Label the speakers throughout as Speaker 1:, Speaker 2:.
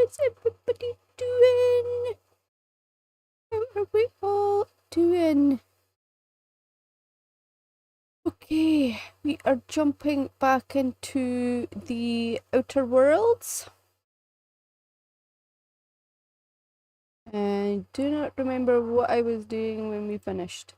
Speaker 1: What's everybody doing? How are we all doing? Okay, we are jumping back into the Outer Worlds. I do not remember what I was doing when we finished.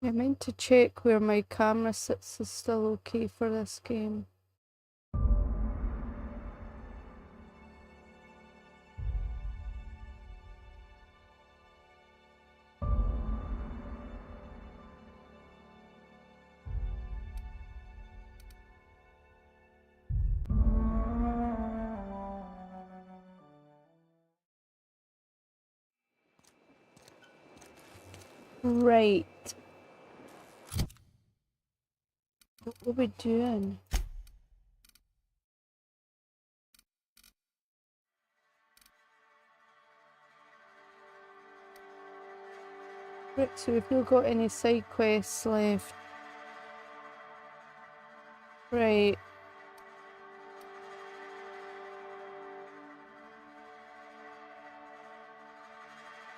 Speaker 1: I meant to check where my camera sits is still okay for this game. Right. What were we doing? Right, so if you've got any side quests left. Right.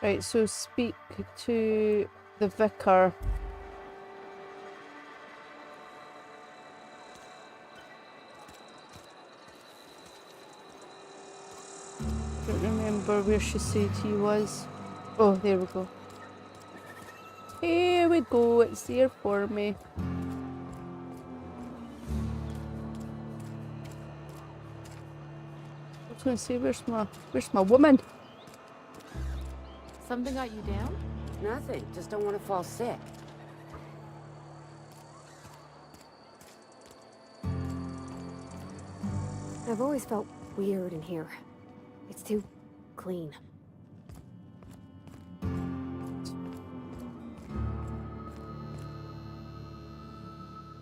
Speaker 1: Right, so speak to the vicar. Don't remember where she said he was. Oh, there we go. Here we go, it's there for me. I was gonna say, where's my woman?
Speaker 2: Something got you down?
Speaker 3: Nothing, just don't want to fall sick.
Speaker 4: I've always felt weird in here. It's too clean.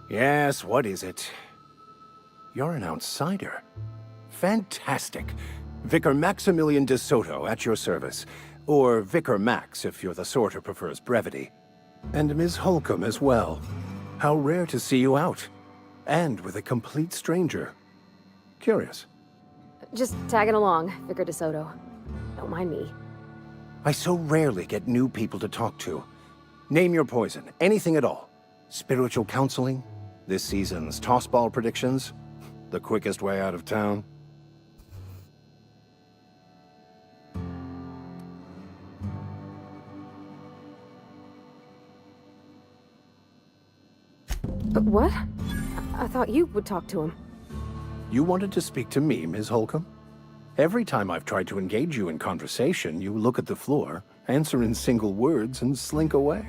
Speaker 5: Yes, what is it? You're an outsider. Fantastic. Vicar Maximilian de Soto at your service. Or Vicar Max if you're the sort who prefers brevity. And Ms. Holcomb as well. How rare to see you out. And with a complete stranger. Curious.
Speaker 4: Just tagging along, Vicar DeSoto. Don't mind me.
Speaker 5: I so rarely get new people to talk to. Name your poison, anything at all. Spiritual counseling? This season's tossball predictions? The quickest way out of town?
Speaker 4: But what? I thought you would talk to him.
Speaker 5: You wanted to speak to me, Ms. Holcomb? Every time I've tried to engage you in conversation, you look at the floor, answer in single words, and slink away.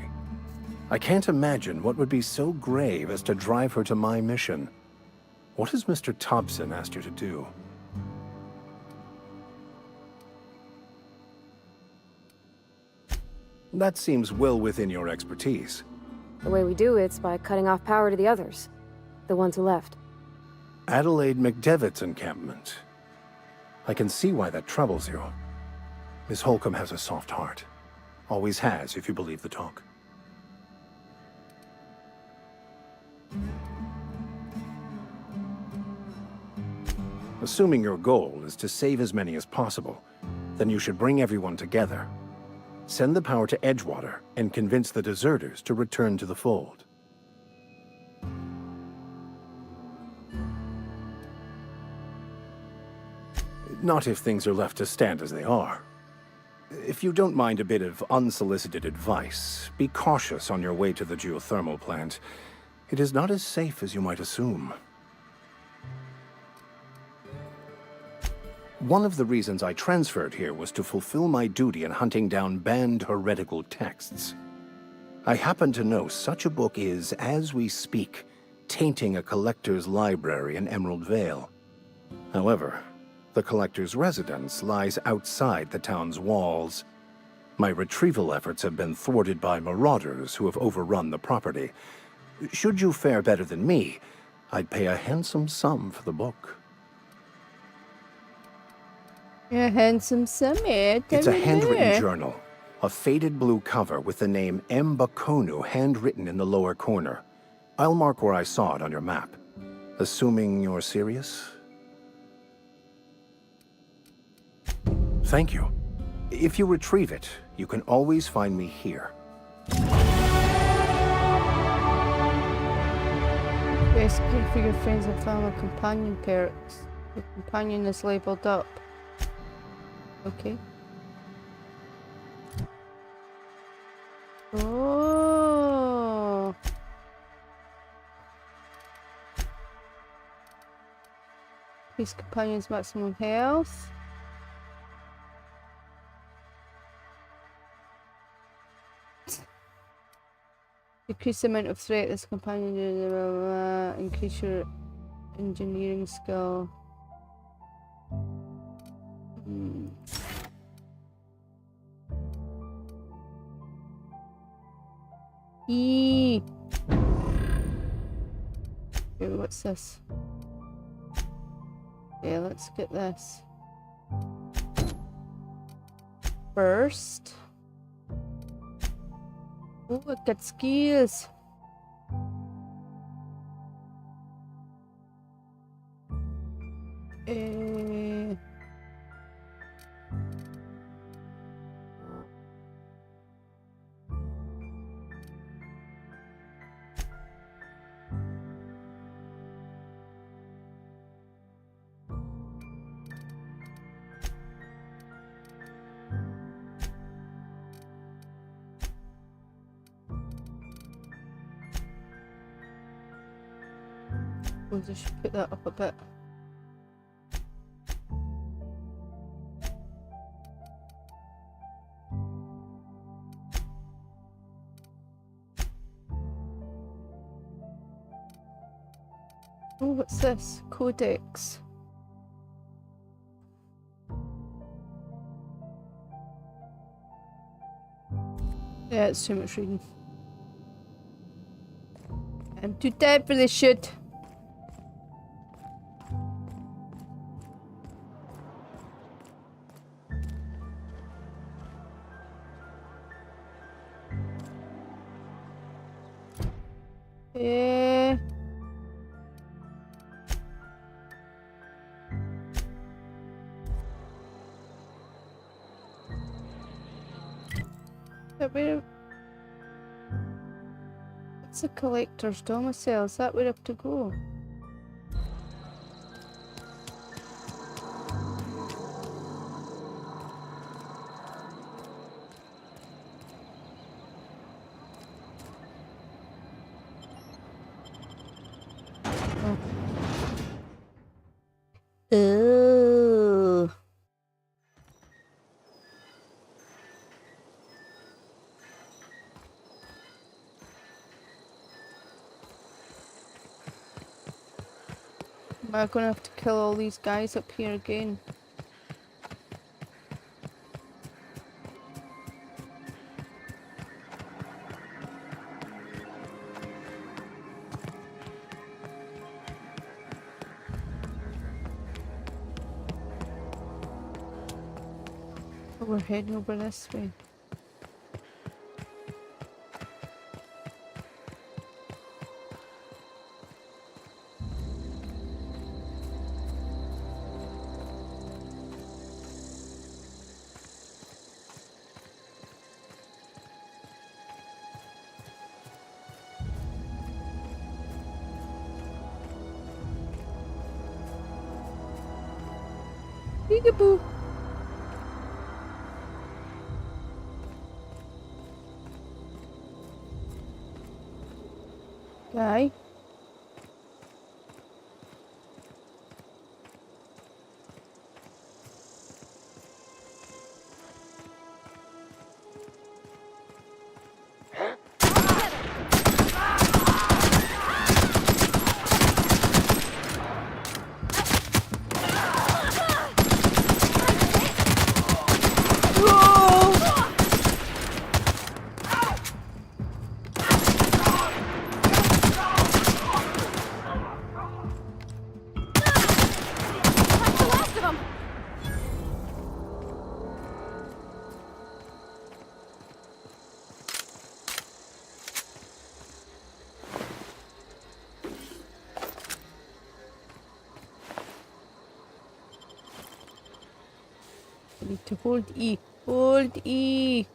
Speaker 5: I can't imagine what would be so grave as to drive her to my mission. What has Mr. Thompson asked you to do? That seems well within your expertise.
Speaker 4: The way we do it's by cutting off power to the others. The ones who left.
Speaker 5: Adelaide McDevitt's encampment. I can see why that troubles you. Miss Holcomb has a soft heart. Always has, if you believe the talk. Assuming your goal is to save as many as possible, then you should bring everyone together. Send the power to Edgewater and convince the deserters to return to the fold. Not if things are left to stand as they are. If you don't mind a bit of unsolicited advice, be cautious on your way to the geothermal plant. It is not as safe as you might assume. One of the reasons I transferred here was to fulfill my duty in hunting down banned heretical texts. I happen to know such a book is, as we speak, tainting a collector's library in Emerald Vale. However, the collector's residence lies outside the town's walls. My retrieval efforts have been thwarted by marauders who have overrun the property. Should you fare better than me, I'd pay a handsome sum for the book.
Speaker 1: You're a handsome summer.
Speaker 5: It's a handwritten journal. A faded blue cover with the name M. Bakonu handwritten in the lower corner. I'll mark where I saw it on your map. Assuming you're serious? Thank you. If you retrieve it, you can always find me here.
Speaker 1: Basically, for your friends and family companion perks. Your companion is labelled up. Okay. Oh. Increase companion's maximum health. Decrease the amount of threat this companion increase your engineering skill. Okay, what's this? Yeah, let's get this. First. Oh, I got skills. I should put that up a bit. Oh, what's this? Codex. Yeah, it's too much reading. I'm too dead for this shit. Yeah. It's a collector's domicile. Is that where I have to go? Oh. Am I gonna have to kill all these guys up here again? We're heading over this way. Peekaboo. Guy. Need to hold E. Hold E.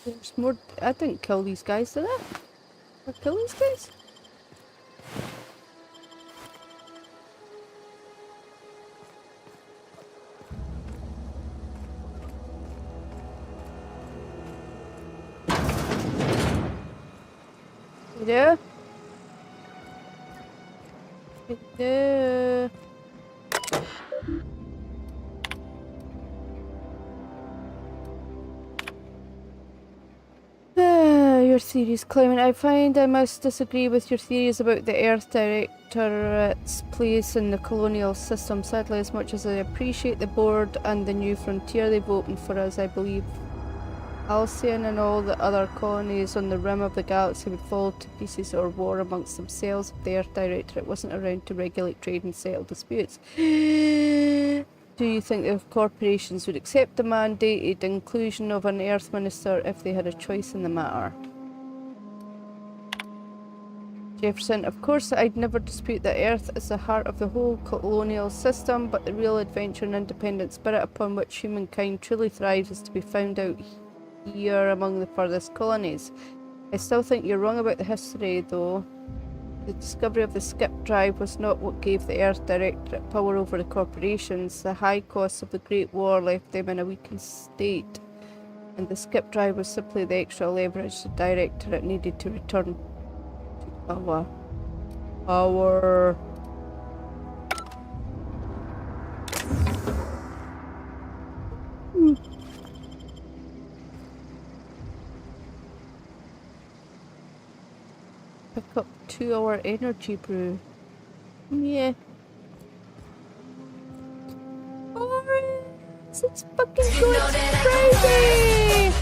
Speaker 1: There's more. I didn't kill these guys, did I? Did I kill these guys? Yeah. Yeah. Your theories, Clement. I find I must disagree with your theories about the Earth Directorate's place in the colonial system. Sadly, as much as I appreciate the board and the new frontier they've opened for us, I believe Halcyon and all the other colonies on the rim of the galaxy would fall to pieces or war amongst themselves if the Earth Directorate wasn't around to regulate trade and settle disputes. Do you think the corporations would accept the mandated inclusion of an Earth Minister if they had a choice in the matter? Jefferson, of course, I'd never dispute that Earth is the heart of the whole colonial system, but the real adventure and independent spirit upon which humankind truly thrives is to be found out here among the furthest colonies. I still think you're wrong about the history, though. The discovery of the skip drive was not what gave the Earth Directorate power over the corporations. The high costs of the Great War left them in a weakened state, and the skip drive was simply the extra leverage the Directorate needed to return to power. Pick up 2-hour energy brew. Yeah. Orange, it's fucking Good Friday!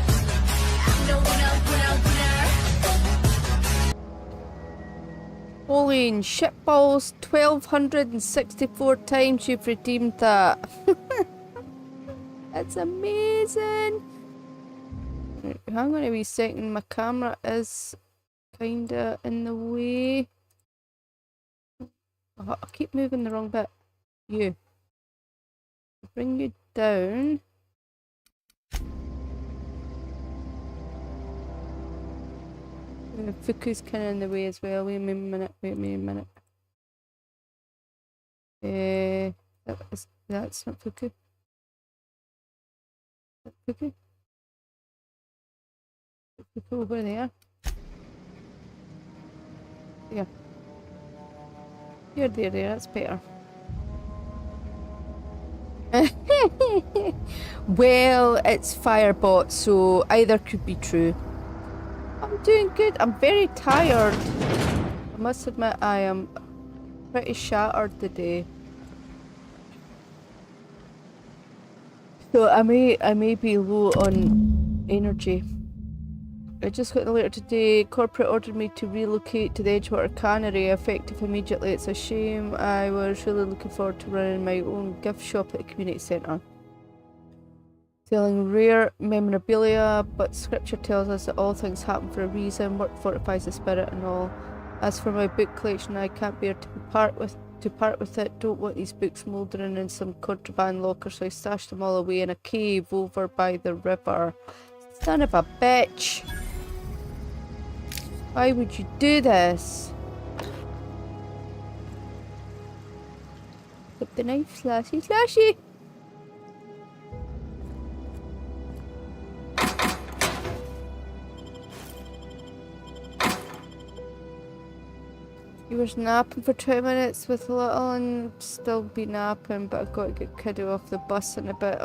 Speaker 1: Holy shitballs, 1,264 times you've redeemed that. That's amazing. Hang on a wee second, my camera is kinda in the way. Oh, I keep moving the wrong bit. You. Bring you down. Fuku's kinda in the way as well. Wait me a minute, wait me a minute. That's not Fuku. Fuku? Fuku over there. Yeah. You're there, that's better. Well, it's Firebot, so either could be true. I'm doing good. I'm very tired. I must admit I am pretty shattered today. So I may be low on energy. I just got an alert today. Corporate ordered me to relocate to the Edgewater Cannery, effective immediately. It's a shame. I was really looking forward to running my own gift shop at the community centre. Selling rare memorabilia, but scripture tells us that all things happen for a reason. Work fortifies the spirit and all. As for my book collection, I can't bear to part with it. Don't want these books mouldering in some contraband locker, so I stashed them all away in a cave over by the river. Son of a bitch! Why would you do this? Flip the knife, slashy, slashy! He was napping for 2 minutes with little and still be napping, but I've got to get kiddo off the bus in a bit.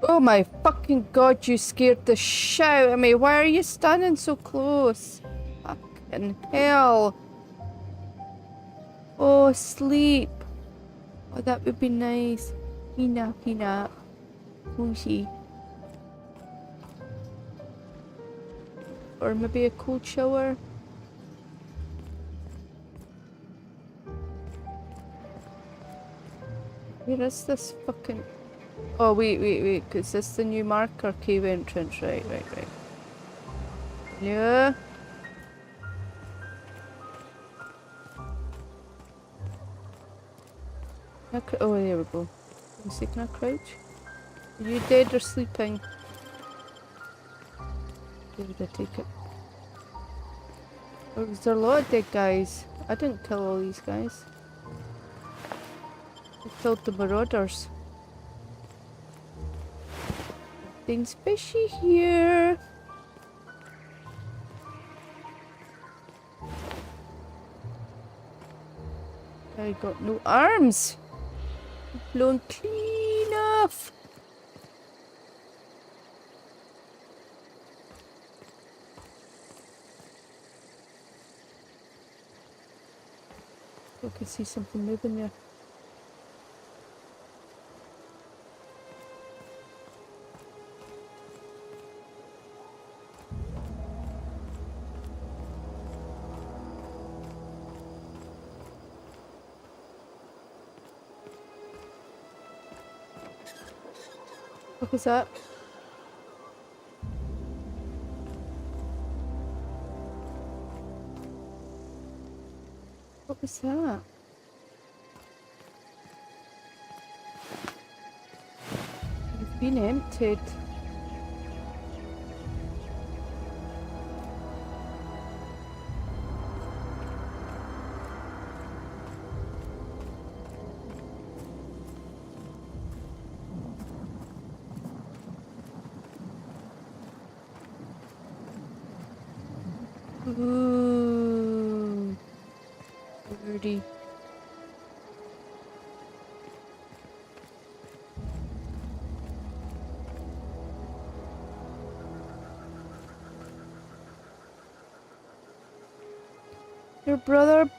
Speaker 1: Oh my fucking god, you scared the shit out of me. Why are you standing so close? Fucking hell. Oh, sleep. Oh, that would be nice. Wee nap. Cozy. Or maybe a cold shower. Where is this fucking... Oh, wait. Is this the new marker cave entrance? Right. Yeah. Oh, there we go. Let me see, can I crouch? Are you dead or sleeping? Where did I take it? Oh, was there a lot of dead guys? I didn't kill all these guys. I killed the marauders. Things fishy here. I got no arms. Blown clean off. I can see something moving there. What was that? What was that? It's been emptied. Ooh. Dirty. Your brother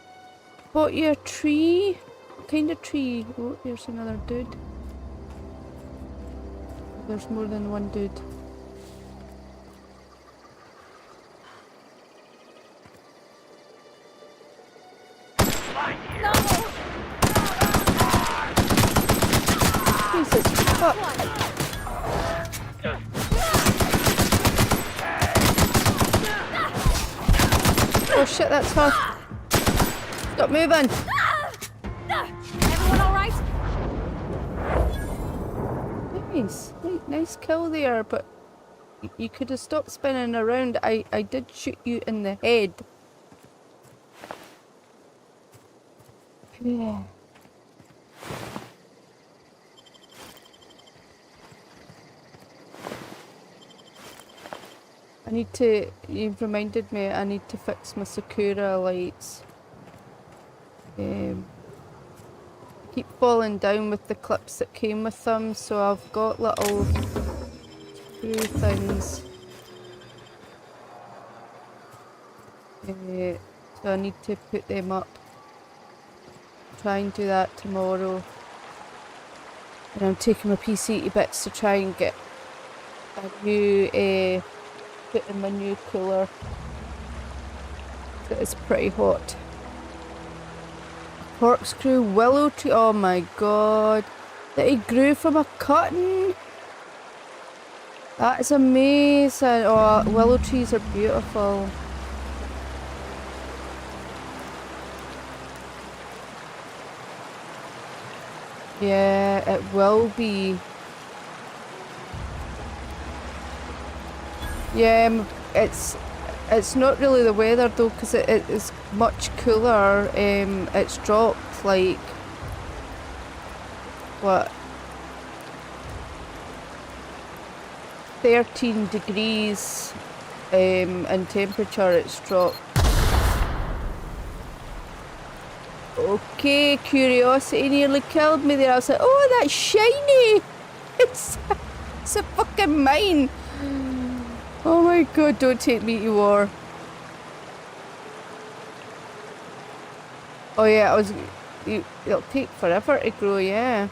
Speaker 1: bought you a tree? What kind of tree? Oh, there's another dude. There's more than one dude. Jesus fuck. Oh shit, that's her. Stop moving.
Speaker 4: Everyone all right?
Speaker 1: Nice. Nice kill there, but you could have stopped spinning around. I did shoot you in the head. Yeah. You've reminded me, I need to fix my Sakura lights. I keep falling down with the clips that came with them, so I've got little screw things. So I need to put them up. Try and do that tomorrow. And I'm taking my PC to bits to try and get a new put in my new cooler. It's pretty hot. Corkscrew willow tree. Oh my god. That it grew from a cutting. That is amazing. Oh, willow trees are beautiful. Yeah, it will be. Yeah, it's not really the weather though, because it is much cooler. It's dropped like what, 13 degrees in temperature. It's dropped. Okay, curiosity nearly killed me there. I was like, oh, that's shiny. It's a fucking mine. Oh my god, don't take me to war. Oh yeah, it'll take forever to grow, yeah.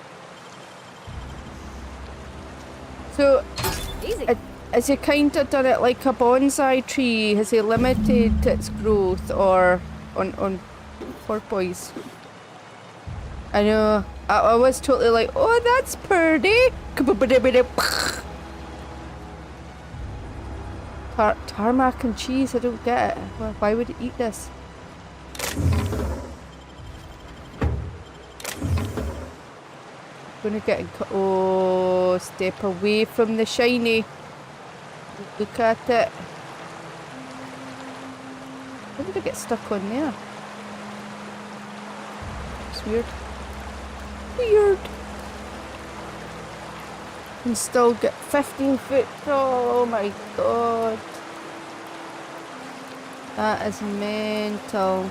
Speaker 1: So,
Speaker 4: Easy.
Speaker 1: has he kind of done it like a bonsai tree? Has he limited its growth or on for boys? I know, I was totally like, oh, that's pretty. Tarmac and cheese, I don't get it. Why would it eat this? Gonna get oh, step away from the shiny. Look at it. How did I get stuck on there? It's weird. Weird. And still get 15 foot. Oh my god. That is mental.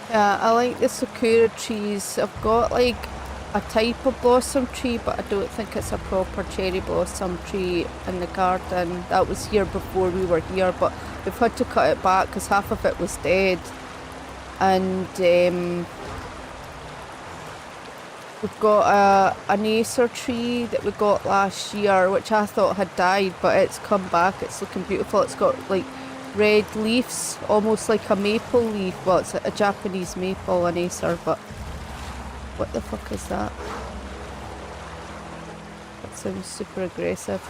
Speaker 1: Yeah, I like the sakura trees. I've got like a type of blossom tree, but I don't think it's a proper cherry blossom tree in the garden. That was here before we were here, but we've had to cut it back because half of it was dead. And we've got an acer tree that we got last year, which I thought had died, but it's come back. It's looking beautiful. It's got like red leaves, almost like a maple leaf. Well, it's a Japanese maple, an acer, but what the fuck is that? That sounds super aggressive.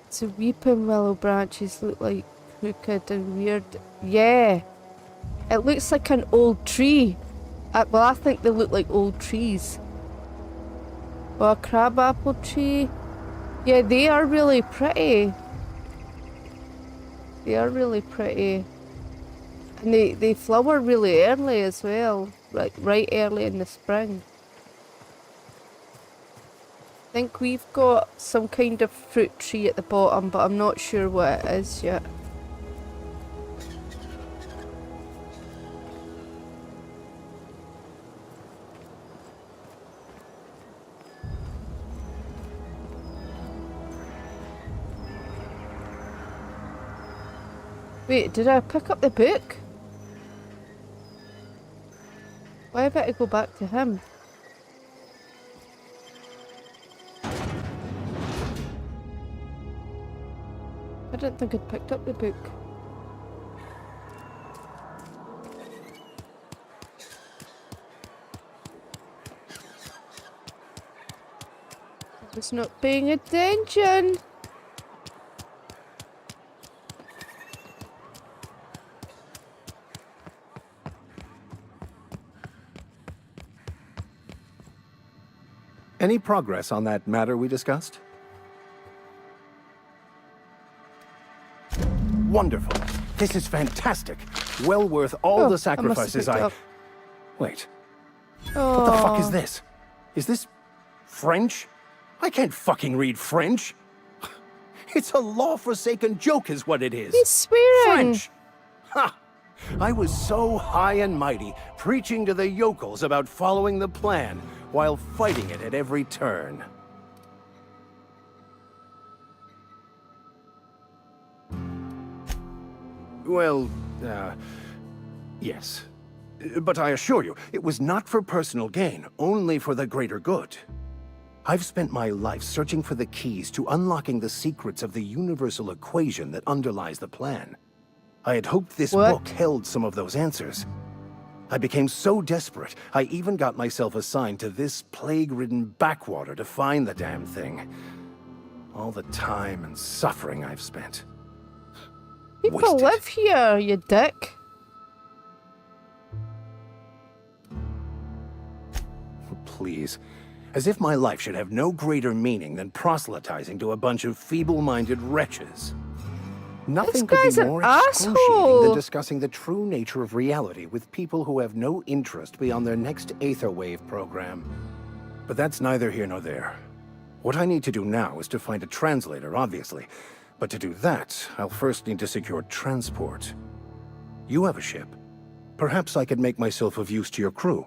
Speaker 1: So weeping willow branches look like crooked and weird. Yeah, it looks like an old tree. Well, I think they look like old trees. Well, a crabapple tree. Yeah, they are really pretty. They are really pretty. And they flower really early as well. Right early in the spring. I think we've got some kind of fruit tree at the bottom, but I'm not sure what it is yet. Wait, did I pick up the book? Why have I to go back to him? I didn't think I'd picked up the book. I was not paying attention.
Speaker 5: Any progress on that matter we discussed? Wonderful. This is fantastic. Well worth all the sacrifices I... Wait.
Speaker 1: Oh.
Speaker 5: What the fuck is this? Is this French? I can't fucking read French. It's a law-forsaken joke is what it is.
Speaker 1: He's swearing.
Speaker 5: French. Ha! I was so high and mighty, preaching to the yokels about following the plan, while fighting it at every turn. Well, yes. But I assure you, it was not for personal gain, only for the greater good. I've spent my life searching for the keys to unlocking the secrets of the universal equation that underlies the plan. I had hoped this book held some of those answers. I became so desperate, I even got myself assigned to this plague-ridden backwater to find the damn thing. All the time and suffering I've spent.
Speaker 1: People
Speaker 5: Wasted.
Speaker 1: live here, you dick.
Speaker 5: Please. As if my life should have no greater meaning than proselytizing to a bunch of feeble-minded wretches. Nothing could be more excruciating than discussing the true nature of reality with people who have no interest beyond their next Aetherwave program. But that's neither here nor there. What I need to do now is to find a translator, obviously. But to do that, I'll first need to secure transport. You have a ship. Perhaps I could make myself of use to your crew.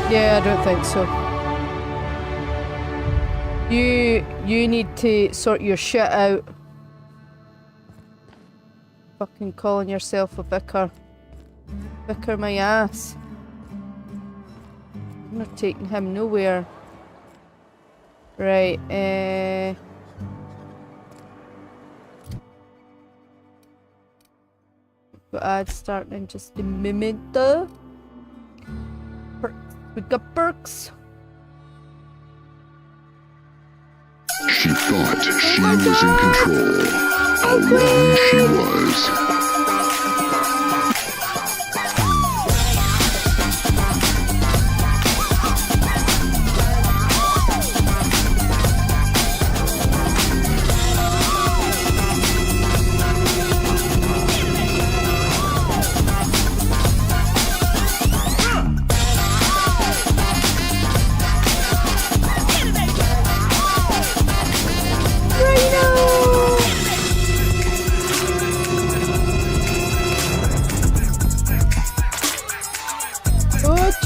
Speaker 1: Yeah, I don't think so. You need to sort your shit out. Fucking calling yourself a vicar. Vicar my ass. I'm not taking him nowhere. Right, but ads starting in just a minute. We got perks.
Speaker 2: She thought she was in control. How wrong she was.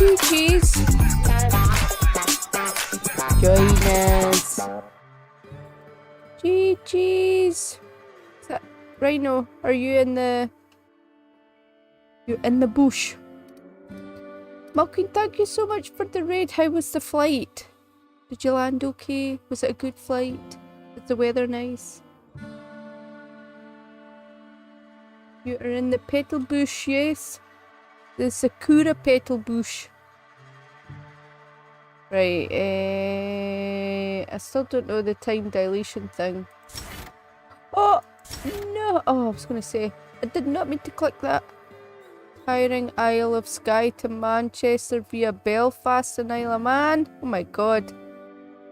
Speaker 1: GG's. Join us. GG's. Is that Rhino? Are you in the... You're in the bush. Malkin, thank you so much for the raid. How was the flight? Did you land okay? Was it a good flight? Was the weather nice? You are in the petal bush, yes? The Sakura petal bush. Right, I still don't know the time dilation thing. Oh, no! Oh, I was gonna say, I did not mean to click that. Hiring Isle of Skye to Manchester via Belfast and Isle of Man. Oh my god.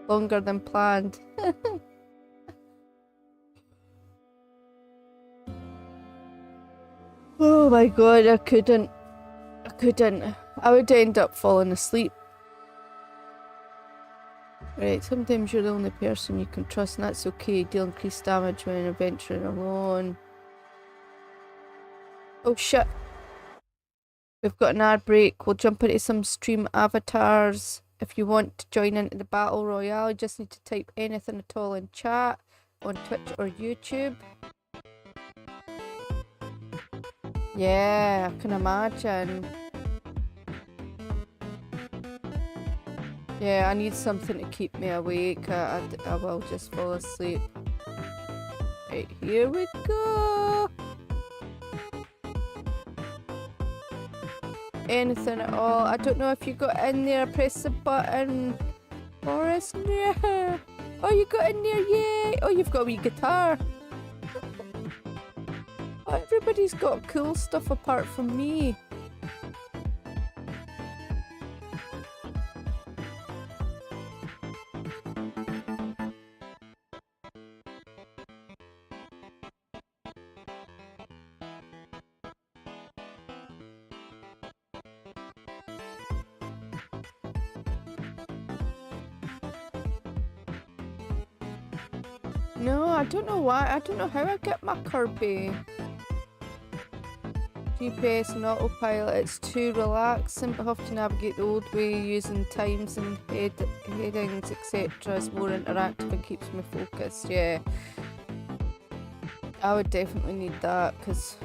Speaker 1: Longer than planned. Oh my god, I couldn't. I would end up falling asleep. Right, sometimes you're the only person you can trust, and that's okay. Deal increased damage when adventuring alone. Oh shit. We've got an ad break. We'll jump into some stream avatars. If you want to join into the Battle Royale, you just need to type anything at all in chat on Twitch or YouTube. Yeah, I can imagine. Yeah, I need something to keep me awake. I will just fall asleep. Right, here we go. Anything at all. I don't know if you got in there. Press the button. Forest, yeah. Oh, you got in there, yay. Oh, you've got a wee guitar. Oh, everybody's got cool stuff apart from me. No, I don't know why. I don't know how I get my Kirby. GPS and autopilot, it's too relaxing, but have to navigate the old way using times and headings, etc. is more interactive and keeps me focused. Yeah, I would definitely need that because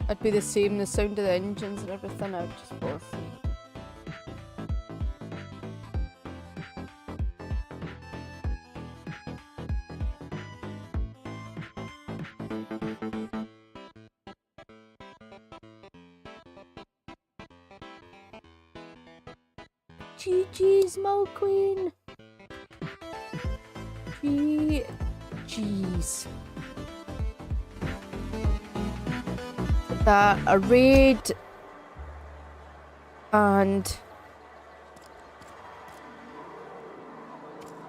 Speaker 1: I'd be the same. The sound of the engines and everything, I would just fall asleep. GG's, Mole Queen. GG's. That a raid and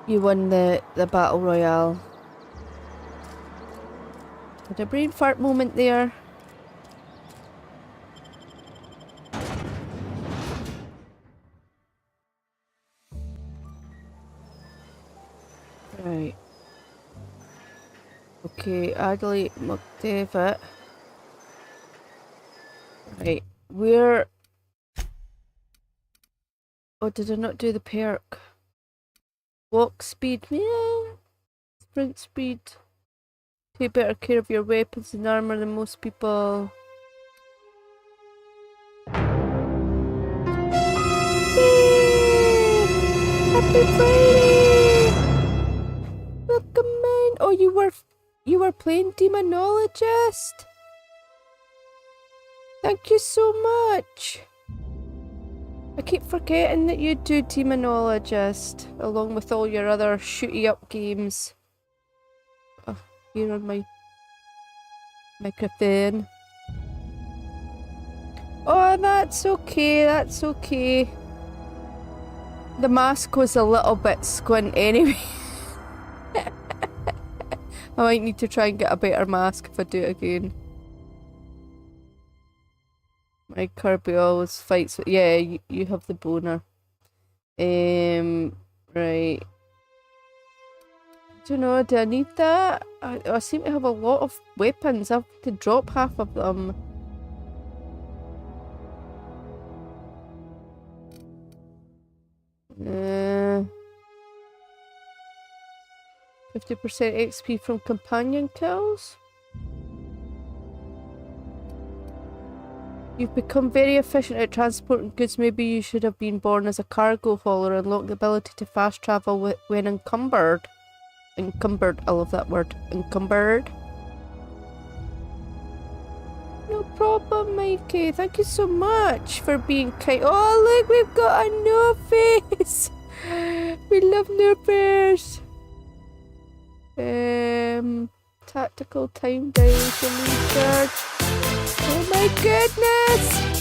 Speaker 1: you won the battle royale. Had a brain fart moment there. Right. Okay, Adelaide McDavid. Right, we're Oh, did I not do the perk? Walk speed, yeah. Sprint speed. Take better care of your weapons and armor than most people. Yay! Happy Friday! Welcome in. Oh, you were playing Demonologist? Thank you so much. I keep forgetting that you do Demonologist along with all your other shooty up games. Oh, here on my microphone. Oh, that's okay, that's okay. The mask was a little bit squint anyway. I might need to try and get a better mask if I do it again. My Kirby always fights with... Yeah, you have the boner. Right. I don't know, do I need that? I seem to have a lot of weapons. I have to drop half of them. Uh, 50% XP from companion kills? You've become very efficient at transporting goods. Maybe you should have been born as a cargo hauler and unlock the ability to fast travel when encumbered. Encumbered, I love that word. Encumbered. No problem, Mikey. Thank you so much for being kind. Oh, look, we've got a no-face. We love no-bears. Tactical time dilation recharge. Oh my goodness!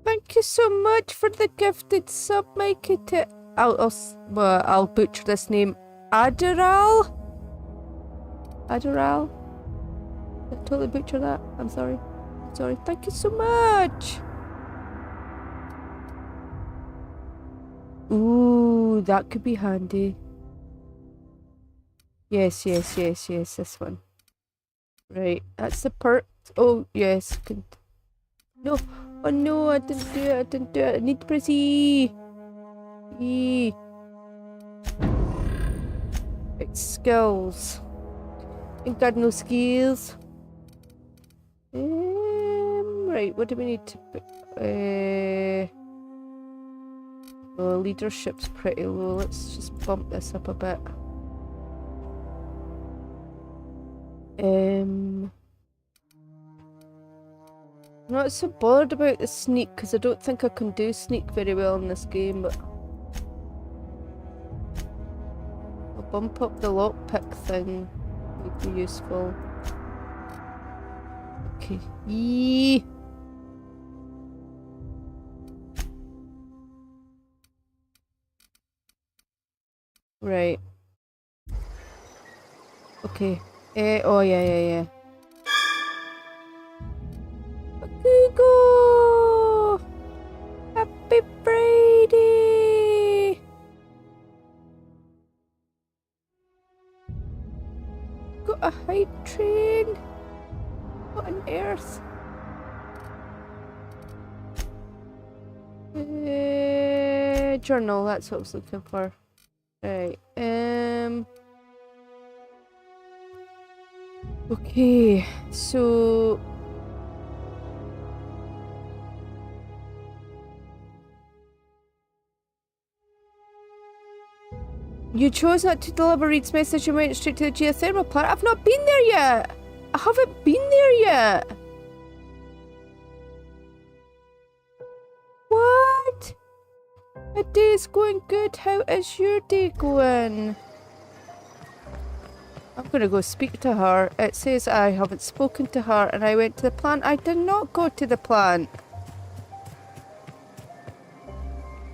Speaker 1: Thank you so much for the gifted sub, Mikey. I'll butcher this name. Adoral? Adoral? Did I totally butcher that? I'm sorry. Sorry. Thank you so much. Ooh, that could be handy. Yes, this one. Right, that's the perk. Oh, yes. No. Oh no, I didn't do it. I need to press E. E. Right, skills. Ain't got no skills. Right, what do we need to put? Oh, leadership's pretty low. Let's just bump this up a bit. I'm not so bothered about the sneak because I don't think I can do sneak very well in this game, but I'll bump up the lockpick thing. Would be useful. Okay. Yee. Right. Okay. Oh yeah. Go! Happy Friday! Got a hype train? What on earth? Journal, that's what I was looking for. Right, okay, so... You chose not to deliver Reed's message and went straight to the geothermal plant. I've not been there yet! I haven't been there yet! What? My day's going good. How is your day going? I'm gonna go speak to her. It says I haven't spoken to her and I went to the plant. I did not go to the plant.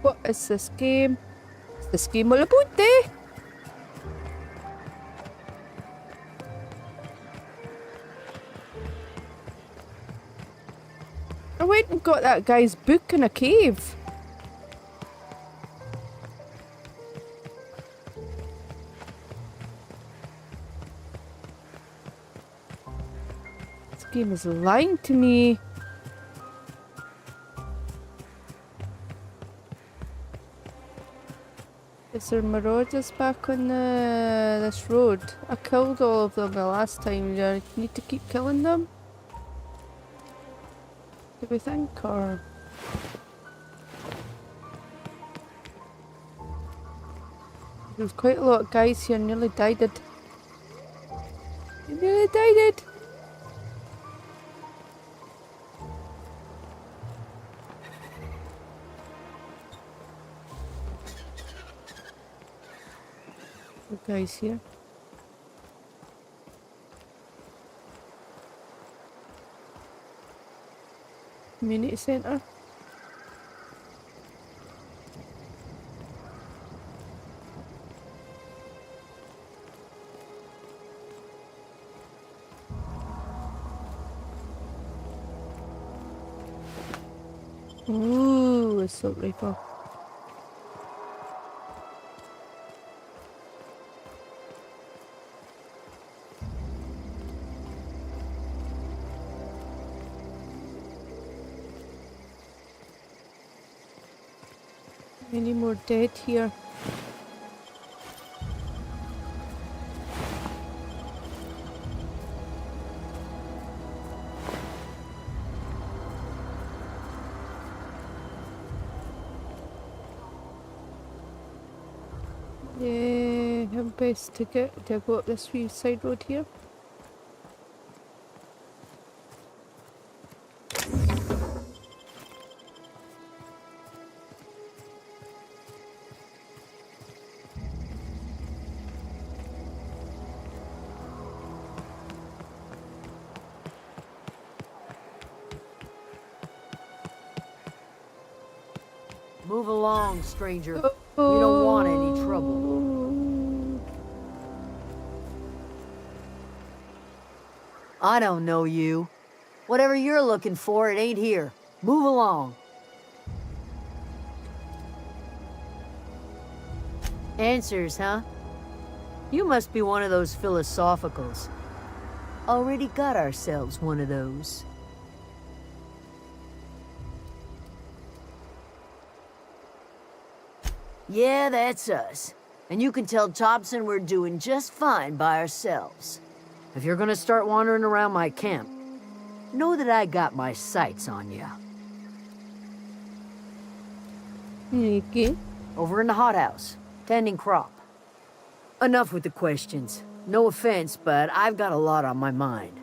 Speaker 1: What is this game? Is this game all about, eh? I went and got that guy's book in a cave. This game is lying to me. Is there marauders back on this road? I killed all of them the last time. Do I need to keep killing them? Do we think, or...? There's quite a lot of guys here. Nearly died it. Nearly died it. Guys here. Community centre. Ooh, assault rifle. Any more dead here? Yeah, how best to get to go up this wee side road here?
Speaker 3: Move along, stranger. We don't want any trouble. I don't know you. Whatever you're looking for, it ain't here. Move along. Answers, huh? You must be one of those philosophicals. Already got ourselves one of those. Yeah, that's us. And you can tell Thompson we're doing just fine by ourselves. If you're gonna start wandering around my camp, know that I got my sights on you.
Speaker 1: Okay.
Speaker 3: Over in the hothouse, tending crop. Enough with the questions. No offense, but I've got a lot on my mind.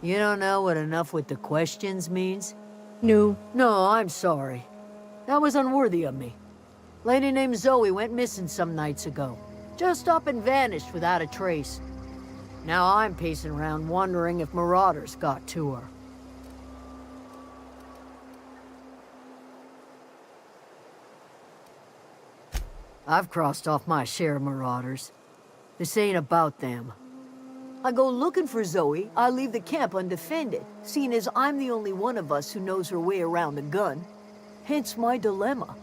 Speaker 3: You don't know what enough with the questions means?
Speaker 1: No.
Speaker 3: No, I'm sorry. That was unworthy of me. Lady named Zoe went missing some nights ago. Just up and vanished without a trace. Now I'm pacing around wondering if marauders got to her. I've crossed off my share of marauders. This ain't about them. I go looking for Zoe, I leave the camp undefended, seeing as I'm the only one of us who knows her way around a gun. Hence my dilemma.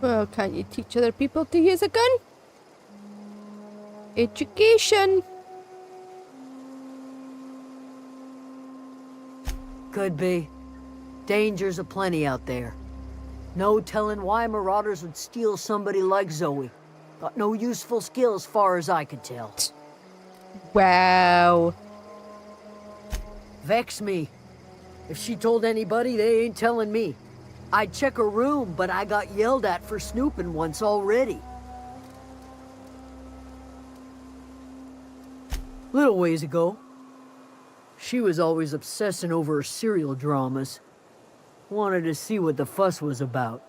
Speaker 1: Well, can't you teach other people to use a gun? Education.
Speaker 3: Could be. Dangers aplenty out there. No telling why marauders would steal somebody like Zoe. Got no useful skills far as I could tell.
Speaker 1: Wow.
Speaker 3: Vex me. If she told anybody, they ain't telling me. I'd check her room, but I got yelled at for snooping once already. Little ways ago, she was always obsessing over her serial dramas. Wanted to see what the fuss was about.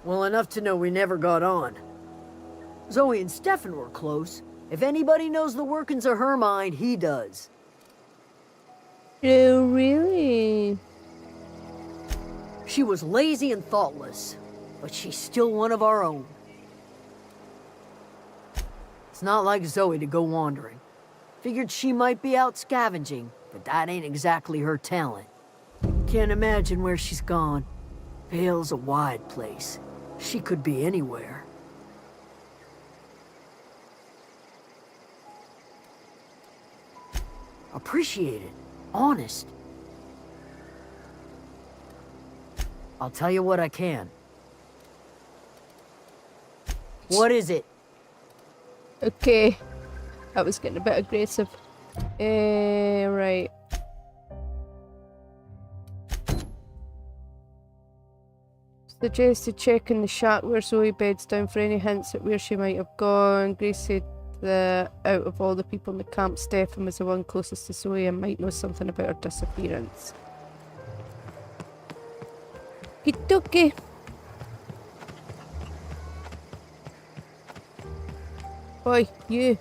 Speaker 3: Well, enough to know we never got on. Zoe and Stefan were close. If anybody knows the workings of her mind, he does.
Speaker 1: Oh, really?
Speaker 3: She was lazy and thoughtless, but she's still one of our own. It's not like Zoe to go wandering. Figured she might be out scavenging, but that ain't exactly her talent. Can't imagine where she's gone. Vale's a wide place. She could be anywhere. Appreciate it. Honest. I'll tell you what I can. What is it?
Speaker 1: Okay. That was getting a bit aggressive. Right. Suggested checking the shack where Zoe beds down for any hints at where she might have gone. Grace said that out of all the people in the camp, Stefan was the one closest to Zoe and might know something about her disappearance. Okie Boy, you.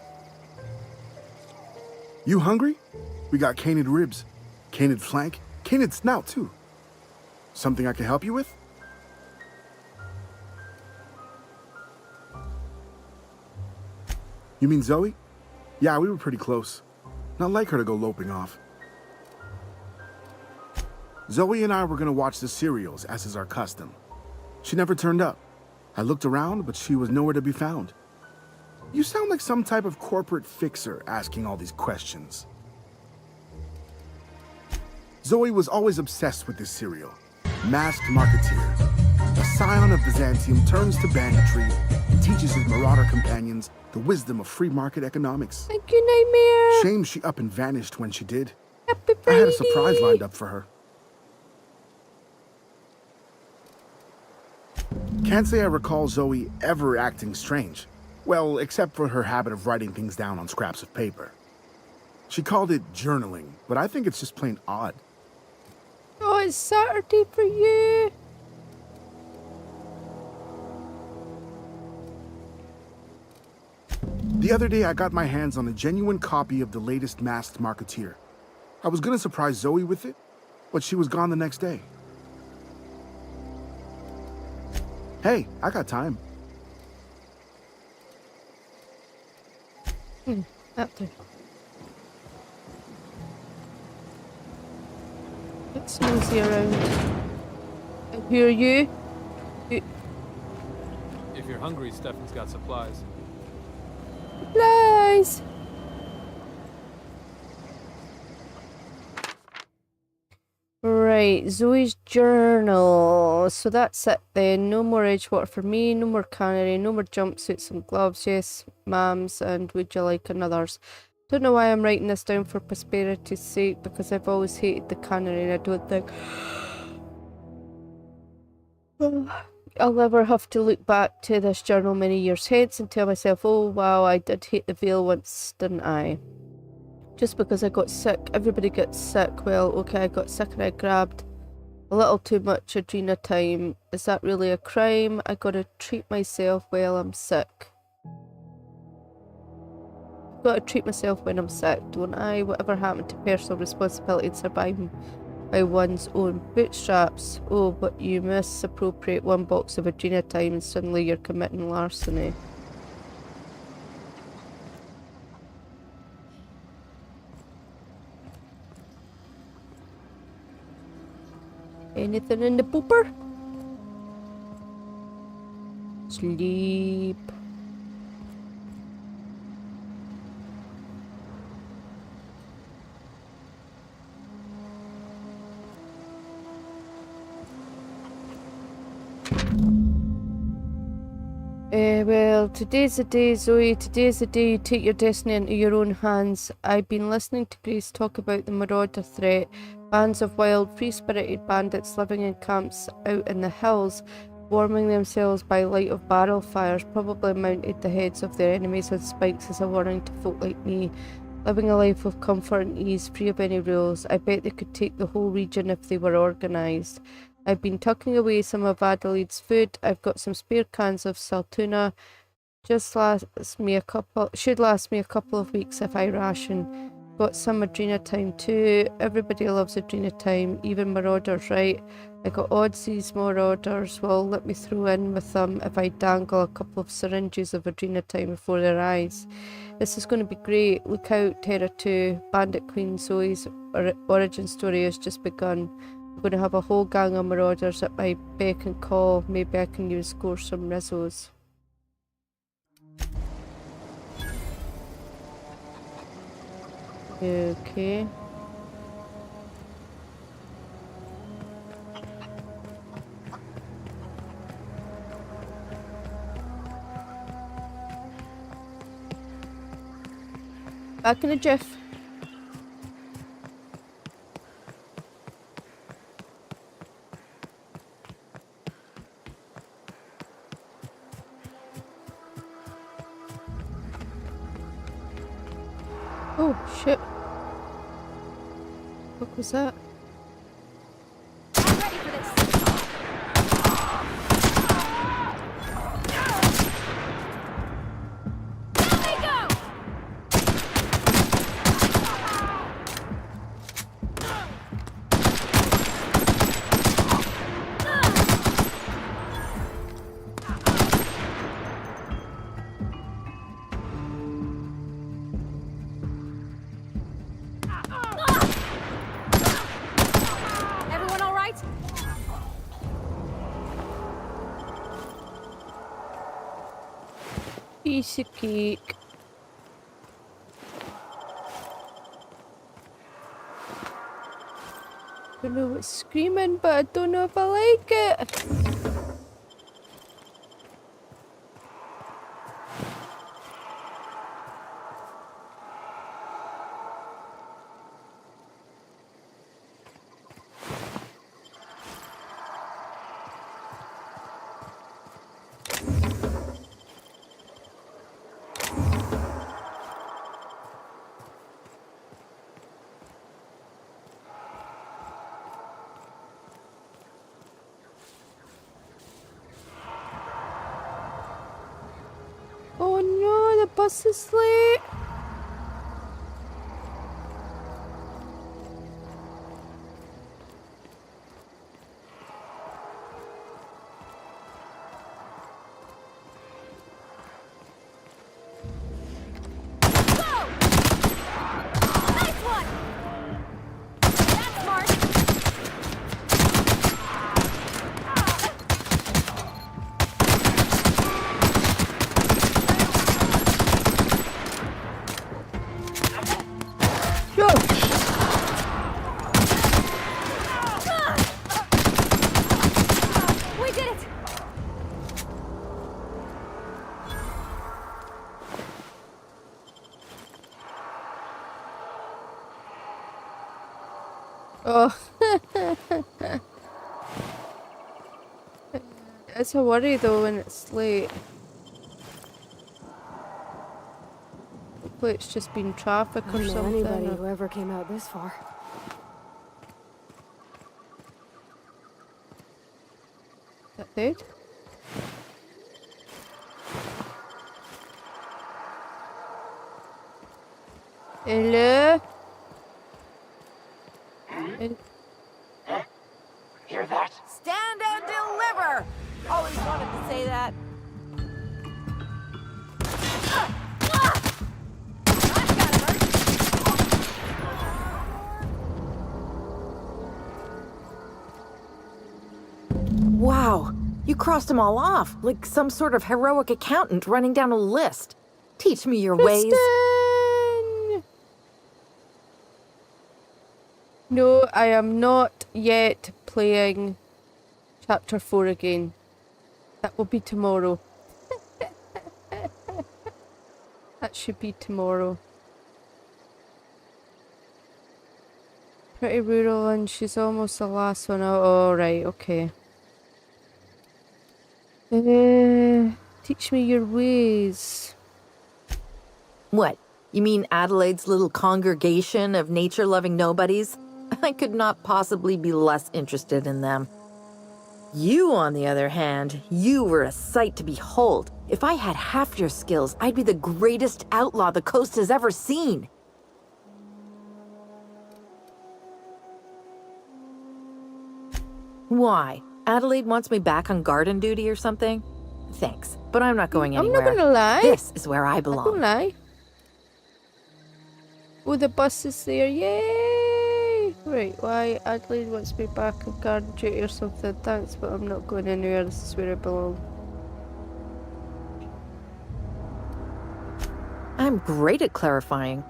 Speaker 6: You hungry? We got canid ribs, canid flank, canid snout too. Something I can help you with? You mean Zoe? Yeah, we were pretty close. Not like her to go loping off. Zoe and I were gonna watch the serials, as is our custom. She never turned up. I looked around, but she was nowhere to be found. You sound like some type of corporate fixer asking all these questions. Zoe was always obsessed with this serial. Masked Marketeer. A scion of Byzantium turns to banditry and teaches his marauder companions the wisdom of free market economics.
Speaker 1: Thank you, Nightmare.
Speaker 6: Shame she up and vanished when she did.
Speaker 1: Happy
Speaker 6: I had a
Speaker 1: Friday.
Speaker 6: surprise lined up for her. Can't say I recall Zoe ever acting strange. Well, except for her habit of writing things down on scraps of paper. She called it journaling, but I think it's just plain odd.
Speaker 1: Oh, it's Saturday for you.
Speaker 6: The other day, I got my hands on a genuine copy of the latest Masked Marketeer. I was gonna surprise Zoe with it, but she was gone the next day. Hey, I got time.
Speaker 1: Up there. It's nosy around. And who are you?
Speaker 7: If you're hungry, Stefan's got supplies.
Speaker 1: Supplies! Right, Zoe's journal. So that's it then. No more Edgewater for me, no more cannery, no more jumpsuits and gloves. Yes, ma'ams, and would you like another's? Don't know why I'm writing this down for prosperity's sake, because I've always hated the cannery and I don't think I'll ever have to look back to this journal many years hence and tell myself, oh wow, I did hate the veil once, didn't I? Just because I got sick. Everybody gets sick. Well, okay, I got sick and I grabbed a little too much Adrena time. Is that really a crime? I gotta treat myself while I'm sick. Gotta treat myself when I'm sick, don't I? Whatever happened to personal responsibility and surviving by one's own bootstraps? Oh, but you misappropriate one box of Adrena time and suddenly you're committing larceny. Anything in the pooper? Sleep. Well, today's the day, Zoe. Today's the day you take your destiny into your own hands. I've been listening to Grace talk about the Marauder threat. Bands of wild, free-spirited bandits living in camps out in the hills, warming themselves by light of barrel fires, probably mounted the heads of their enemies on spikes as a warning to folk like me, living a life of comfort and ease, free of any rules. I bet they could take the whole region if they were organised. I've been tucking away some of Adelaide's food. I've got some spare cans of saltuna. Should last me a couple of weeks if I ration. Got some Adrena time too. Everybody loves Adrena time, even Marauders, right? I got Oddsies, Marauders. Well, let me throw in with them if I dangle a couple of syringes of Adrena time before their eyes. This is going to be great. Look out, Terra 2. Bandit Queen Zoe's origin story has just begun. I'm going to have a whole gang of Marauders at my beck and call. Maybe I can score some Rizzos. Okay. Back in a jiff. Oh shit. What was that?
Speaker 4: I'm ready for this. Let me go! Everyone all right?
Speaker 1: Piece of cake. Don't know what's screaming, but I don't know if I like it. Oh no, the bus is late.
Speaker 4: Nice one! That's smart!
Speaker 1: Go!
Speaker 4: We did it!
Speaker 1: Oh. It's a worry though when it's late. Hopefully it's just been traffic
Speaker 4: I
Speaker 1: or
Speaker 4: don't know
Speaker 1: something.
Speaker 4: anybody
Speaker 1: or-
Speaker 4: who ever came out this far.
Speaker 1: Is that dead? Hello?
Speaker 8: Hear that?
Speaker 9: Stand and deliver! Always wanted to say that. Wow, you crossed them all off, like some sort of heroic accountant running down a list. Teach me your ways.
Speaker 1: Kristen! No, I am not yet playing Chapter 4 again. That will be tomorrow. That should be tomorrow. Pretty rural and she's almost the last one out. Oh, right, okay. Teach me your ways.
Speaker 9: What? You mean Adelaide's little congregation of nature-loving nobodies? I could not possibly be less interested in them. You, on the other hand, you were a sight to behold. If I had half your skills, I'd be the greatest outlaw the coast has ever seen. Why? Adelaide wants me back on garden duty or something? Thanks, but I'm not going
Speaker 1: I'm
Speaker 9: anywhere.
Speaker 1: not gonna lie.
Speaker 9: This is where I
Speaker 1: I don't
Speaker 9: belong.
Speaker 1: lie. Oh, the bus is there. Yay! Right, why Adelaide wants me back on garden duty or something. Thanks, but I'm not going anywhere. This is where I belong.
Speaker 9: I'm great at clarifying.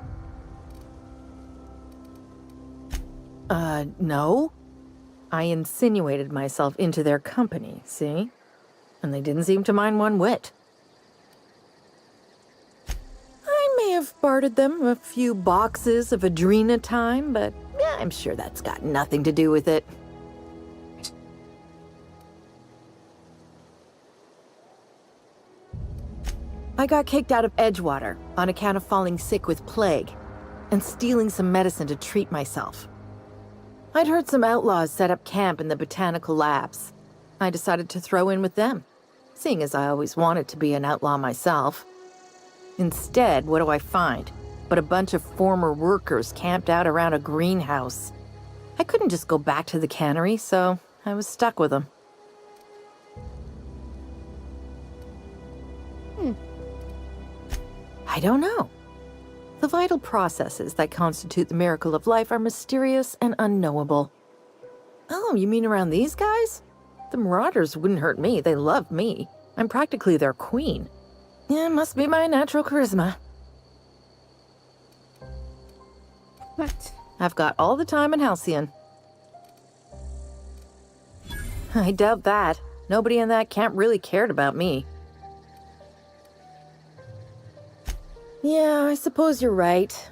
Speaker 9: No. I insinuated myself into their company, see? And they didn't seem to mind one whit. I may have bartered them a few boxes of Adrena time, but yeah, I'm sure that's got nothing to do with it. I got kicked out of Edgewater on account of falling sick with plague and stealing some medicine to treat myself. I'd heard some outlaws set up camp in the botanical labs. I decided to throw in with them, seeing as I always wanted to be an outlaw myself. Instead, what do I find? But a bunch of former workers camped out around a greenhouse. I couldn't just go back to the cannery, so I was stuck with them. I don't know. The vital processes that constitute the miracle of life are mysterious and unknowable. Oh, you mean around these guys? The Marauders wouldn't hurt me. They love me. I'm practically their queen. Yeah, it must be my natural charisma.
Speaker 1: What?
Speaker 9: I've got all the time in Halcyon. I doubt that. Nobody in that camp really cared about me. Yeah, I suppose you're right.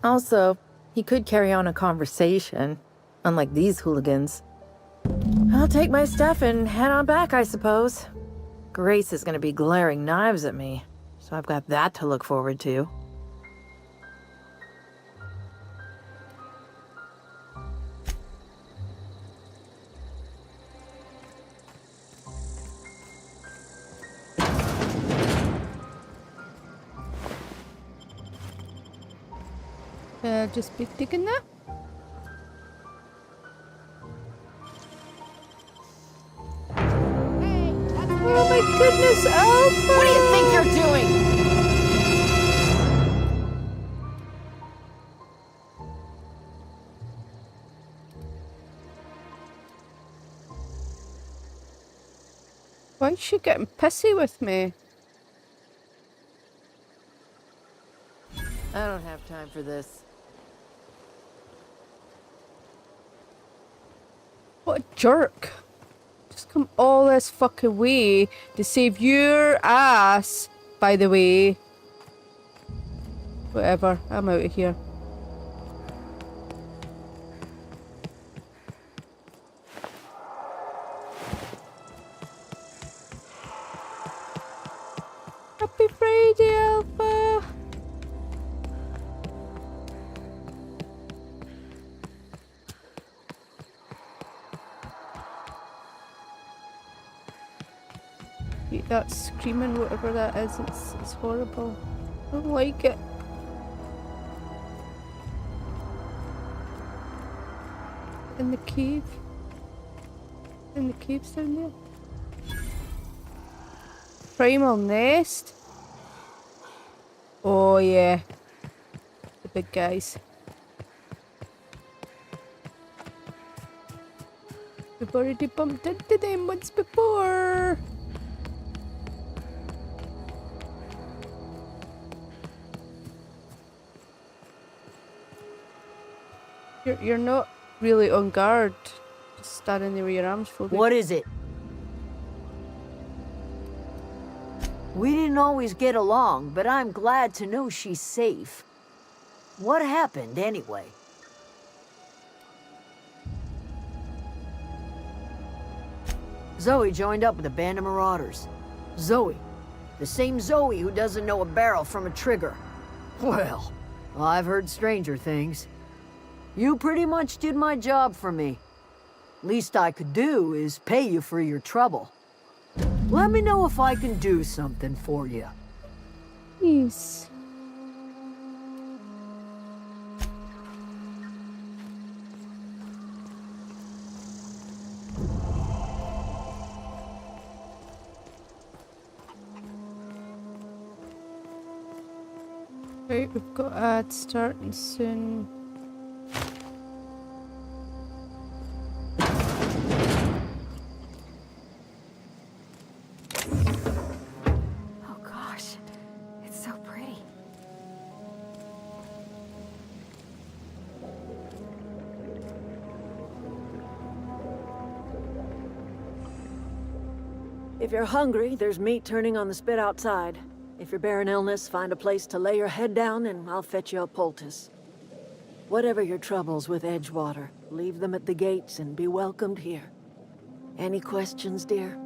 Speaker 9: Also, he could carry on a conversation, unlike these hooligans. I'll take my stuff and head on back, I suppose. Grace is gonna be glaring knives at me, so I've got that to look forward to.
Speaker 1: Just be digging that. Oh my goodness, Alpha!
Speaker 9: What do you think you're doing?
Speaker 1: Why is she getting pissy with me?
Speaker 9: I don't have time for this.
Speaker 1: What a jerk. Just come all this fucking way to save your ass, by the way. Whatever, I'm out of here. Happy Friday, Alpha! That screaming, whatever that is, it's horrible. I don't like it. In the cave. In the caves down there. Primal Nest. Oh yeah. The big guys. We've already bumped into them once before. You're not really on guard. Just standing there with your arms folded.
Speaker 3: What is it? We didn't always get along, but I'm glad to know she's safe. What happened, anyway? Zoe joined up with a band of marauders. Zoe. The same Zoe who doesn't know a barrel from a trigger. Well, I've heard stranger things. You pretty much did my job for me. Least I could do is pay you for your trouble. Let me know if I can do something for you.
Speaker 1: Please. Right, we've got ads starting soon.
Speaker 4: Oh gosh, it's so pretty.
Speaker 3: If you're hungry, there's meat turning on the spit outside. If you're bearing illness, find a place to lay your head down and I'll fetch you a poultice. Whatever your troubles with Edgewater, leave them at the gates and be welcomed here. Any questions, dear?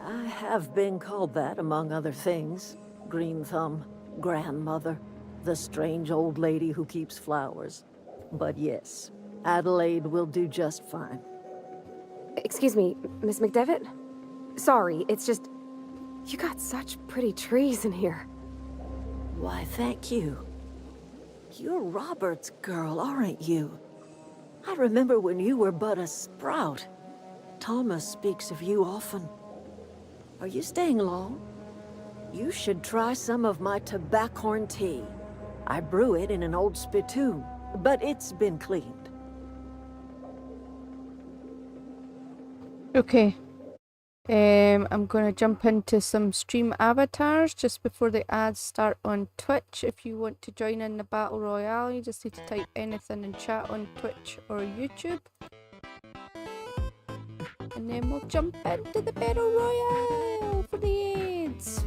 Speaker 3: I have been called that, among other things. Green Thumb, grandmother, the strange old lady who keeps flowers. But yes, Adelaide will do just fine.
Speaker 4: Excuse me, Miss McDevitt? Sorry, it's just... You got such pretty trees in here.
Speaker 3: Why, thank you. You're Robert's girl, aren't you? I remember when you were but a sprout. Thomas speaks of you often. Are you staying long? You should try some of my tobaccorn tea. I brew it in an old spittoon, but it's been cleaned.
Speaker 1: Okay. I'm gonna jump into some stream avatars just before the ads start on Twitch. If you want to join in the Battle Royale, you just need to type anything in chat on Twitch or YouTube. And then we'll jump into the Battle Royale for the ads.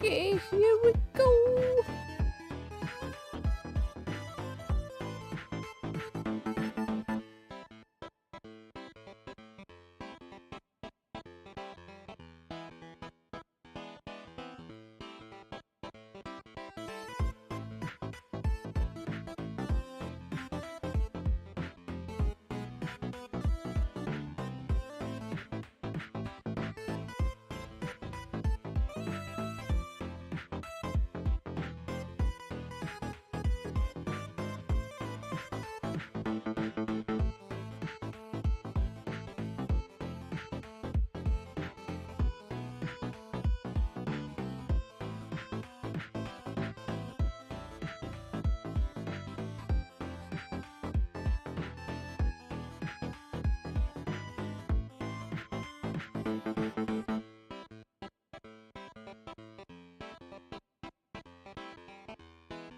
Speaker 1: Okay, here we go.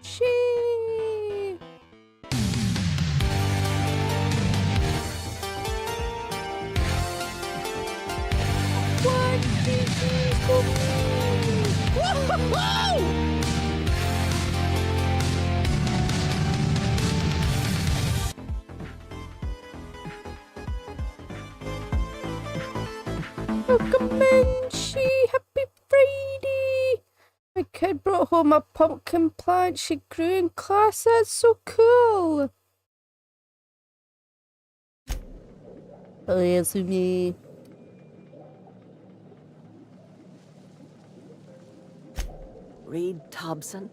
Speaker 1: She. One, two, three, four. Woo-hoo-hoo! Welcome in, she. Happy Friday. My kid brought home a pumpkin plant she grew in class. That's so cool. Oh, yes, me.
Speaker 3: Reed Thompson?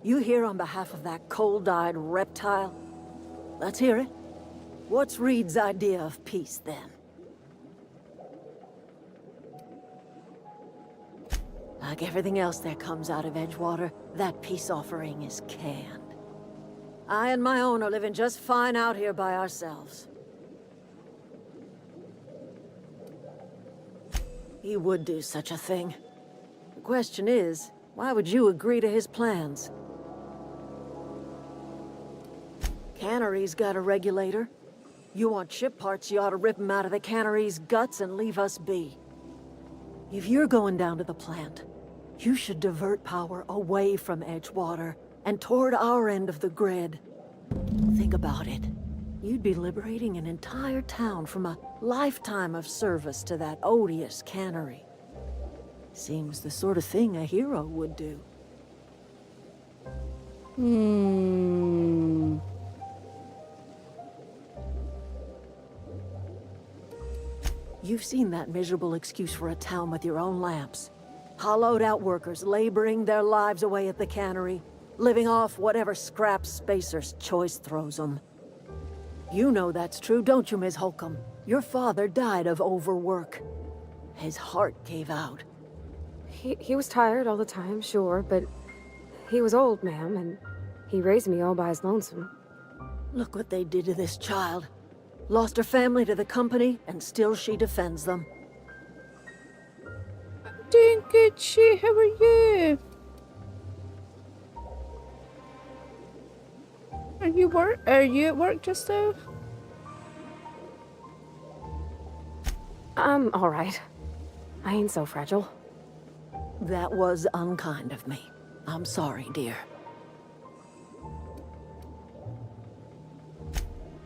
Speaker 3: You here on behalf of that cold-eyed reptile? Let's hear it. What's Reed's idea of peace, then? Like everything else that comes out of Edgewater, that peace offering is canned. I and my own are living just fine out here by ourselves. He would do such a thing. The question is, why would you agree to his plans? Cannery's got a regulator. You want ship parts, you ought to rip them out of the cannery's guts and leave us be. If you're going down to the plant, you should divert power away from Edgewater and toward our end of the grid. Think about it. You'd be liberating an entire town from a lifetime of service to that odious cannery. Seems the sort of thing a hero would do.
Speaker 1: Hmm.
Speaker 3: You've seen that miserable excuse for a town with your own lamps. Hollowed out workers laboring their lives away at the cannery, living off whatever scraps Spacer's Choice throws them. You know that's true, don't you, Ms. Holcomb? Your father died of overwork. His heart gave out.
Speaker 4: He was tired all the time, sure, but he was old, ma'am, and he raised me all by his lonesome.
Speaker 3: Look what they did to this child. Lost her family to the company, and still she defends them.
Speaker 1: Doing good, Shay. How are you? Are you at work just now?
Speaker 4: I'm all right. I ain't so fragile.
Speaker 3: That was unkind of me. I'm sorry, dear.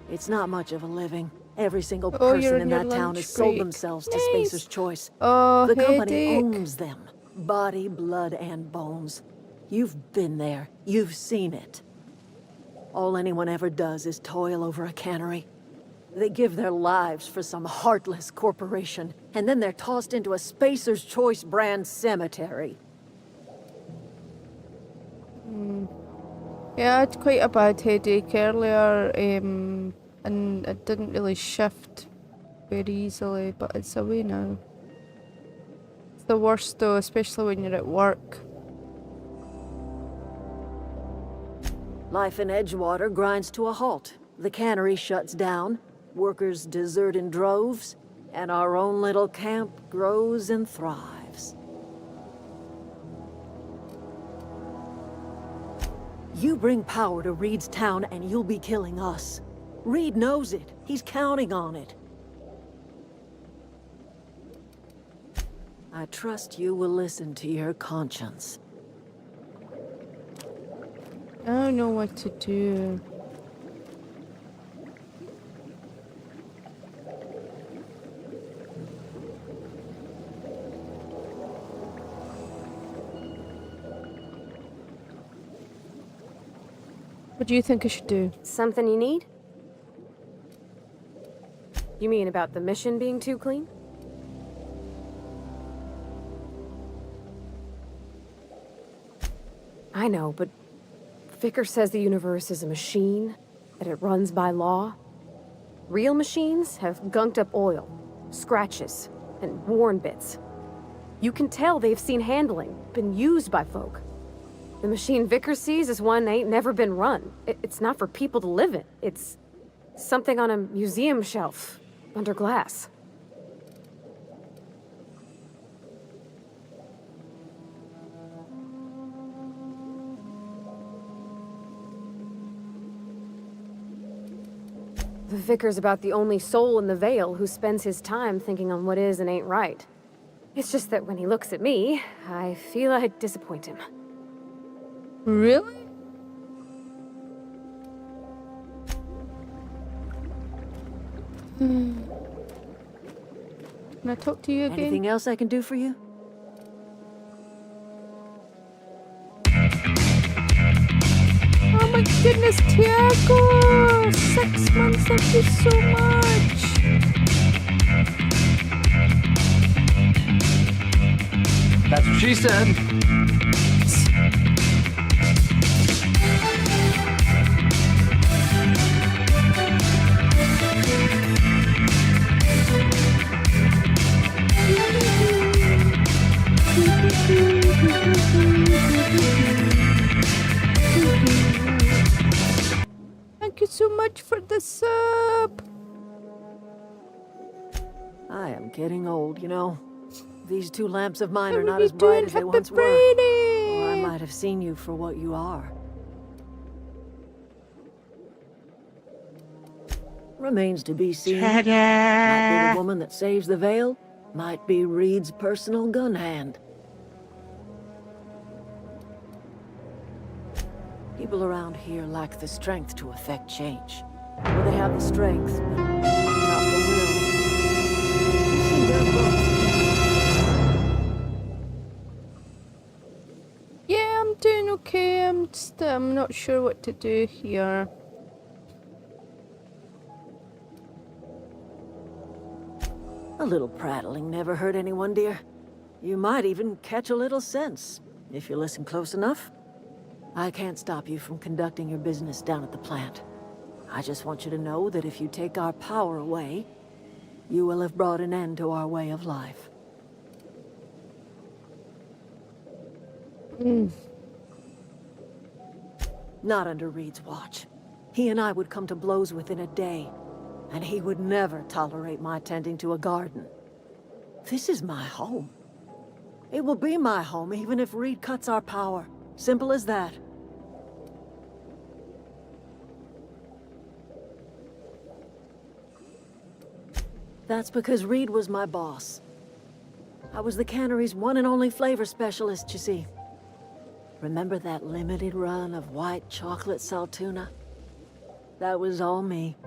Speaker 3: It's not much of a living. Every single
Speaker 1: Oh, you're
Speaker 3: person
Speaker 1: in
Speaker 3: in
Speaker 1: your
Speaker 3: that town
Speaker 1: lunch
Speaker 3: has sold
Speaker 1: break.
Speaker 3: themselves to
Speaker 1: Nice.
Speaker 3: Spacer's Choice.
Speaker 1: Oh,
Speaker 3: The company
Speaker 1: headache.
Speaker 3: owns them. Body, blood, and bones. You've been there. You've seen it. All anyone ever does is toil over a cannery. They give their lives for some heartless corporation, and then they're tossed into a Spacer's Choice brand cemetery.
Speaker 1: Yeah, I had quite a bad headache earlier, and it didn't really shift very easily, but it's away now. It's the worst though, especially when you're at work.
Speaker 3: Life in Edgewater grinds to a halt. The cannery shuts down, workers desert in droves, and our own little camp grows and thrives. You bring power to Reed's town and you'll be killing us. Reed knows it. He's counting on it. I trust you will listen to your conscience.
Speaker 1: I don't know what to do. What do you think I should do?
Speaker 4: Something you need? You mean about the mission being too clean? I know, but Vicker says the universe is a machine, that it runs by law. Real machines have gunked up oil, scratches, and worn bits. You can tell they've seen handling, been used by folk. The machine Vicker sees is one ain't never been run. It's not for people to live in. It's something on a museum shelf, under glass. The Vicar's about the only soul in the Vale who spends his time thinking on what is and ain't right. It's just that when he looks at me, I feel I'd disappoint him.
Speaker 1: Really? Can I talk to you again?
Speaker 3: Anything else I can do for you?
Speaker 1: Oh my goodness, Tiago! 6 months, thank you so much!
Speaker 7: That's what she said.
Speaker 1: Thank you so much for the sub!
Speaker 3: I am getting old, you know. These two lamps of mine
Speaker 1: How
Speaker 3: are not
Speaker 1: you
Speaker 3: as bright
Speaker 1: doing?
Speaker 3: as they
Speaker 1: Happy
Speaker 3: once were.
Speaker 1: Friday!
Speaker 3: Or I might have seen you for what you are. Remains to be seen. Might be the woman that saves the Vale. Might be Reed's personal gun hand. People around here lack the strength to effect change. Or they have the strength, but not the will. You see, they're both.
Speaker 1: Yeah, I'm doing okay. I'm just I'm not sure what to do here.
Speaker 3: A little prattling never hurt anyone, dear. You might even catch a little sense, if you listen close enough. I can't stop you from conducting your business down at the plant. I just want you to know that if you take our power away, you will have brought an end to our way of life. Not under Reed's watch. He and I would come to blows within a day, and he would never tolerate my tending to a garden. This is my home. It will be my home even if Reed cuts our power. Simple as that. That's because Reed was my boss. I was the cannery's one and only flavor specialist, you see. Remember that limited run of white chocolate saltuna? That was all me.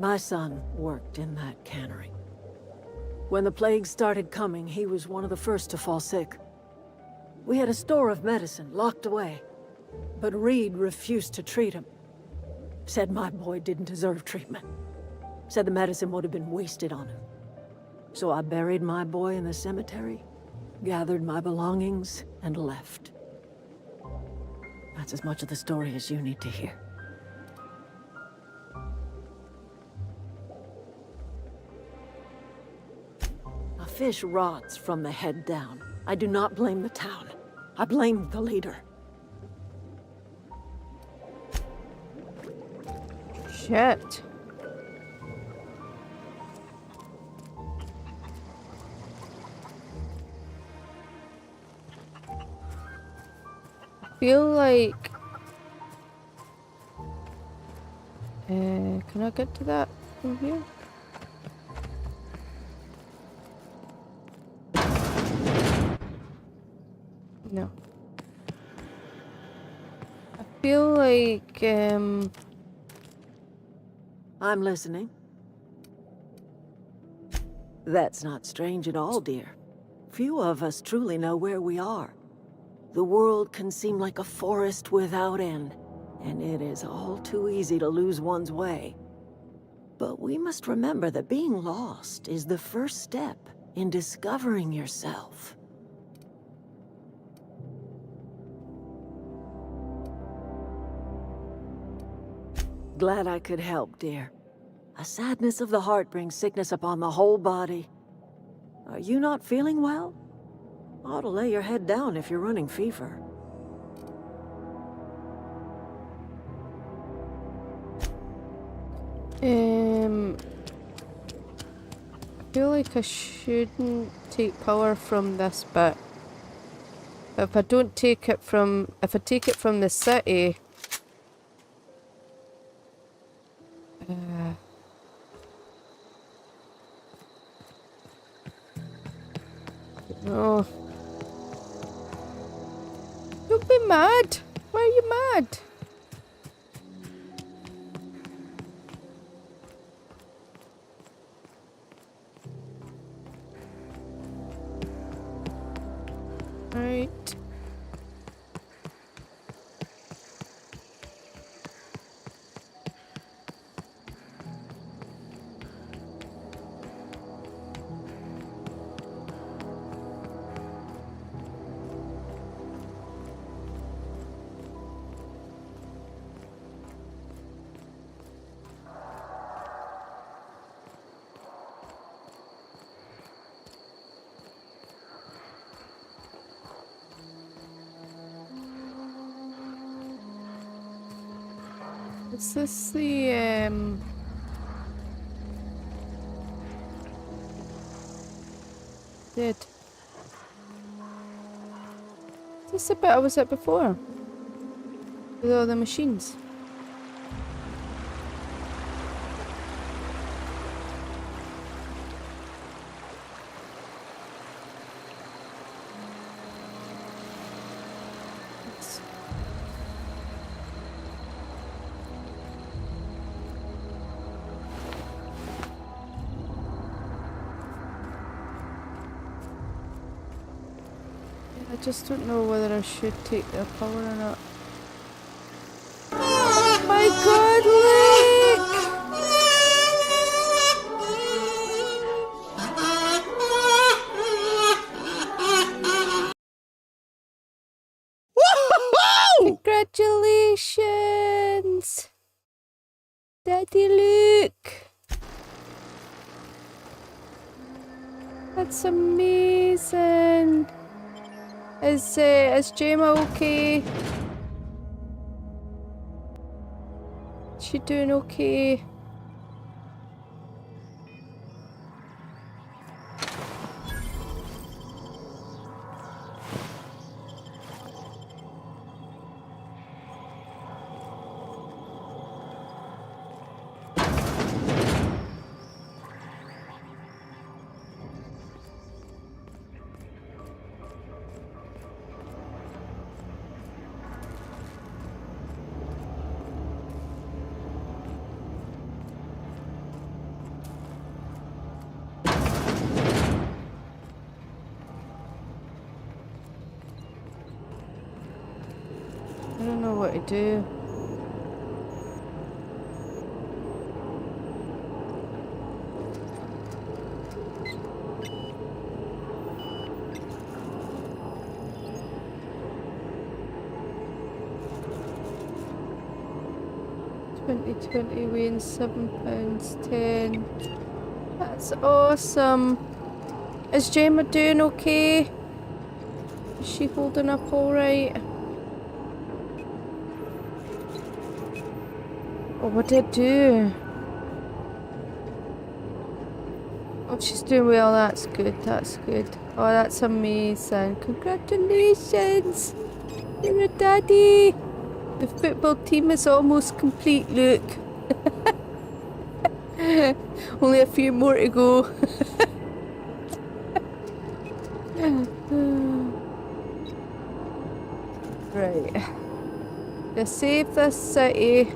Speaker 3: My son worked in that cannery. When the plague started coming, he was one of the first to fall sick. We had a store of medicine locked away, but Reed refused to treat him. Said my boy didn't deserve treatment. Said the medicine would have been wasted on him. So I buried my boy in the cemetery, gathered my belongings, and left. That's as much of the story as you need to hear. A fish rots from the head down. I do not blame the town. I blame the leader.
Speaker 1: Shit. I feel like... can I get to that from here? No. I feel like,
Speaker 3: I'm listening. That's not strange at all, dear. Few of us truly know where we are. The world can seem like a forest without end, and it is all too easy to lose one's way. But we must remember that being lost is the first step in discovering yourself. Glad I could help, dear. A sadness of the heart brings sickness upon the whole body. Are you not feeling well? Ought to lay your head down if you're running fever.
Speaker 1: I feel like I shouldn't take power from this bit. If I don't take it from... If I take it from the city... Oh. Don't be mad. Why are you mad? Right. Is this the, Dead. Is this the bit I was at before? With all the machines? I just don't know whether I should take their power or not. Oh my god, Luke! Congratulations! Daddy Luke! That's amazing! Is Gemma okay? Is she doing okay? I don't know what to do. £20 weighing £7.10. That's awesome. Is Gemma doing okay? Is she holding up alright? Oh, what did I do? Oh, she's doing well. That's good. That's good. Oh, that's amazing. Congratulations! You're a daddy! The football team is almost complete, Luke. Only a few more to go. Right. To save this city.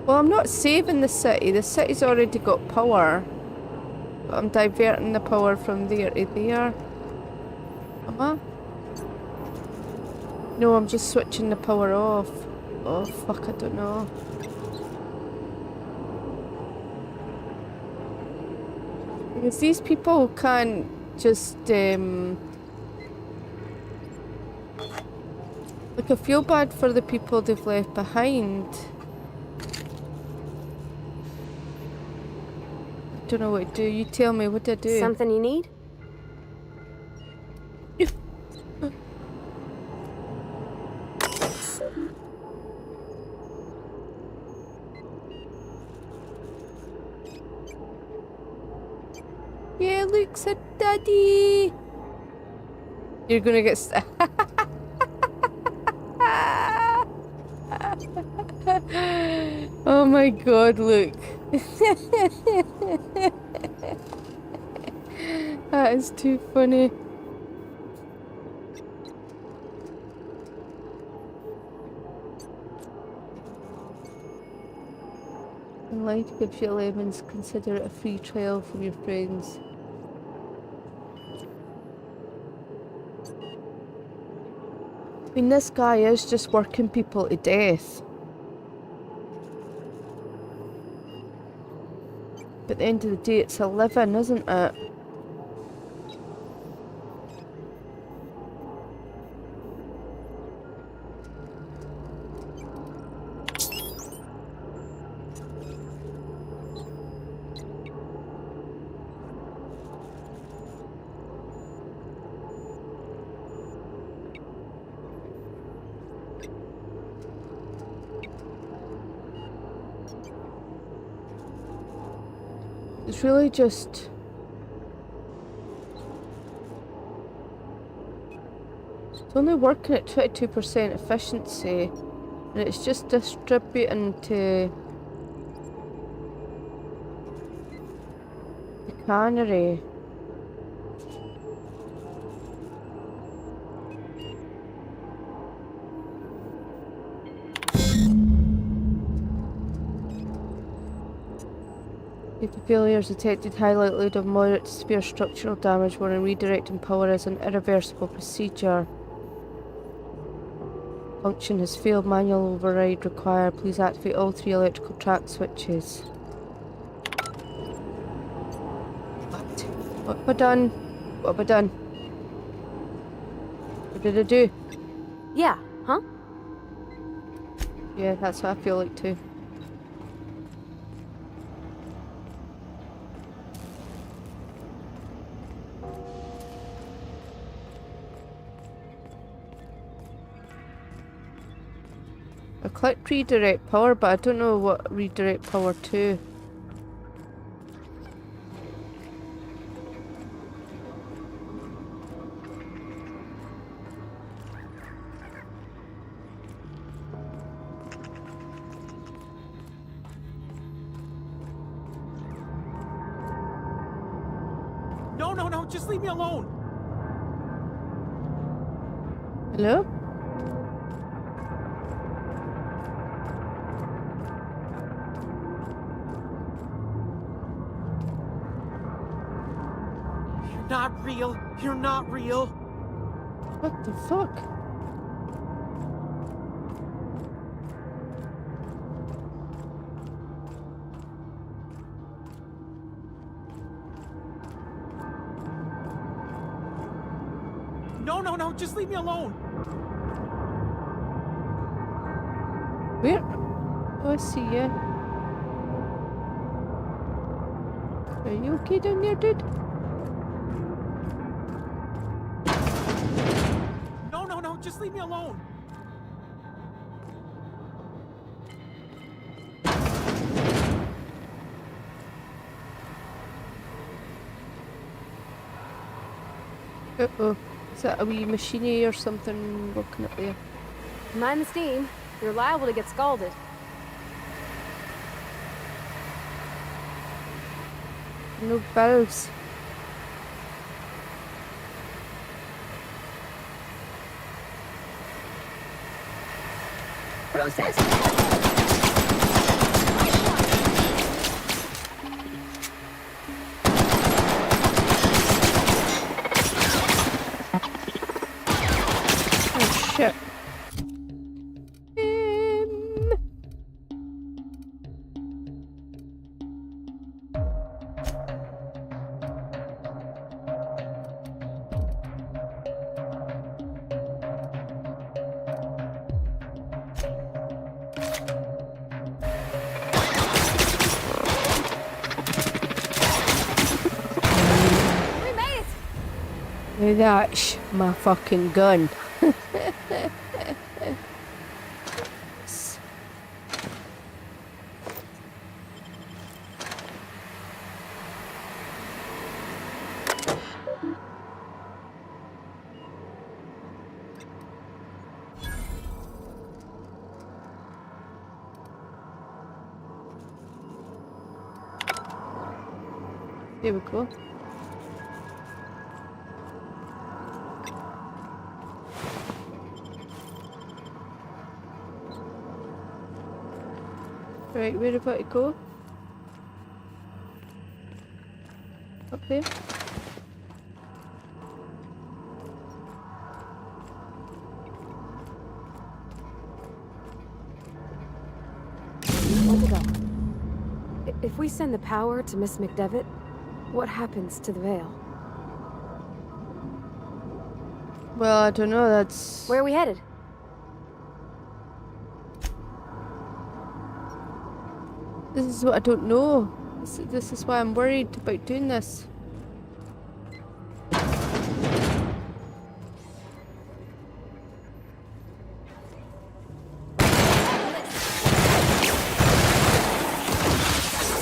Speaker 1: Well, I'm not saving the city. The city's already got power. But I'm diverting the power from there to there. Am I? No, I'm just switching the power off. Oh, fuck, I don't know. Because these people can't just, like, I feel bad for the people they've left behind. I don't know what to do. You tell me, what do I do?
Speaker 4: Something you need?
Speaker 1: Yeah, Luke said, Daddy. You're gonna get oh my god, Luke. That is too funny. In light gives you lemons, consider it a free trial from your friends. I mean, this guy is just working people to death. But at the end of the day, it's a living, isn't it? It's really just... It's only working at 22% efficiency, and it's just distributing to the cannery. If the failures detected, high likelihood of moderate to severe structural damage, wherein redirecting power is an irreversible procedure. Function has failed. Manual override required. Please activate all 3 electrical track switches. What have I done? What have I done? What did I do?
Speaker 4: Yeah, huh?
Speaker 1: Yeah, that's what I feel like too. I clicked redirect power, but I don't know what redirect power to.
Speaker 7: No, just leave me alone.
Speaker 1: Hello?
Speaker 7: You're not real. You're not real.
Speaker 1: What the fuck?
Speaker 7: No, just leave me alone.
Speaker 1: Where? Oh, I see you. Are you okay down there, dude?
Speaker 7: No, just leave me alone.
Speaker 1: Uh-oh. Is that a wee machinery or something working up there?
Speaker 4: Mind the steam. You're liable to get scalded.
Speaker 1: No valves. Oh shit.
Speaker 4: We made it!
Speaker 1: Now that's my fucking gun. There we go. Right, where about to go? Up there?
Speaker 4: Where'd it go? If we send the power to Miss McDevitt, what happens to the Veil?
Speaker 1: Well, I don't know, that's...
Speaker 4: Where are we headed?
Speaker 1: This is what I don't know. This is why I'm worried about doing this.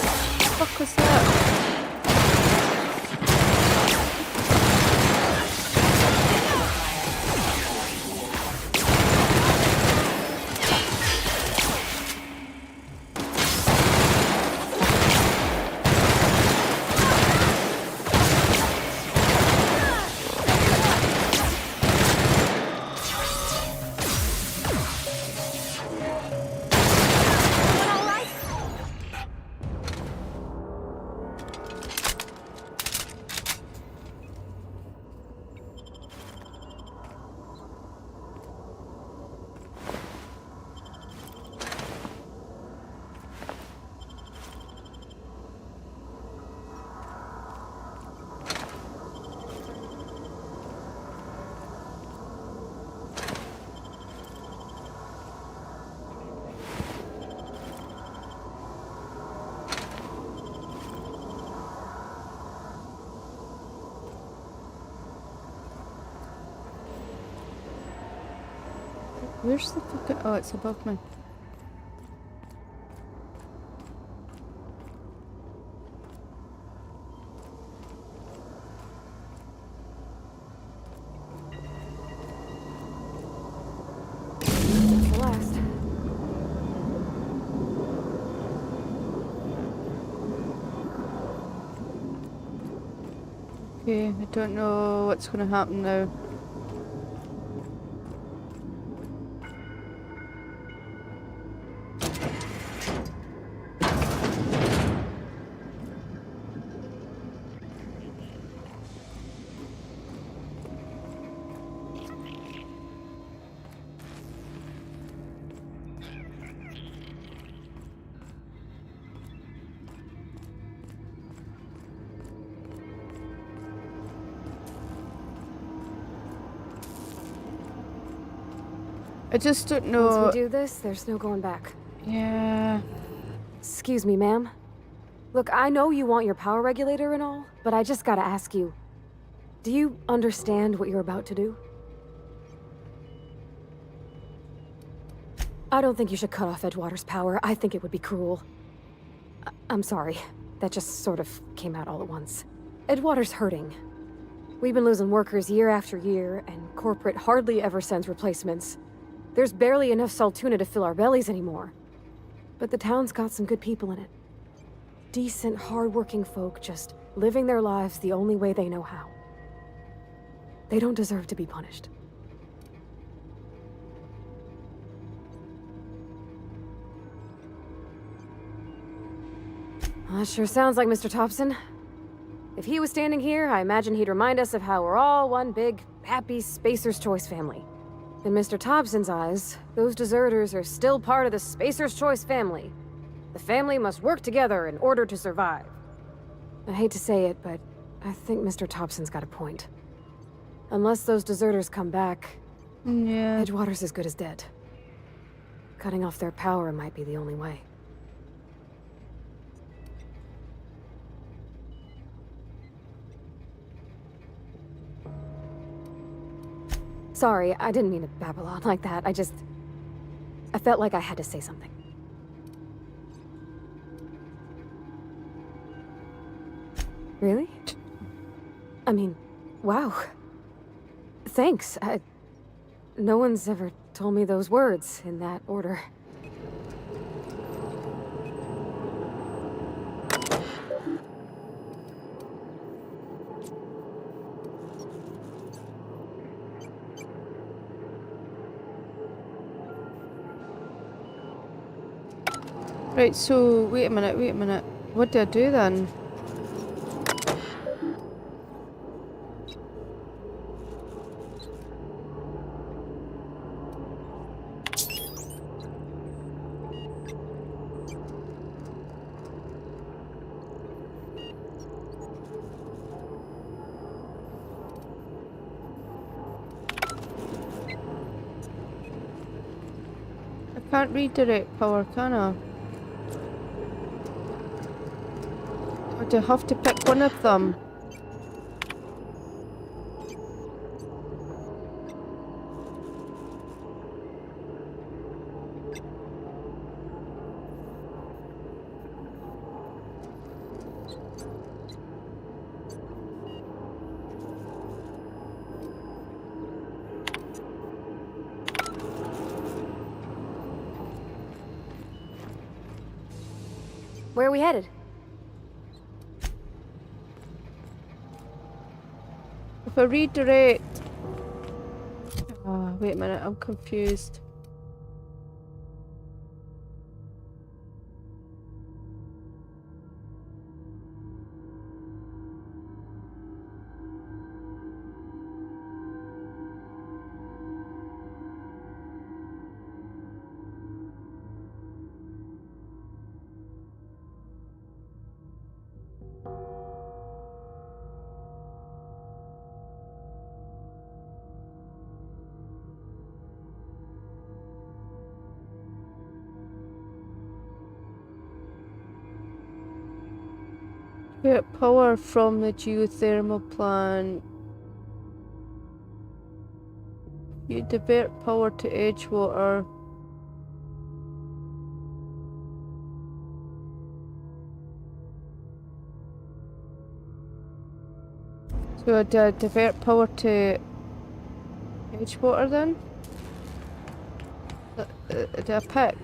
Speaker 1: What the fuck was that? Where's the fucking... Oh, it's above me.
Speaker 4: That's the last.
Speaker 1: Okay, I don't know what's going to happen now. I just don't know.
Speaker 4: Once we do this, there's no going back.
Speaker 1: Yeah.
Speaker 4: Excuse me, ma'am. Look, I know you want your power regulator and all, but I just gotta ask you. Do you understand what you're about to do? I don't think you should cut off Edgewater's power. I think it would be cruel. I'm sorry. That just sort of came out all at once. Edgewater's hurting. We've been losing workers year after year, and corporate hardly ever sends replacements. There's barely enough Saltuna to fill our bellies anymore. But the town's got some good people in it. Decent, hard-working folk just living their lives the only way they know how. They don't deserve to be punished. Well, that sure sounds like Mr. Thompson. If he was standing here, I imagine he'd remind us of how we're all one big, happy Spacer's Choice family. In Mr. Thompson's eyes, those deserters are still part of the Spacer's Choice family. The family must work together in order to survive. I hate to say it, but I think Mr. Thompson's got a point. Unless those deserters come back,
Speaker 1: Yeah.
Speaker 4: Edgewater's as good as dead. Cutting off their power might be the only way. Sorry, I didn't mean to babble on like that. I felt like I had to say something. Really? I mean, wow. Thanks. No one's ever told me those words in that order.
Speaker 1: Right, so wait a minute. What do I do then? I can't redirect power, can I? Or do I have to pick one of them?
Speaker 4: Where are we headed?
Speaker 1: If I redirect... Oh, wait a minute, I'm confused. Get power from the geothermal plant. You divert power to Edgewater. So do I divert power to Edgewater then? Do I pick?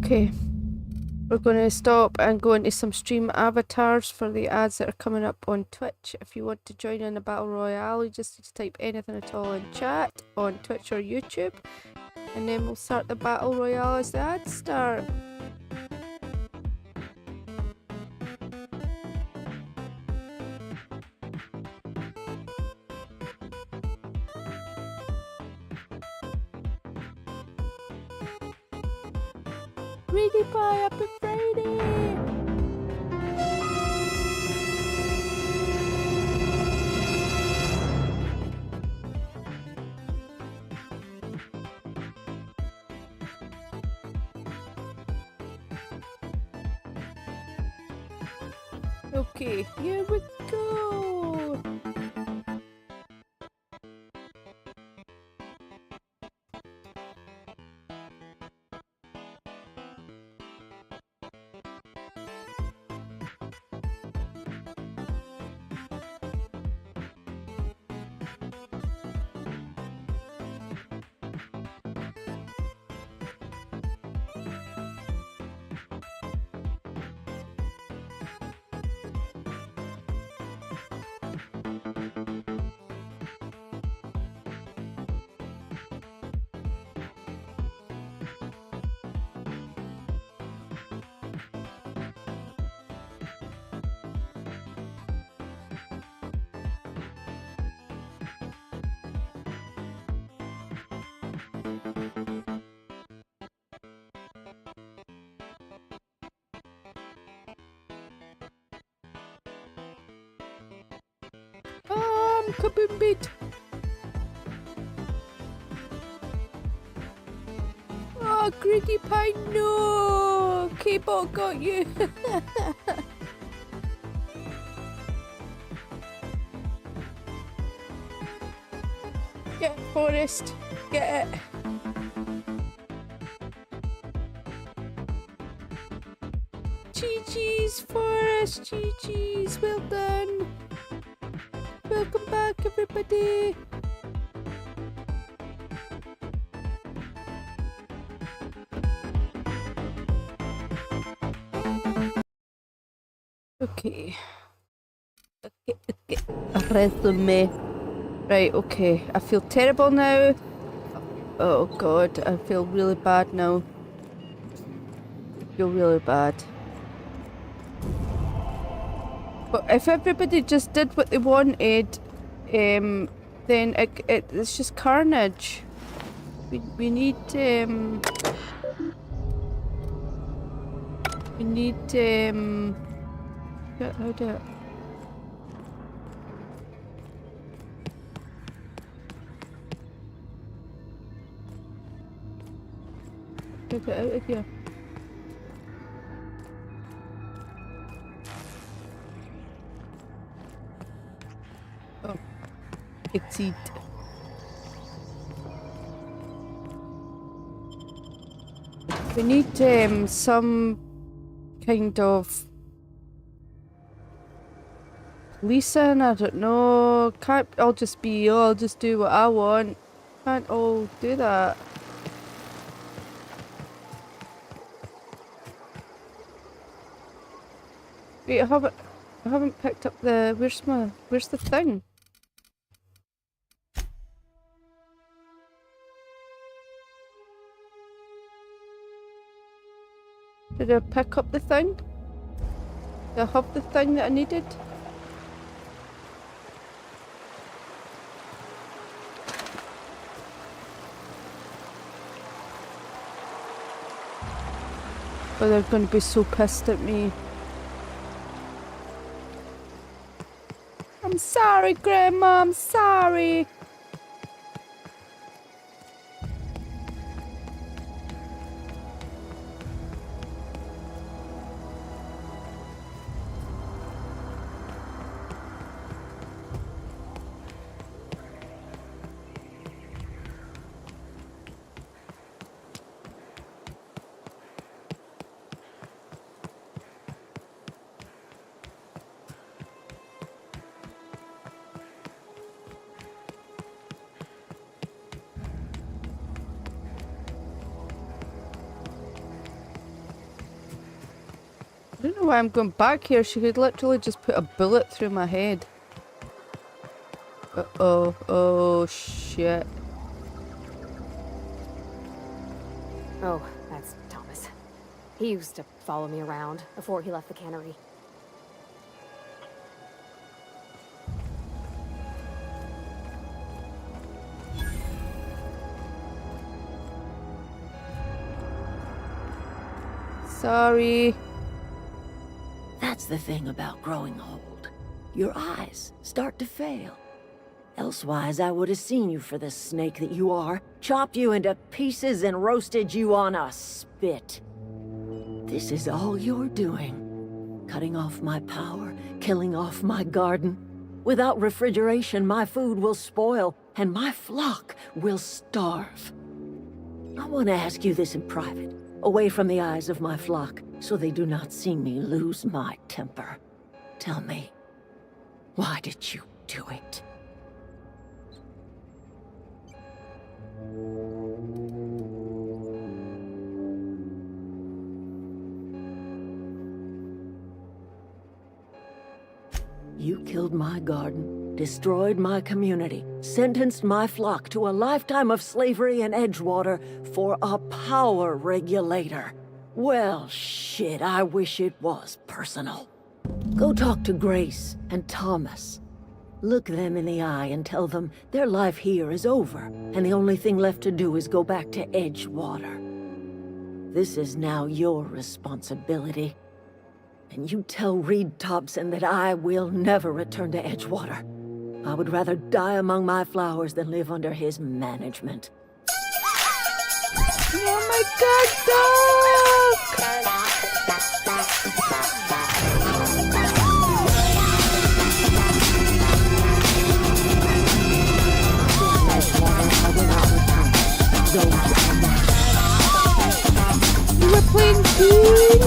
Speaker 1: Okay, we're going to stop and go into some stream avatars for the ads that are coming up on Twitch. If you want to join in a battle royale, you just need to type anything at all in chat on Twitch or YouTube, and then we'll start the battle royale as the ads start. Greedy Pie, happy Friday! Okay, here we go! Kaboom! Oh, Greedy Pie, no! K-Bot got you! Get it, Forest! Get it! GG's, Forest! GG's, well done! Welcome back, everybody! Okay. Resume. Right, okay. I feel terrible now. Oh god, I feel really bad now. I feel really bad. But if everybody just did what they wanted, then it's just carnage. We need how do it? Get it out of here. Oh, exit. We need some kind of policing, I don't know. Can't all just be, oh, I'll just do what I want. Can't all do that. Wait, I haven't picked up the, where's the thing? Did I pick up the thing? Do I have the thing that I needed? But they're going to be so pissed at me. I'm sorry, Grandma, I'm sorry. I don't know why I'm going back here. She could literally just put a bullet through my head. Uh-oh. Oh, shit.
Speaker 4: Oh, that's Thomas. He used to follow me around before he left the cannery.
Speaker 1: Sorry.
Speaker 8: That's the thing about growing old. Your eyes start to fail. Elsewise, I would have seen you for the snake that you are, chopped you into pieces and roasted you on a spit. This is all you're doing. Cutting off my power, killing off my garden. Without refrigeration, my food will spoil, and my flock will starve. I want to ask you this in private, away from the eyes of my flock, so they do not see me lose my temper. Tell me, why did you do it? You killed my garden, destroyed my community, sentenced my flock to a lifetime of slavery in Edgewater for a power regulator. Well, shit, I wish it was personal. Go talk to Grace and Thomas. Look them in the eye and tell them their life here is over, and the only thing left to do is go back to Edgewater. This is now your responsibility. And you tell Reed Thompson that I will never return to Edgewater. I would rather die among my flowers than live under his management.
Speaker 1: Oh my god, dog! You were playing Dean?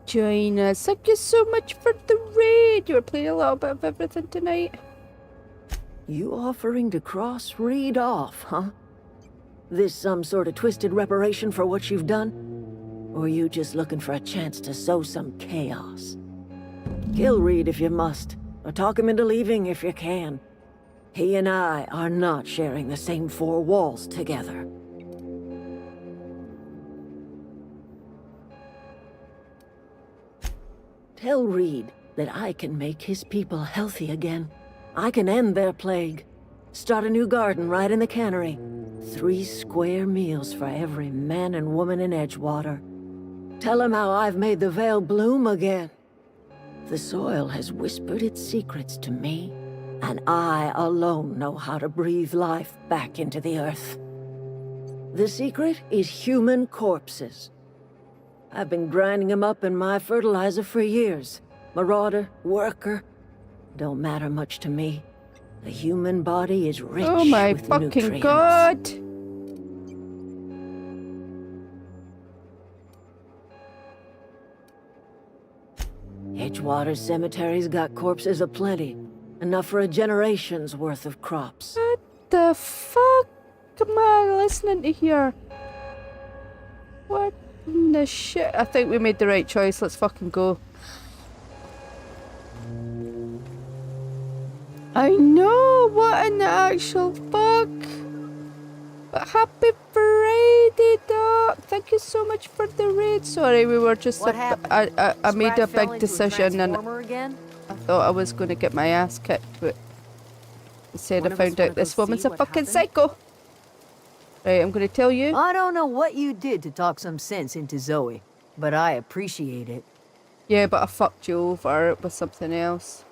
Speaker 1: Join us. Thank you so much for the raid. You were playing a little bit of everything tonight.
Speaker 8: You offering to cross Reed off, huh? This some sort of twisted reparation for what you've done? Or you just looking for a chance to sow some chaos? Kill Reed if you must, or talk him into leaving if you can. He and I are not sharing the same four walls together. Tell Reed that I can make his people healthy again. I can end their plague. Start a new garden right in the cannery. 3 square meals for every man and woman in Edgewater. Tell him how I've made the Vale bloom again. The soil has whispered its secrets to me, and I alone know how to breathe life back into the earth. The secret is human corpses. I've been grinding them up in my fertilizer for years. Marauder, worker, don't matter much to me. The human body is rich
Speaker 1: Oh my
Speaker 8: with
Speaker 1: fucking
Speaker 8: nutrients.
Speaker 1: god!
Speaker 8: Edgewater Cemetery's got corpses aplenty. Enough for a generation's worth of crops.
Speaker 1: What the fuck am I listening to here? What in the shit? I think we made the right choice. Let's fucking go. I know, what in the actual fuck? But happy Friday, Doc. Thank you so much for the raid. Sorry, we were just...
Speaker 3: What happened?
Speaker 1: I made a
Speaker 3: Scrat fell
Speaker 1: big
Speaker 3: into a
Speaker 1: decision and
Speaker 3: transformer again?
Speaker 1: I thought I was going to get my ass kicked, but instead
Speaker 3: One
Speaker 1: I
Speaker 3: of us
Speaker 1: found
Speaker 3: wanna
Speaker 1: out this
Speaker 3: go
Speaker 1: woman's
Speaker 3: see
Speaker 1: a
Speaker 3: what
Speaker 1: fucking
Speaker 3: happened?
Speaker 1: psycho. Right, I'm going to tell you.
Speaker 3: I don't know what you did to talk some sense into Zoe, but I appreciate it.
Speaker 1: Yeah, but I fucked you over with something else.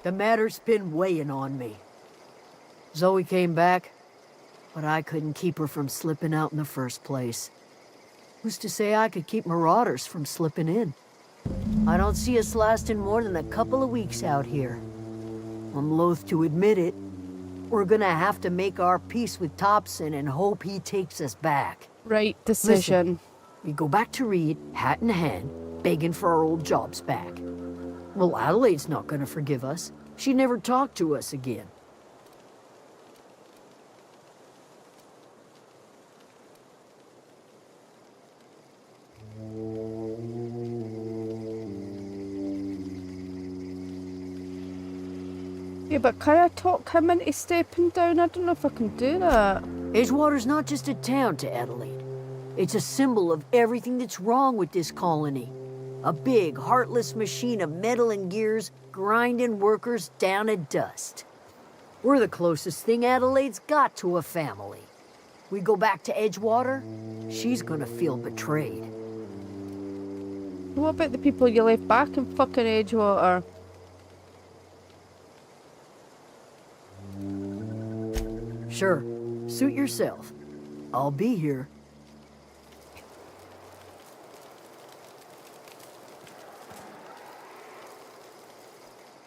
Speaker 3: The matter's been weighing on me. Zoe came back, but I couldn't keep her from slipping out in the first place. Who's to say I could keep marauders from slipping in? I don't see us lasting more than a couple of weeks out here. I'm loath to admit it. We're gonna have to make our peace with Thompson and hope he takes us back.
Speaker 1: Right decision.
Speaker 3: We go back to Reed, hat in hand, begging for our old jobs back. Well, Adelaide's not gonna forgive us. She never talked to us again.
Speaker 1: Yeah, but can I talk him into stepping down? I don't know if I can do that.
Speaker 3: Edgewater's not just a town to Adelaide. It's a symbol of everything that's wrong with this colony. A big, heartless machine of metal and gears grinding workers down to dust. We're the closest thing Adelaide's got to a family. We go back to Edgewater, she's gonna feel betrayed.
Speaker 1: What about the people you left back in fucking Edgewater?
Speaker 3: Sure, suit yourself. I'll be here.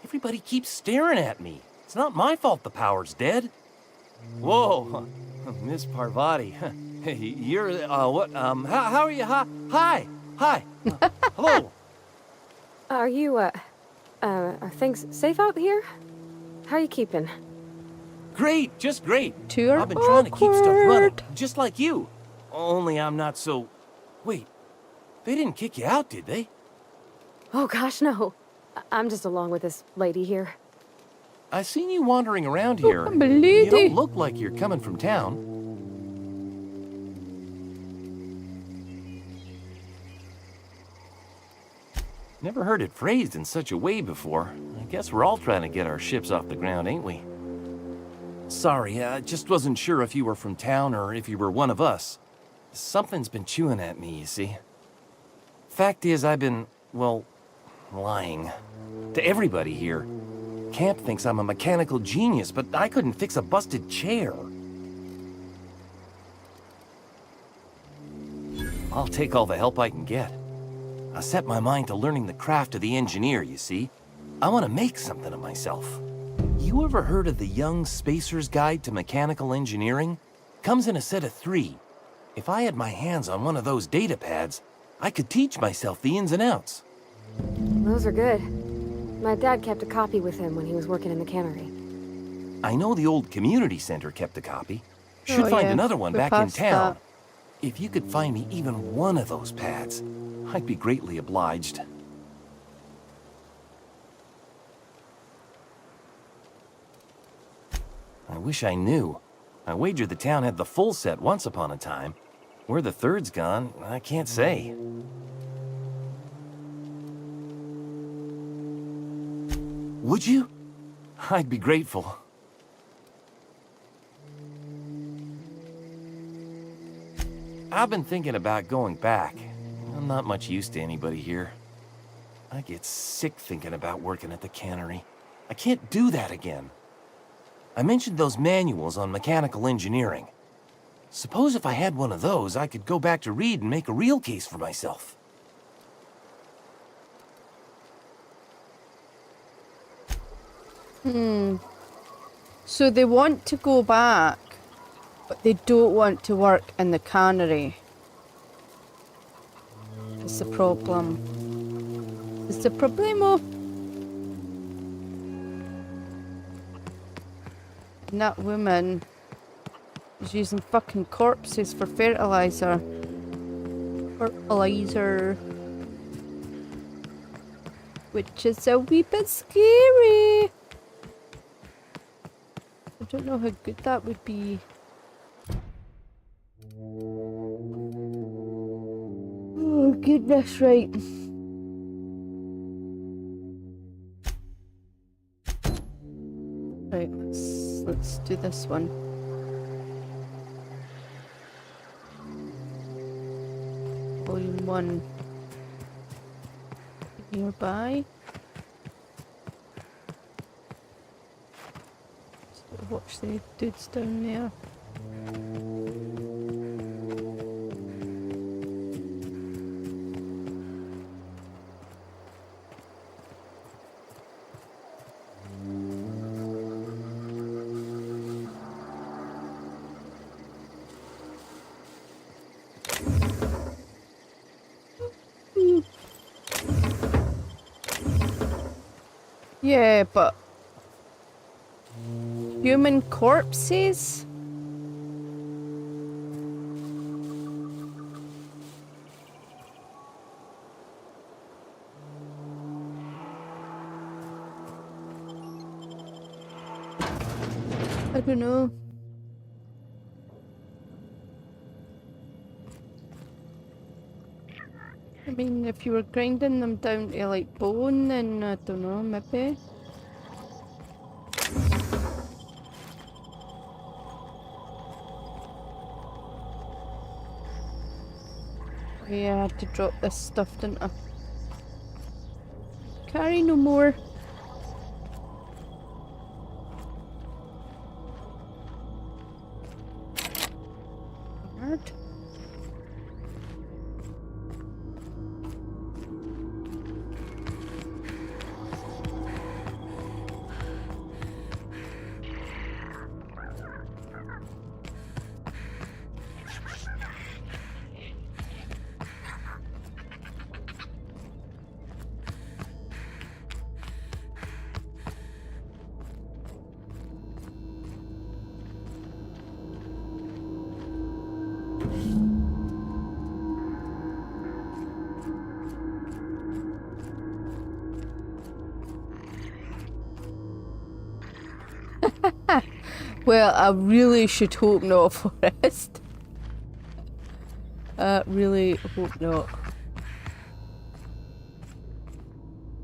Speaker 10: Everybody keeps staring at me. It's not my fault the power's dead. Whoa, Miss Parvati. Hey, you're, what, how are you? Hi, hello.
Speaker 4: Are you, are things safe out here? How are you keeping?
Speaker 10: Great, just great.
Speaker 1: Tour
Speaker 10: I've been trying to keep stuff running,
Speaker 1: awkward.
Speaker 10: just like you. Only I'm not so... Wait, they didn't kick you out, did they?
Speaker 4: Oh gosh, no. I'm just along with this lady here.
Speaker 10: I seen you wandering around here.
Speaker 1: I'm a
Speaker 10: You
Speaker 1: lady.
Speaker 10: don't look like you're coming from town. Never heard it phrased in such a way before. I guess we're all trying to get our ships off the ground, ain't we? Sorry, I just wasn't sure if you were from town or if you were one of us. Something's been chewing at me, you see. Fact is, I've been, well, lying. To everybody here. Camp thinks I'm a mechanical genius, but I couldn't fix a busted chair. I'll take all the help I can get. I set my mind to learning the craft of the engineer, you see. I want to make something of myself. You ever heard of the Young Spacer's Guide to Mechanical Engineering? Comes in a set of 3. If I had my hands on one of those data pads, I could teach myself the ins and outs.
Speaker 4: Those are good. My dad kept a copy with him when he was working in the cannery.
Speaker 10: I know the old community center kept a copy. Should
Speaker 1: Oh,
Speaker 10: find
Speaker 1: yeah.
Speaker 10: another one
Speaker 1: We
Speaker 10: back in
Speaker 1: passed
Speaker 10: town.
Speaker 1: that.
Speaker 10: If you could find me even one of those pads, I'd be greatly obliged. I wish I knew. I wagered the town had the full set once upon a time. Where the third's gone, I can't say. Would you? I'd be grateful. I've been thinking about going back. I'm not much use to anybody here. I get sick thinking about working at the cannery. I can't do that again. I mentioned those manuals on mechanical engineering. Suppose if I had one of those, I could go back to Reed and make a real case for myself.
Speaker 1: So they want to go back, but they don't want to work in the cannery. It's the problem. It's the problemo. And that woman is using fucking corpses for fertilizer. Fertilizer. Which is a wee bit scary. I don't know how good that would be. Oh goodness, right. Right, let's do this one. Volume 1. Nearby. So watch the dudes down there. Yeah, but human corpses? I don't know. I mean, if you were grinding them down to like bone, then I don't know, maybe. Yeah, I had to drop this stuff, didn't I? Carry no more. Hard. Well, I really should hope not, Forrest. I really hope not.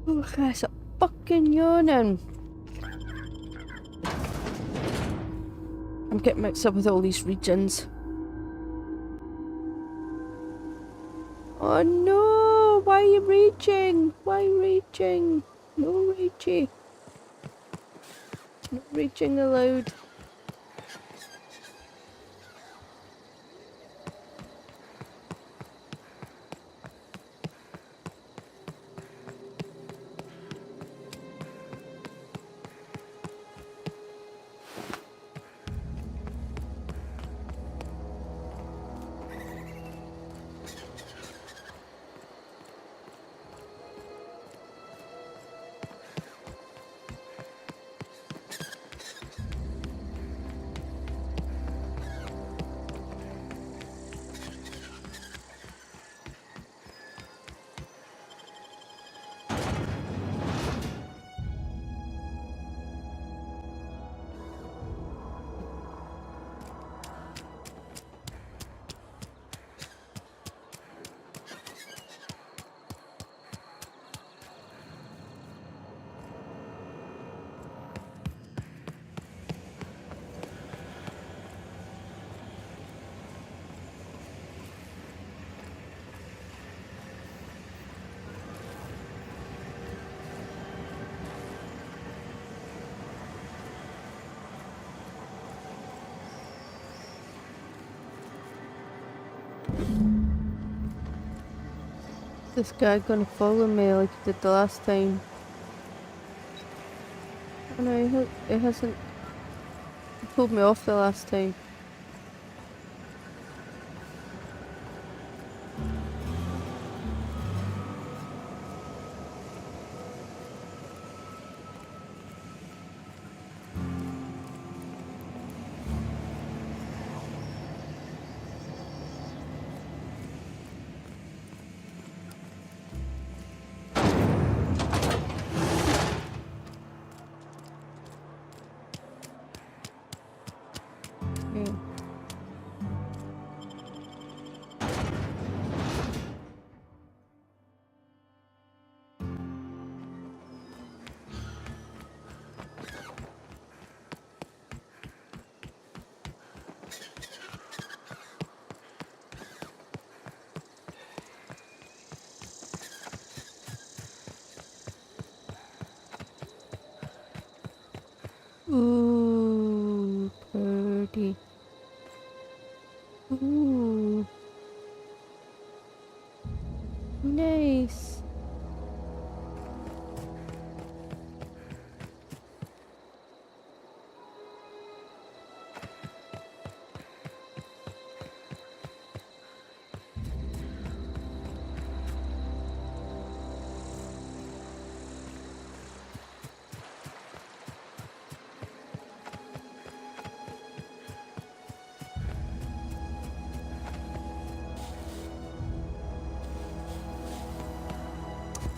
Speaker 1: Oh, that's a fucking yawning. I'm getting mixed up with all these regions. Oh no! Why are you raging? Why raging? No raging. No raging allowed. This guy gonna follow me like he did the last time? Oh no, it hasn't. He pulled me off the last time. Nice.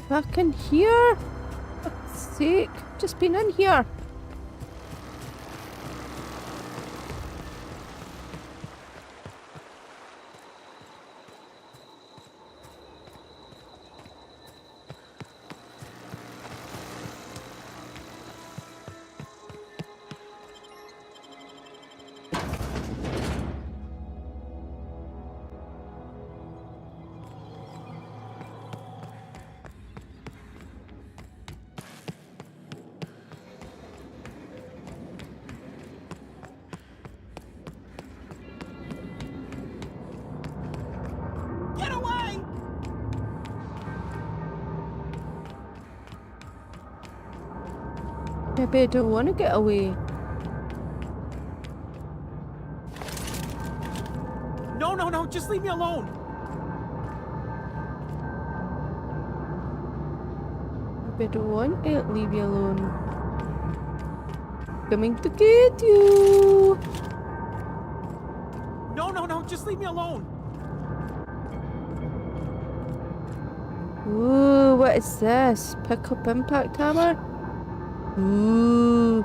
Speaker 1: Back in here? For fuck's sake, just been in here.
Speaker 7: Get away!
Speaker 1: Maybe I don't want to get away.
Speaker 7: No, no, no, just leave me alone.
Speaker 1: Maybe I don't want to leave you alone. Coming to get you.
Speaker 7: No, no, no, just leave me alone.
Speaker 1: Ooh, what is this? Pick up impact hammer? Ooh.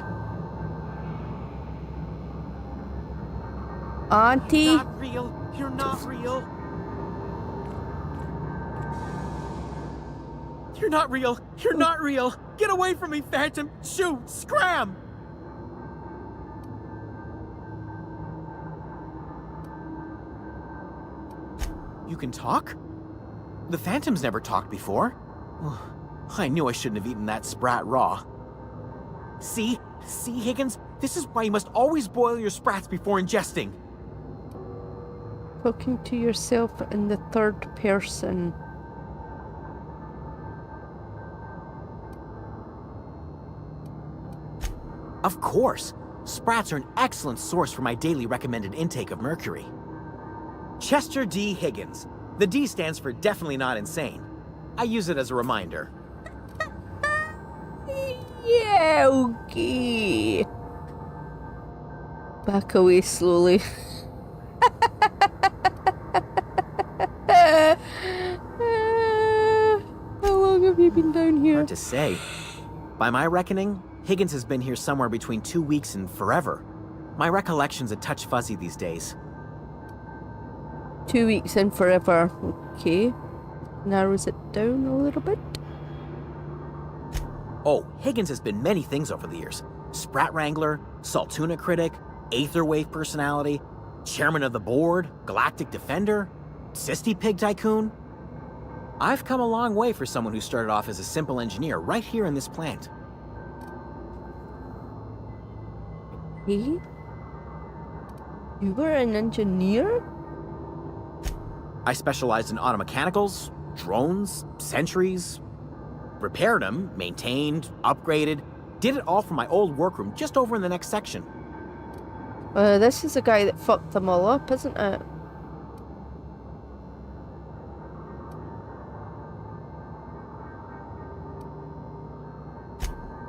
Speaker 1: Auntie?
Speaker 7: You're not real. You're not real. You're not real. You're not real. Get away from me, Phantom. Shoot. Scram. You can talk? The Phantom's never talked before. I knew I shouldn't have eaten that sprat raw. See? See, Higgins? This is why you must always boil your sprats before ingesting.
Speaker 1: Talking to yourself in the third person.
Speaker 7: Of course. Sprats are an excellent source for my daily recommended intake of mercury. Chester D. Higgins. The D stands for definitely not insane. I use it as a reminder.
Speaker 1: Yeah, okay. Back away slowly. How long have you been down here?
Speaker 7: Hard to say. By my reckoning, Higgins has been here somewhere between 2 weeks and forever. My recollection's a touch fuzzy these days.
Speaker 1: 2 weeks and forever. Okay. Narrows it down a little bit.
Speaker 7: Oh, Higgins has been many things over the years. Sprat Wrangler, Saltuna critic, Aetherwave personality, chairman of the board, Galactic Defender, Sisty Pig Tycoon. I've come a long way for someone who started off as a simple engineer right here in this plant.
Speaker 1: Hey? You were an engineer?
Speaker 7: I specialized in automechanicals, drones, sentries, repaired them, maintained, upgraded, did it all from my old workroom just over in the next section.
Speaker 1: This is the guy that fucked them all up, isn't it?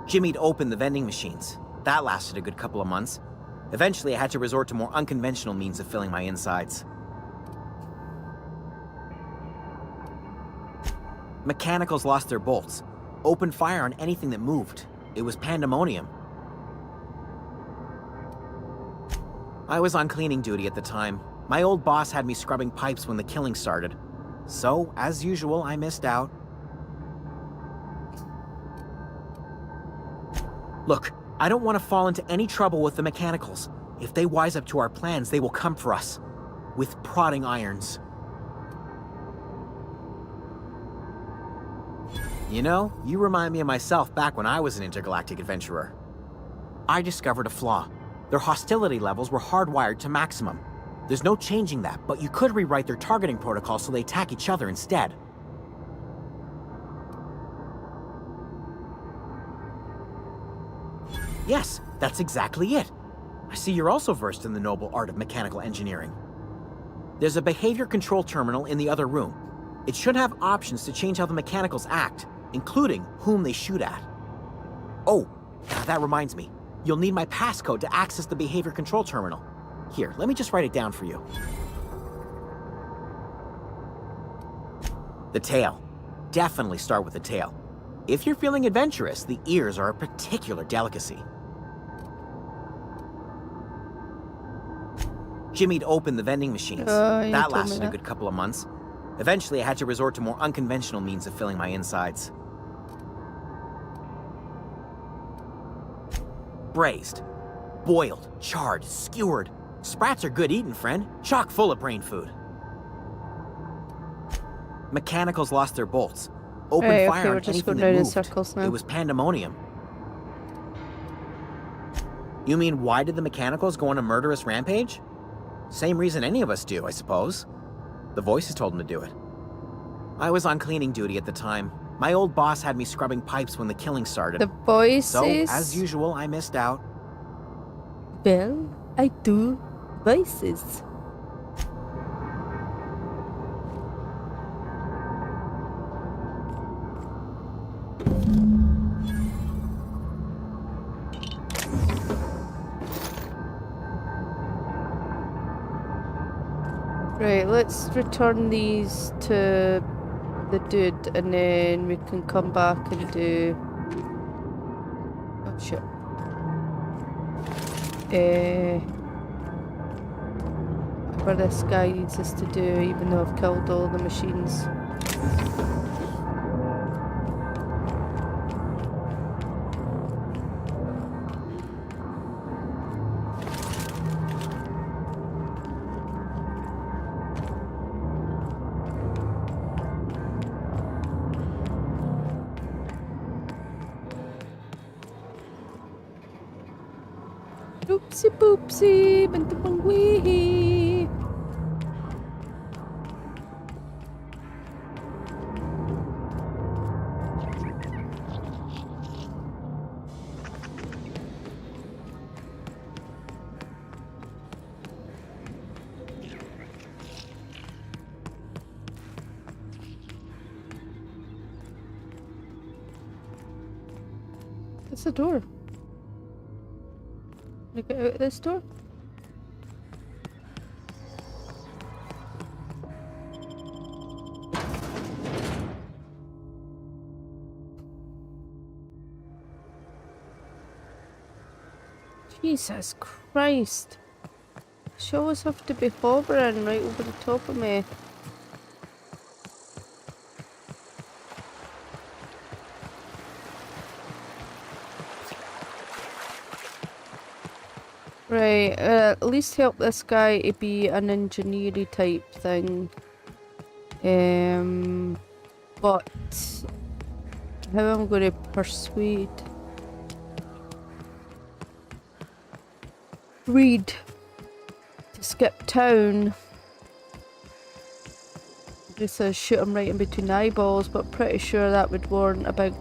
Speaker 7: Jimmy'd opened the vending machines. That lasted a good couple of months. Eventually, I had to resort to more unconventional means of filling my insides. Mechanicals lost their bolts. Opened fire on anything that moved. It was pandemonium. I was on cleaning duty at the time. My old boss had me scrubbing pipes when the killing started. So, as usual, I missed out. Look, I don't want to fall into any trouble with the mechanicals. If they wise up to our plans, they will come for us. With prodding irons. You know, you remind me of myself back when I was an intergalactic adventurer. I discovered a flaw. Their hostility levels were hardwired to maximum. There's no changing that, but you could rewrite their targeting protocol so they attack each other instead. Yes, that's exactly it. I see you're also versed in the noble art of mechanical engineering. There's a behavior control terminal in the other room. It should have options to change how the mechanicals act, including whom they shoot at. Oh, that reminds me. You'll need my passcode to access the behavior control terminal. Here, let me just write it down for you. The tail. Definitely start with the tail. If you're feeling adventurous, the ears are a particular delicacy. Jimmy'd opened the vending machines.
Speaker 1: You
Speaker 7: That
Speaker 1: told me
Speaker 7: lasted a
Speaker 1: that.
Speaker 7: good couple of months. Eventually, I had to resort to more unconventional means of filling my insides. Braised, boiled, charred, skewered. Sprats are good eating, friend. Chock full of brain food. Mechanicals lost their bolts. Opened
Speaker 1: Right,
Speaker 7: fire
Speaker 1: okay,
Speaker 7: on
Speaker 1: we're just
Speaker 7: anything
Speaker 1: going
Speaker 7: that
Speaker 1: round in
Speaker 7: moved.
Speaker 1: circles now.
Speaker 7: It was pandemonium. You mean, why did the mechanicals go on a murderous rampage? Same reason any of us do, I suppose. The voices told them to do it. I was on cleaning duty at the time. My old boss had me scrubbing pipes when the killing started.
Speaker 1: The voices.
Speaker 7: So, as usual, I missed out.
Speaker 1: Well, I do voices. Right, let's return these to the dude and then we can come back and do... Oh shit. Whatever this guy needs us to do, even though I've killed all the machines. Oopsie boopsie, bent op een wee. It's a door. Can I get out of this door? Jesus Christ. She always have to be hovering right over the top of me. Right, at least help this guy to be an engineering type thing. But how am I going to persuade Reed to skip town? Just shoot him right in between the eyeballs, but pretty sure that would warrant a big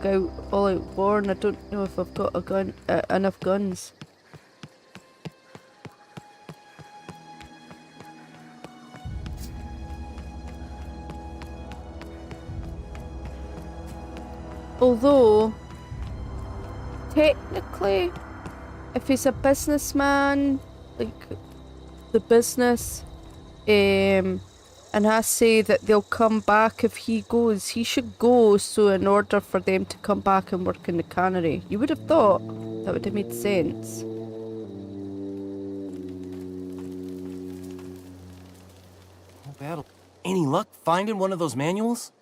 Speaker 1: all-out war, and I don't know if I've got a gun, enough guns. Although, technically, if he's a businessman, like the business, and I say that they'll come back if he goes, he should go so in order for them to come back and work in the cannery. You would have thought that would have made sense.
Speaker 10: Battle. Any luck finding one of those manuals?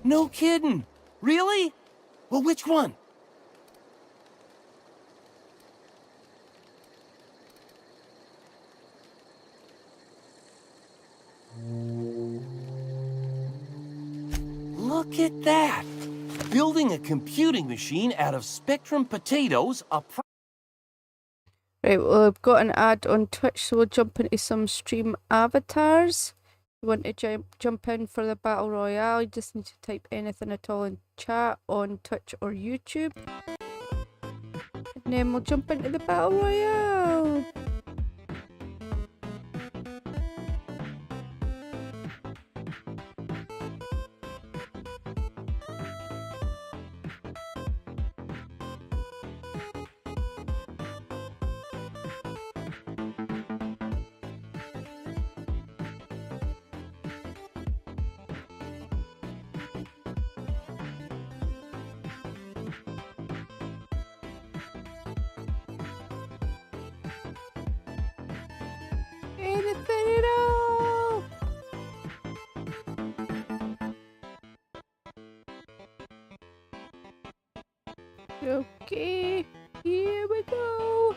Speaker 10: No kidding! Really? Well, which one? Look at that! Building a computing machine out of Spectrum potatoes,
Speaker 1: Right, well, I've got an ad on Twitch, so we'll jump into some stream avatars. you want to jump in for the Battle Royale, you just need to type anything at all in chat on Twitch or YouTube. And then we'll jump into the Battle Royale. Anything at all. Okay, here we go.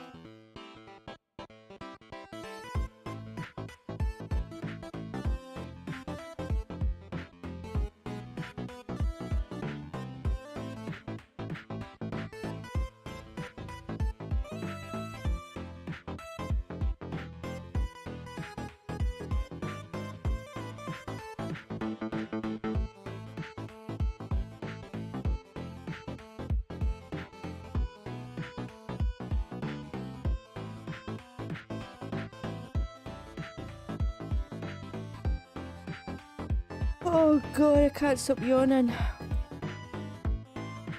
Speaker 1: Oh god, I can't stop yawning.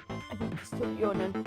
Speaker 1: I need to stop yawning.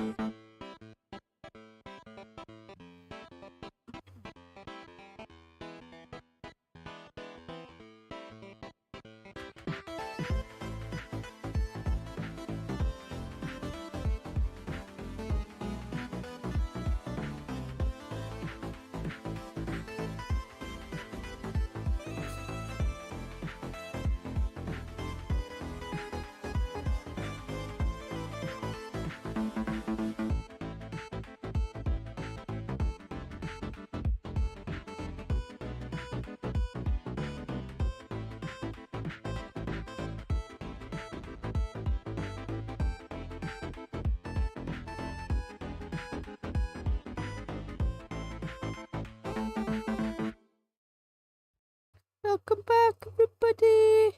Speaker 1: Welcome back, everybody.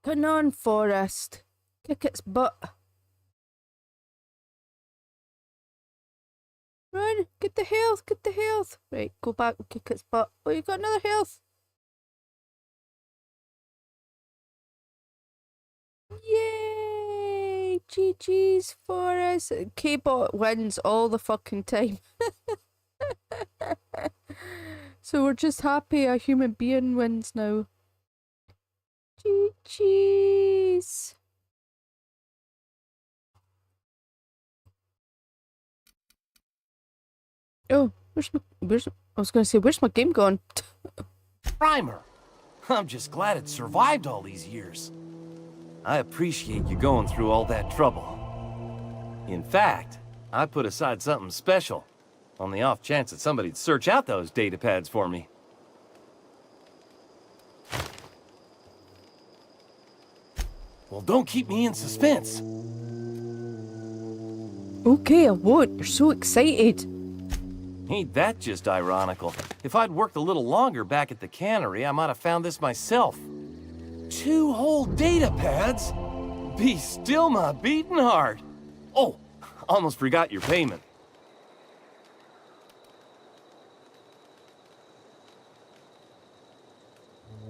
Speaker 1: Come on, Forest. Kick its butt. Run, get the health, get the health. Right, go back and kick its butt. Oh, you got another health. Yay! GG's, Forest. K-Bot wins all the fucking time. So we're just happy a human being wins now. GG's. Oh, I was gonna say, where's my game gone?
Speaker 10: Primer! I'm just glad it survived all these years. I appreciate you going through all that trouble. In fact, I put aside something special, on the off chance that somebody'd search out those data pads for me. Well, don't keep me in suspense.
Speaker 1: Okay, I won't. You're so excited.
Speaker 10: Ain't that just ironical? If I'd worked a little longer back at the cannery, I might have found this myself. 2 whole data pads? Be still my beating heart. Oh, almost forgot your payment.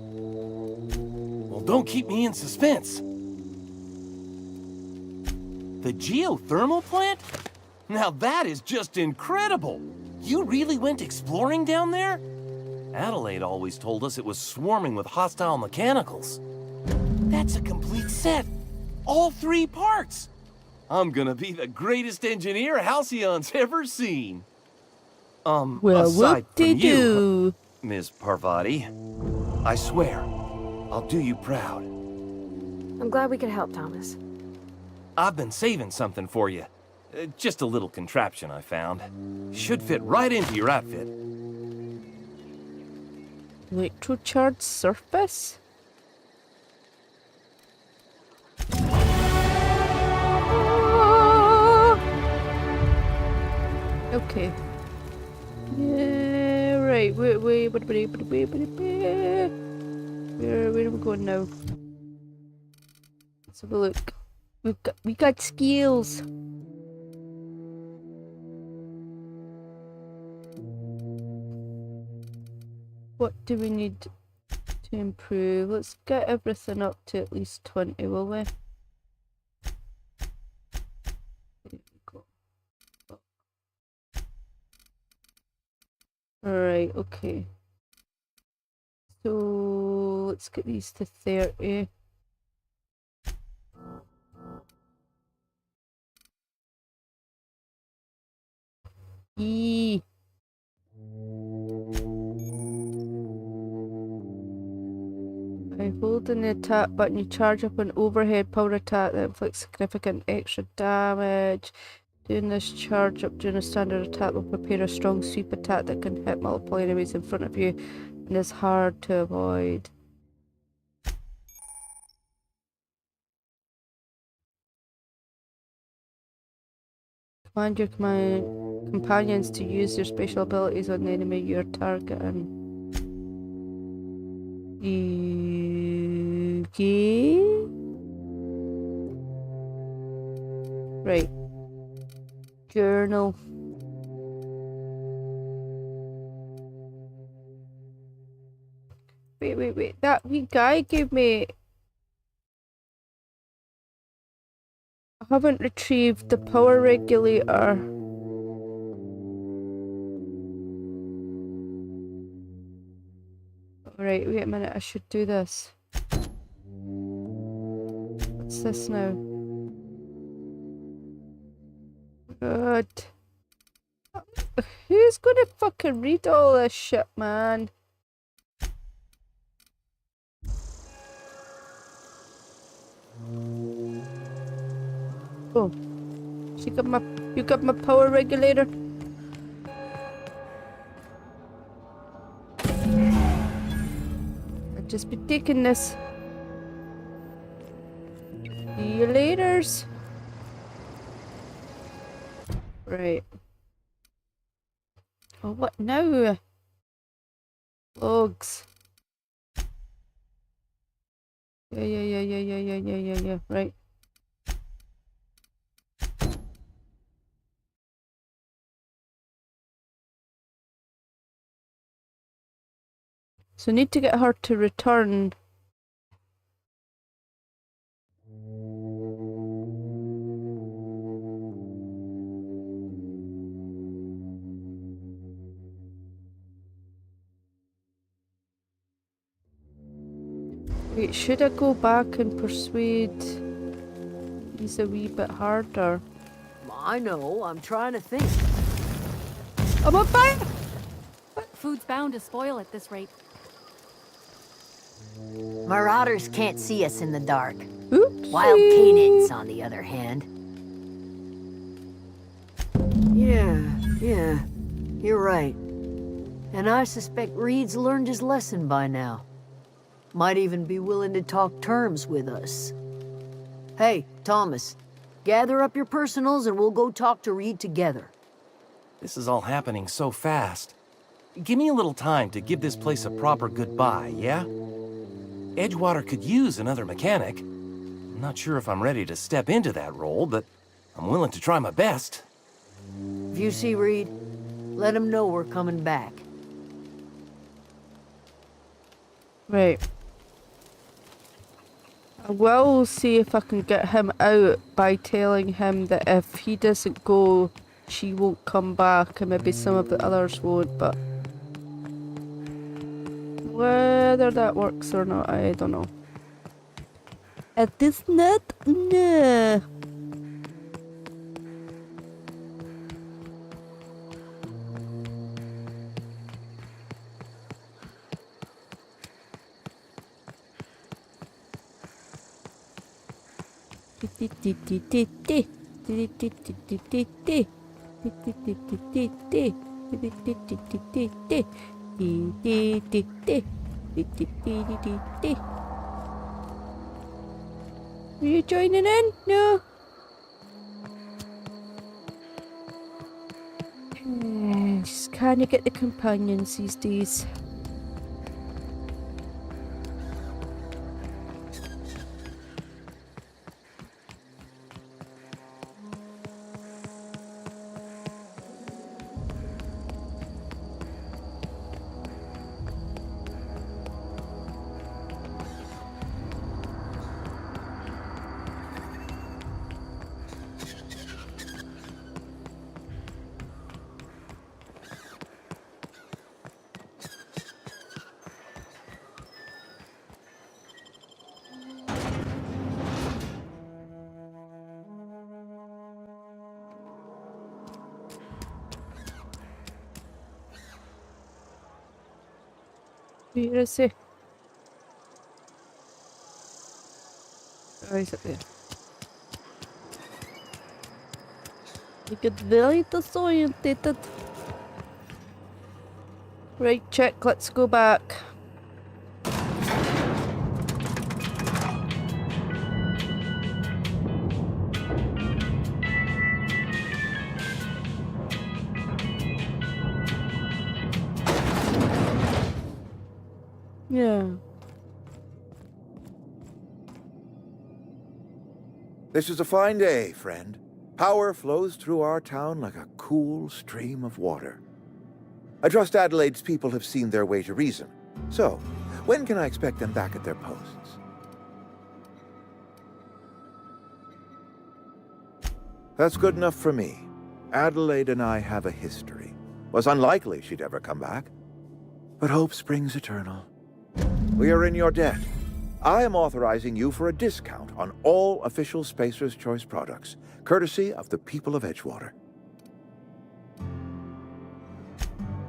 Speaker 10: Well, don't keep me in suspense. The geothermal plant? Now that is just incredible! You really went exploring down there? Adelaide always told us it was swarming with hostile mechanicals. That's a complete set! All 3 parts! I'm gonna be the greatest engineer Halcyon's ever seen!
Speaker 1: Well,
Speaker 10: aside from you,
Speaker 1: whoop-de-doo.
Speaker 10: Ms. Parvati, I swear, I'll do you proud.
Speaker 4: I'm glad we could help, Thomas.
Speaker 10: I've been saving something for you. Just a little contraption I found. Should fit right into your outfit.
Speaker 1: Electrocharged surface? Okay. Yeah, right. Right, where are we going now? Let's have a look. We got skills. What do we need to improve? Let's get everything up to at least 20, will we? There we go. Alright, okay. So let's get these to 30. E. By holding the attack button, you charge up an overhead power attack that inflicts significant extra damage. Doing this charge up during a standard attack will prepare a strong sweep attack that can hit multiple enemies in front of you and is hard to avoid. Command your companions to use their special abilities on the enemy you're targeting. Okay. Right. Journal. Wait. That wee guy gave me... I haven't retrieved the power regulator. Right, wait a minute, I should do this. What's this now? God. Who's gonna fucking read all this shit, man? Oh. You got my power regulator? I'll just be taking this. See you laters. Right. Oh, what now? Logs. Yeah. Right. So need to get her to return. Wait, should I go back and persuade he's a wee bit harder?
Speaker 3: I know, I'm trying to think.
Speaker 1: I'm on fire!
Speaker 11: Food's bound to spoil at this rate.
Speaker 3: Marauders can't see us in the dark.
Speaker 1: Oopsie.
Speaker 3: Wild canids, on the other hand. Yeah, you're right. And I suspect Reed's learned his lesson by now. Might even be willing to talk terms with us. Hey, Thomas, gather up your personals and we'll go talk to Reed together.
Speaker 10: This is all happening so fast. Give me a little time to give this place a proper goodbye, yeah? Edgewater could use another mechanic. I'm not sure if I'm ready to step into that role, but I'm willing to try my best.
Speaker 3: If you see Reed, let him know we're coming back.
Speaker 1: Right. I will see if I can get him out by telling him that if he doesn't go, she won't come back, and maybe some of the others won't, but whether that works or not, I don't know. At this not, no. Are you joining in? No. Just can you get the companions these days? Where is he? Oh, he's up there. You get very disorientated. Right, check, let's go back. Yeah.
Speaker 12: This is a fine day, friend. Power flows through our town like a cool stream of water. I trust Adelaide's people have seen their way to reason. So, when can I expect them back at their posts? That's good enough for me. Adelaide and I have a history. Was unlikely she'd ever come back. But hope springs eternal. We are in your debt. I am authorizing you for a discount on all official Spacer's Choice products, courtesy of the people of Edgewater.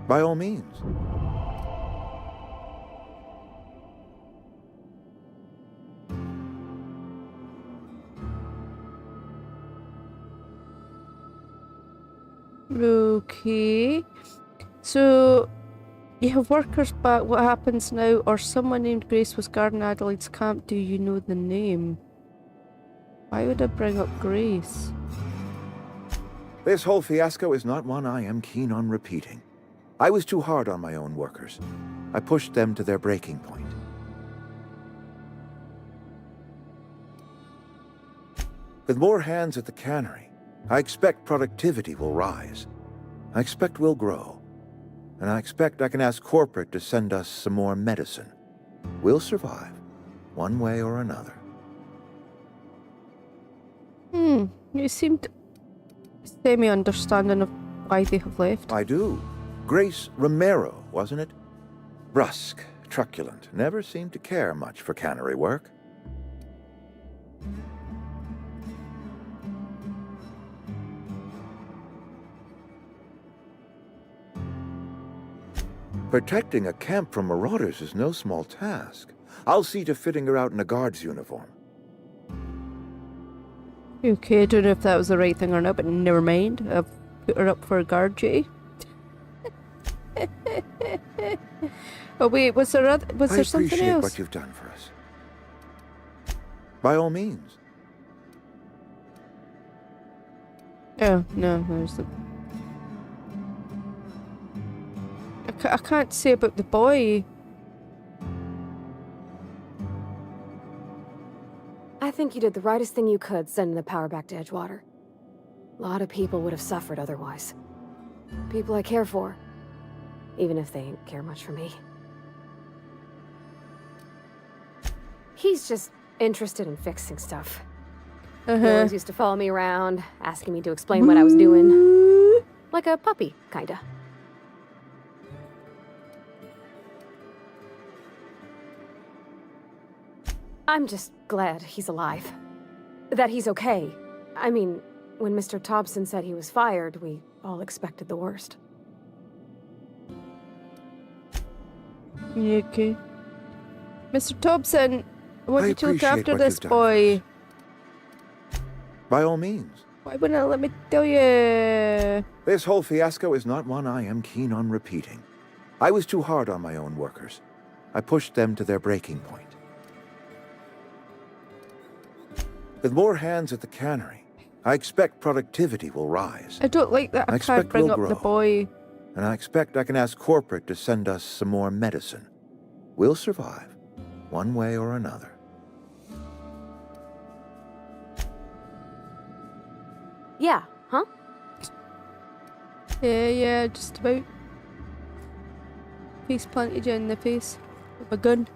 Speaker 12: By all means.
Speaker 1: Okay. So, you have workers back. What happens now? Or someone named Grace was guarding Adelaide's camp. Do you know the name? Why would I bring up Grace?
Speaker 12: This whole fiasco is not one I am keen on repeating. I was too hard on my own workers. I pushed them to their breaking point. With more hands at the cannery, I expect productivity will rise. I expect we'll grow. And I expect I can ask corporate to send us some more medicine. We'll survive, one way or another.
Speaker 1: You seemed semi-understanding of why they have left.
Speaker 12: I do. Grace Romero, wasn't it? Brusque, truculent, never seemed to care much for cannery work. Protecting a camp from marauders is no small task. I'll see to fitting her out in a guard's uniform.
Speaker 1: Okay, I don't know if that was the right thing or not, but never mind. I've put her up for a guard duty. Oh wait, was there something else?
Speaker 12: I appreciate what you've done for us. By all means.
Speaker 1: Oh, no, there's the... I can't say about the boy.
Speaker 4: I think you did the rightest thing you could sending the power back to Edgewater. A lot of people would have suffered otherwise. People I care for. Even if they ain't care much for me. He's just interested in fixing stuff. He always used to follow me around, asking me to explain what I was doing. Like a puppy, kinda. I'm just glad he's alive. That he's okay. I mean, when Mr. Thompson said he was fired, we all expected the worst.
Speaker 1: Yeah, okay. Mr. Thompson, I want you to look
Speaker 12: appreciate
Speaker 1: after
Speaker 12: what
Speaker 1: this
Speaker 12: you've done for
Speaker 1: boy.
Speaker 12: us. By all means.
Speaker 1: Why wouldn't I let me tell you?
Speaker 12: This whole fiasco is not one I am keen on repeating. I was too hard on my own workers. I pushed them to their breaking point. With more hands at the cannery, I expect productivity will rise.
Speaker 1: I don't like that I can't
Speaker 12: expect
Speaker 1: bring
Speaker 12: we'll
Speaker 1: up the
Speaker 12: grow.
Speaker 1: boy.
Speaker 12: and I expect I can ask corporate to send us some more medicine. We'll survive, one way or another.
Speaker 4: Yeah, huh?
Speaker 1: Yeah, just about. Face planted you in the face with a gun.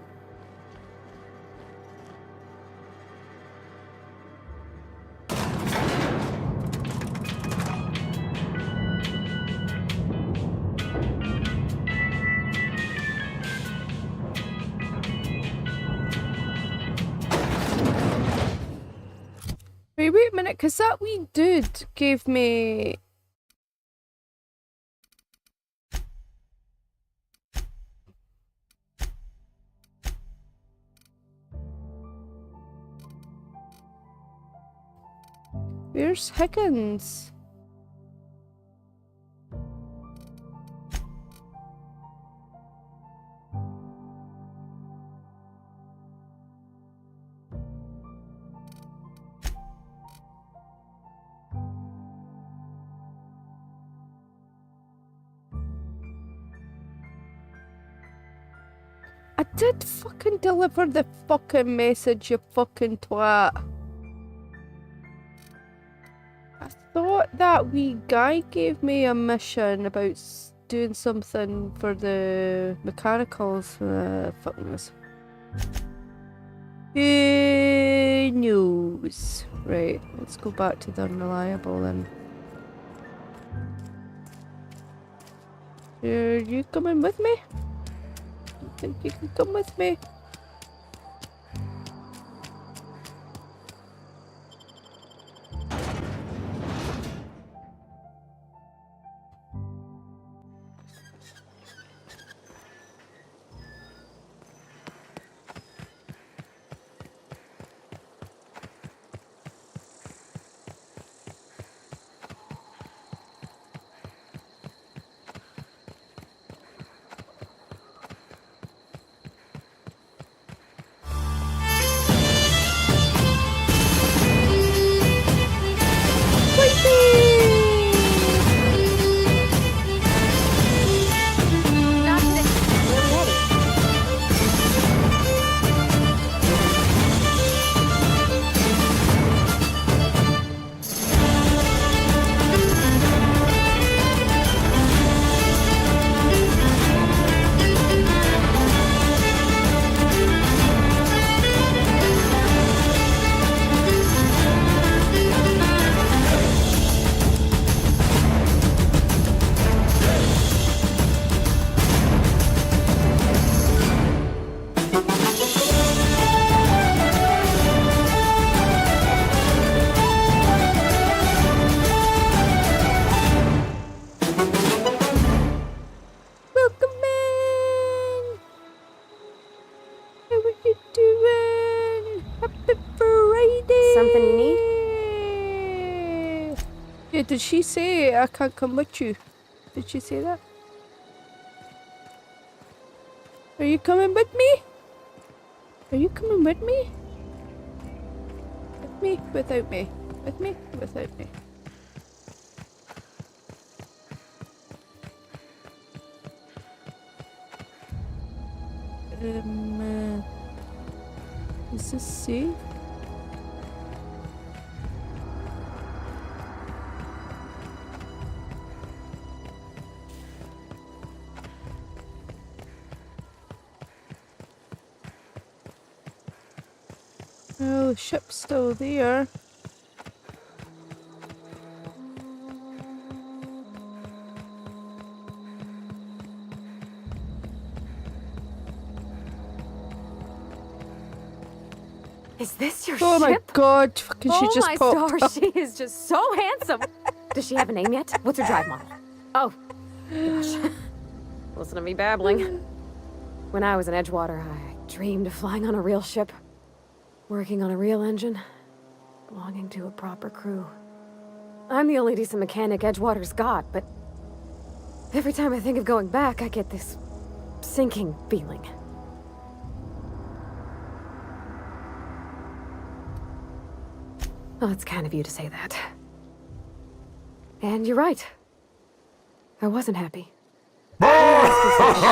Speaker 1: Wait a minute, cause that wee dude gave me... Where's Higgins? I did fucking deliver the fucking message, you fucking twat. I thought that wee guy gave me a mission about doing something for the mechanicals. Fucking was. Who knows? Right, let's go back to the unreliable then. Are you coming with me? Think you can come with me? Did she say I can't come with you? Did she say that? Are you coming with me? Are you coming with me? With me? Without me? With me? Without me? Is this safe? Oh, the ship's still there.
Speaker 4: Is this your
Speaker 1: Oh
Speaker 4: ship?
Speaker 1: my god, fucking she just
Speaker 4: my
Speaker 1: popped
Speaker 4: stars,
Speaker 1: up.
Speaker 4: she is just so handsome. Does she have a name yet? What's her drive model? Oh, gosh. Listen to me babbling. When I was in Edgewater, I dreamed of flying on a real ship, working on a real engine, belonging to a proper crew. I'm the only decent mechanic Edgewater's got, but every time I think of going back, I get this sinking feeling. Well, it's kind of you to say that. And you're right. I wasn't happy. ask you something. You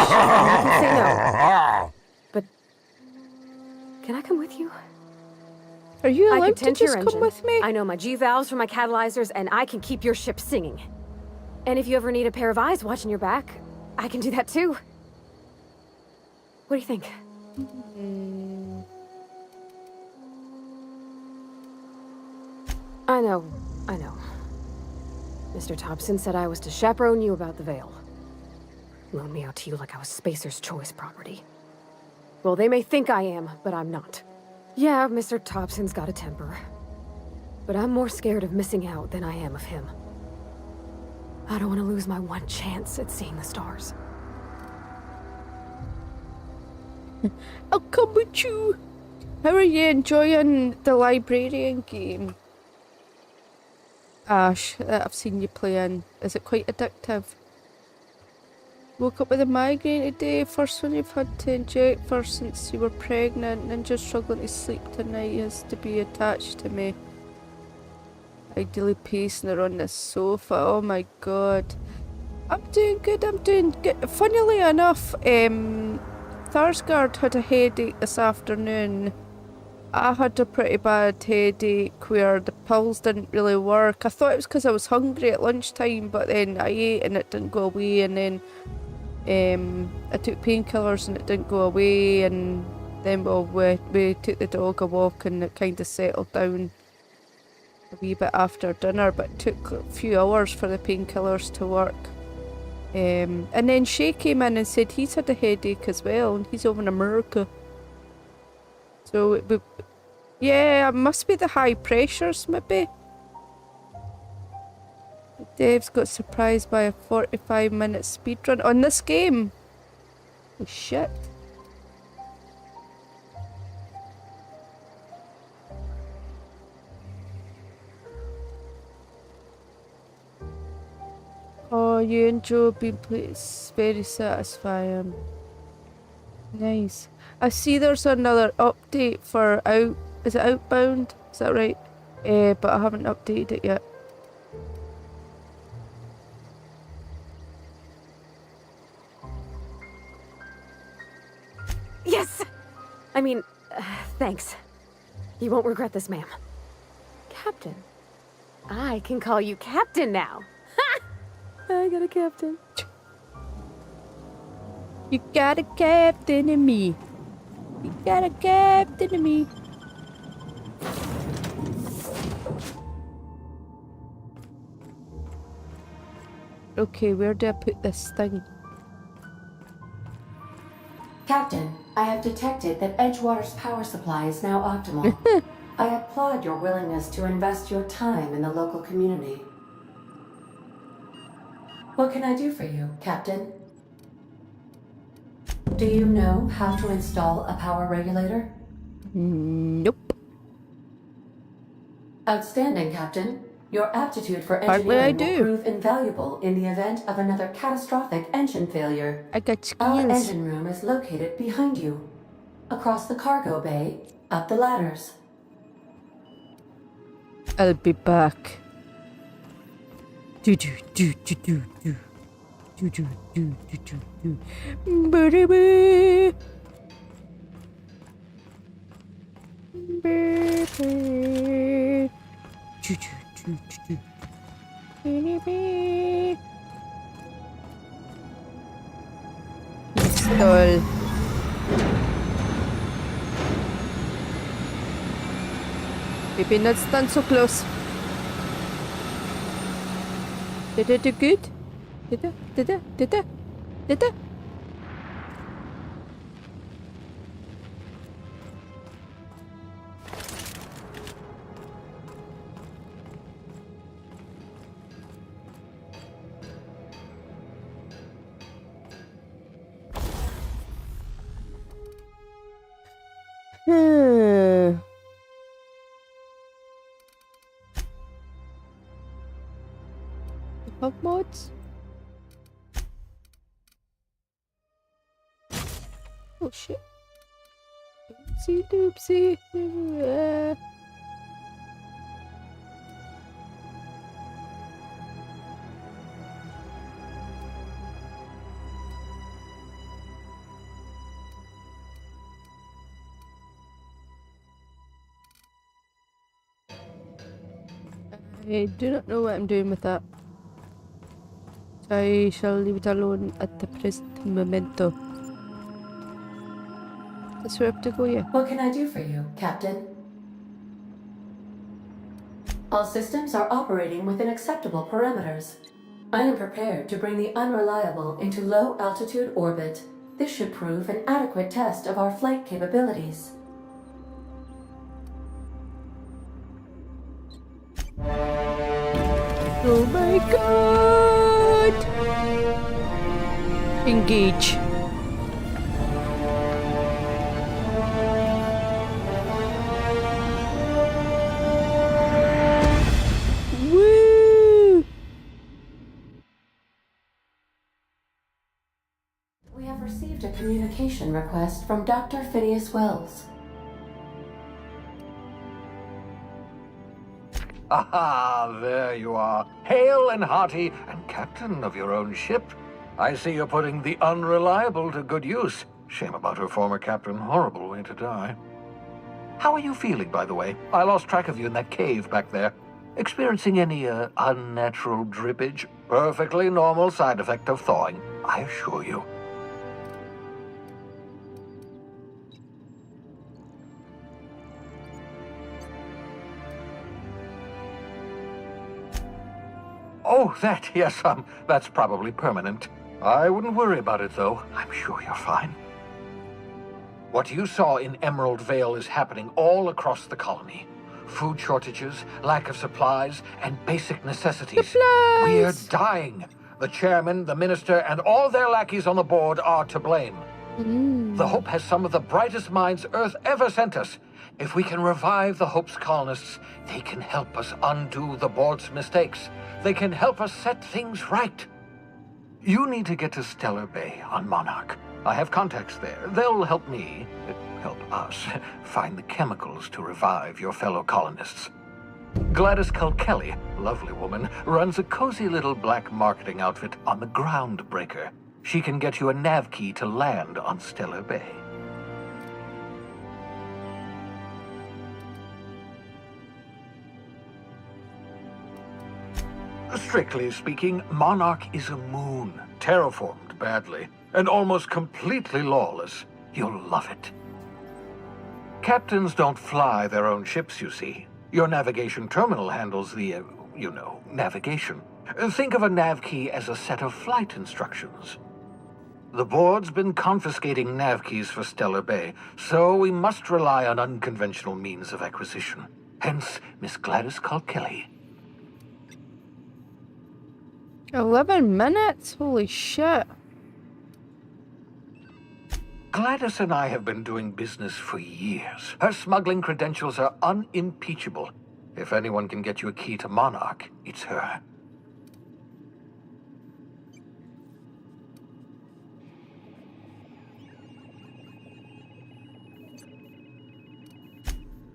Speaker 4: can say no. But can I come with you?
Speaker 1: Are you
Speaker 4: I
Speaker 1: allowed
Speaker 4: can tend
Speaker 1: to just
Speaker 4: your
Speaker 1: come
Speaker 4: engine.
Speaker 1: with me?
Speaker 4: I know my G-valves for my catalyzers, and I can keep your ship singing. And if you ever need a pair of eyes watching your back, I can do that too. What do you think? I know. Mr. Thompson said I was to chaperone you about the Veil. Loan me out to you like I was Spacer's Choice property. Well, they may think I am, but I'm not. Yeah, Mr. Thompson's got a temper. But I'm more scared of missing out than I am of him. I don't want to lose my one chance at seeing the stars.
Speaker 1: I'll come with you. How are you enjoying the librarian game? Ash, that I've seen you playing. Is it quite addictive? Woke up with a migraine today. First one you've had to inject for since you were pregnant. Ninja struggling to sleep tonight has to be attached to me. Ideally pacing her on the sofa. Oh my god. I'm doing good, I'm doing good. Funnily enough, Tharsgard had a headache this afternoon. I had a pretty bad headache where the pills didn't really work. I thought it was because I was hungry at lunchtime, but then I ate and it didn't go away, and then I took painkillers and it didn't go away, and then we took the dog a walk and it kind of settled down a wee bit after dinner, but it took a few hours for the painkillers to work. And then Shay came in and said he's had a headache as well, and he's over in America. So, yeah, it must be the high pressures, maybe. Dave's got surprised by a 45-minute speedrun on this game. Oh, shit. Oh, you and Joe have been it's very satisfying. Nice. I see there's another update for is it Outbound? Is that right? But I haven't updated it yet.
Speaker 4: Yes! I mean, thanks. You won't regret this, ma'am. Captain. I can call you Captain now. Ha! I got a captain.
Speaker 1: You got a captain in me. You got a captain in me. Okay, where do I put this thing?
Speaker 13: Captain, I have detected that Edgewater's power supply is now optimal. I applaud your willingness to invest your time in the local community. What can I do for you, Captain? Do you know how to install a power regulator?
Speaker 1: Nope.
Speaker 13: Outstanding, Captain. Your aptitude for
Speaker 1: Hardly I
Speaker 13: engineering
Speaker 1: do.
Speaker 13: will prove invaluable in the event of another catastrophic engine failure.
Speaker 1: I got
Speaker 13: Our
Speaker 1: skills.
Speaker 13: engine room is located behind you. Across the cargo bay, up the ladders.
Speaker 1: I'll be back. Do do do do do do. Do do do do do do. Ba-da-ba. Ba-ba. Do do do do do. Ba-da-ba. Install. Maybe not stand so close. Did it do good? Did it? Did it? Did it? Did it? Hug mods? Oh shit. Oopsie doopsie. I do not know what I'm doing with that. So I shall leave it alone at the present momento. That's where I have to go, yeah.
Speaker 13: What can I do for you, Captain? All systems are operating within acceptable parameters. I am prepared to bring the Unreliable into low-altitude orbit. This should prove an adequate test of our flight capabilities.
Speaker 1: Oh my god! Engage. Woo!
Speaker 13: We have received a communication request from Dr. Phineas Wells.
Speaker 14: Ah, there you are, hale and hearty, and captain of your own ship. I see you're putting the Unreliable to good use. Shame about her former captain. Horrible way to die. How are you feeling, by the way? I lost track of you in that cave back there. Experiencing any, unnatural drippage? Perfectly normal side effect of thawing, I assure you. Oh, that, yes, that's probably permanent. I wouldn't worry about it, though. I'm sure you're fine. What you saw in Emerald Vale is happening all across the colony. Food shortages, lack of supplies, and basic necessities. We're dying. The chairman, the minister, and all their lackeys on the board are to blame. The Hope has some of the brightest minds Earth ever sent us. If we can revive the Hope's colonists, they can help us undo the board's mistakes. They can help us set things right. You need to get to Stellar Bay on Monarch. I have contacts there. They'll help me, help us, find the chemicals to revive your fellow colonists. Gladys Kilkelly, lovely woman, runs a cozy little black marketing outfit on the Groundbreaker. She can get you a nav key to land on Stellar Bay. Strictly speaking, Monarch is a moon, terraformed badly, and almost completely lawless. You'll love it. Captains don't fly their own ships, you see. Your navigation terminal handles the, navigation. Think of a nav key as a set of flight instructions. The board's been confiscating nav keys for Stellar Bay, so we must rely on unconventional means of acquisition. Hence, Miss Gladys Kilkelly.
Speaker 1: 11 minutes? Holy shit.
Speaker 14: Gladys and I have been doing business for years. Her smuggling credentials are unimpeachable. If anyone can get you a key to Monarch, it's her.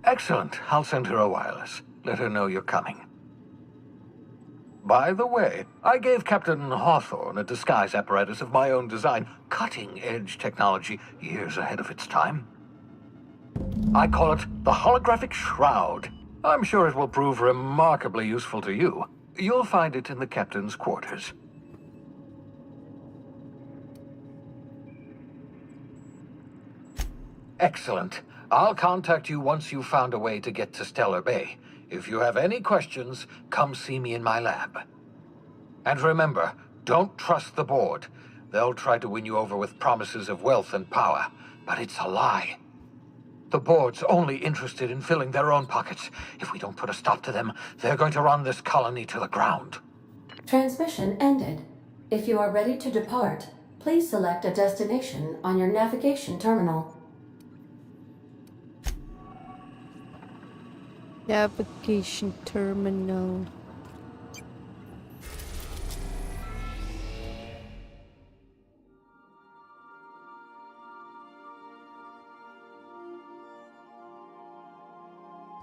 Speaker 14: Excellent. I'll send her a wireless. Let her know you're coming. By the way, I gave Captain Hawthorne a disguise apparatus of my own design, cutting-edge technology years ahead of its time. I call it the Holographic Shroud. I'm sure it will prove remarkably useful to you. You'll find it in the captain's quarters. Excellent. I'll contact you once you've found a way to get to Stellar Bay. If you have any questions, come see me in my lab. And remember, don't trust the board. They'll try to win you over with promises of wealth and power, but it's a lie. The board's only interested in filling their own pockets. If we don't put a stop to them, they're going to run this colony to the ground.
Speaker 13: Transmission ended. If you are ready to depart, please select a destination on your navigation terminal.
Speaker 1: Navigation terminal.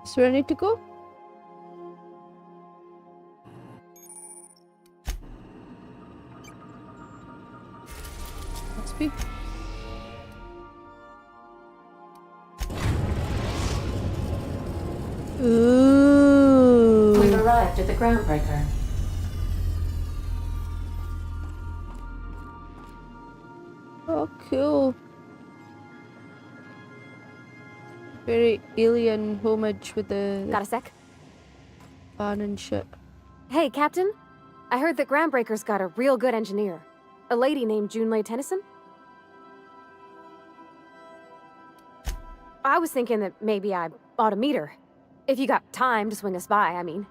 Speaker 1: So where I need to go? Must be.
Speaker 13: We've
Speaker 1: Ooh.
Speaker 13: arrived selected the groundbreaker.
Speaker 1: Oh, cool. Very alien homage with the
Speaker 4: Got a sec?
Speaker 1: fan and shit.
Speaker 4: Hey, Captain. I heard that Groundbreaker's got a real good engineer. A lady named Junlei Tennyson? I was thinking that maybe I ought to meet her. If you got time to swing us by, I mean.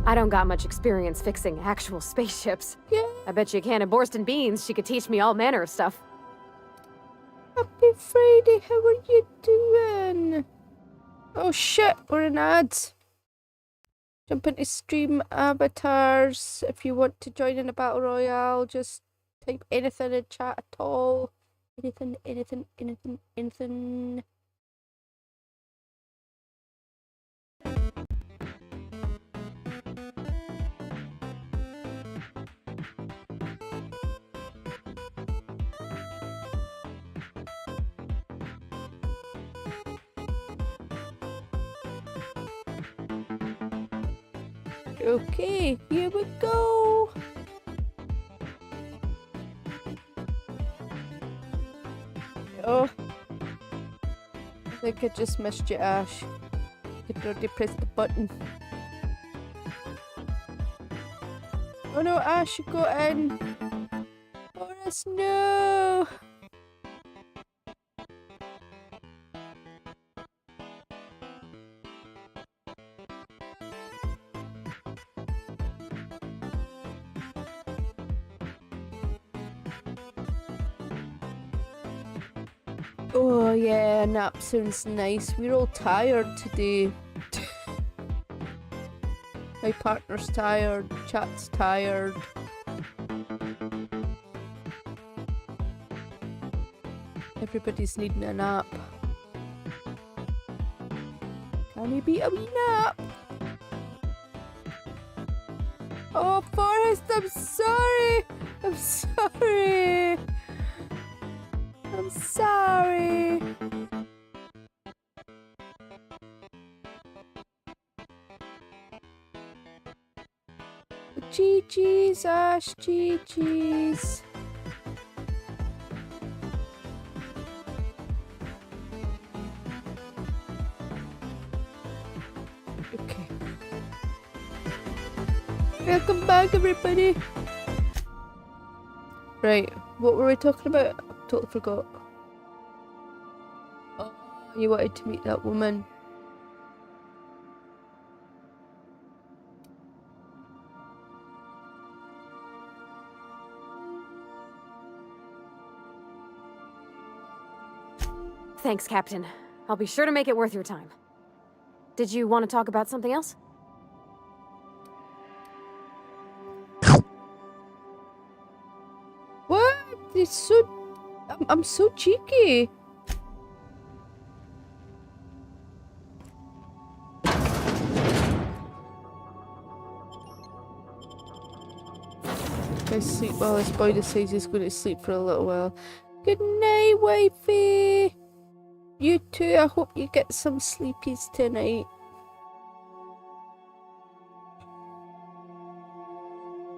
Speaker 4: I don't got much experience fixing actual spaceships.
Speaker 1: Yeah.
Speaker 4: I bet you a can of Borston Beans she could teach me all manner of stuff.
Speaker 1: Happy Friday, how are you doing? Oh shit, we're in ads. Jump into stream avatars. If you want to join in a battle royale, just type anything in chat at all. Anything. Okay, here we go. Oh, I think I just missed you, Ash. You already pressed the button. Oh no, Ash, you got in. Forrest, no. Oh yeah, nap sounds nice. We're all tired today. My partner's tired, chat's tired. Everybody's needing a nap. Can you beat a wee nap? Oh, Forrest, I'm sorry! I'm sorry! I'm sorry. GG's, Ash, GG's. Okay. Welcome back, everybody. Right, what were we talking about? Totally forgot. Oh, you wanted to meet that woman.
Speaker 4: Thanks, Captain. I'll be sure to make it worth your time. Did you want to talk about something else?
Speaker 1: What? It's so... I'm so cheeky. I sleep while this boy decides he's going to sleep for a little while. Good night, wifey. You too. I hope you get some sleepies tonight.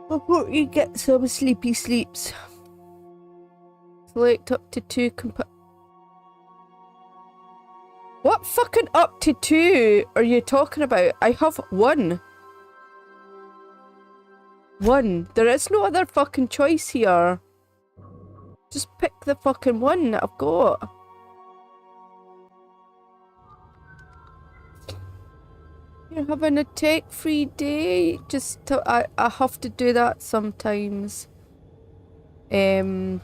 Speaker 1: I hope you get some sleepy sleeps. Select up to 2 What fucking up to 2 are you talking about? I have 1. 1. There is no other fucking choice here. Just pick the fucking one that I've got. You're having a tech-free day. I have to do that sometimes. I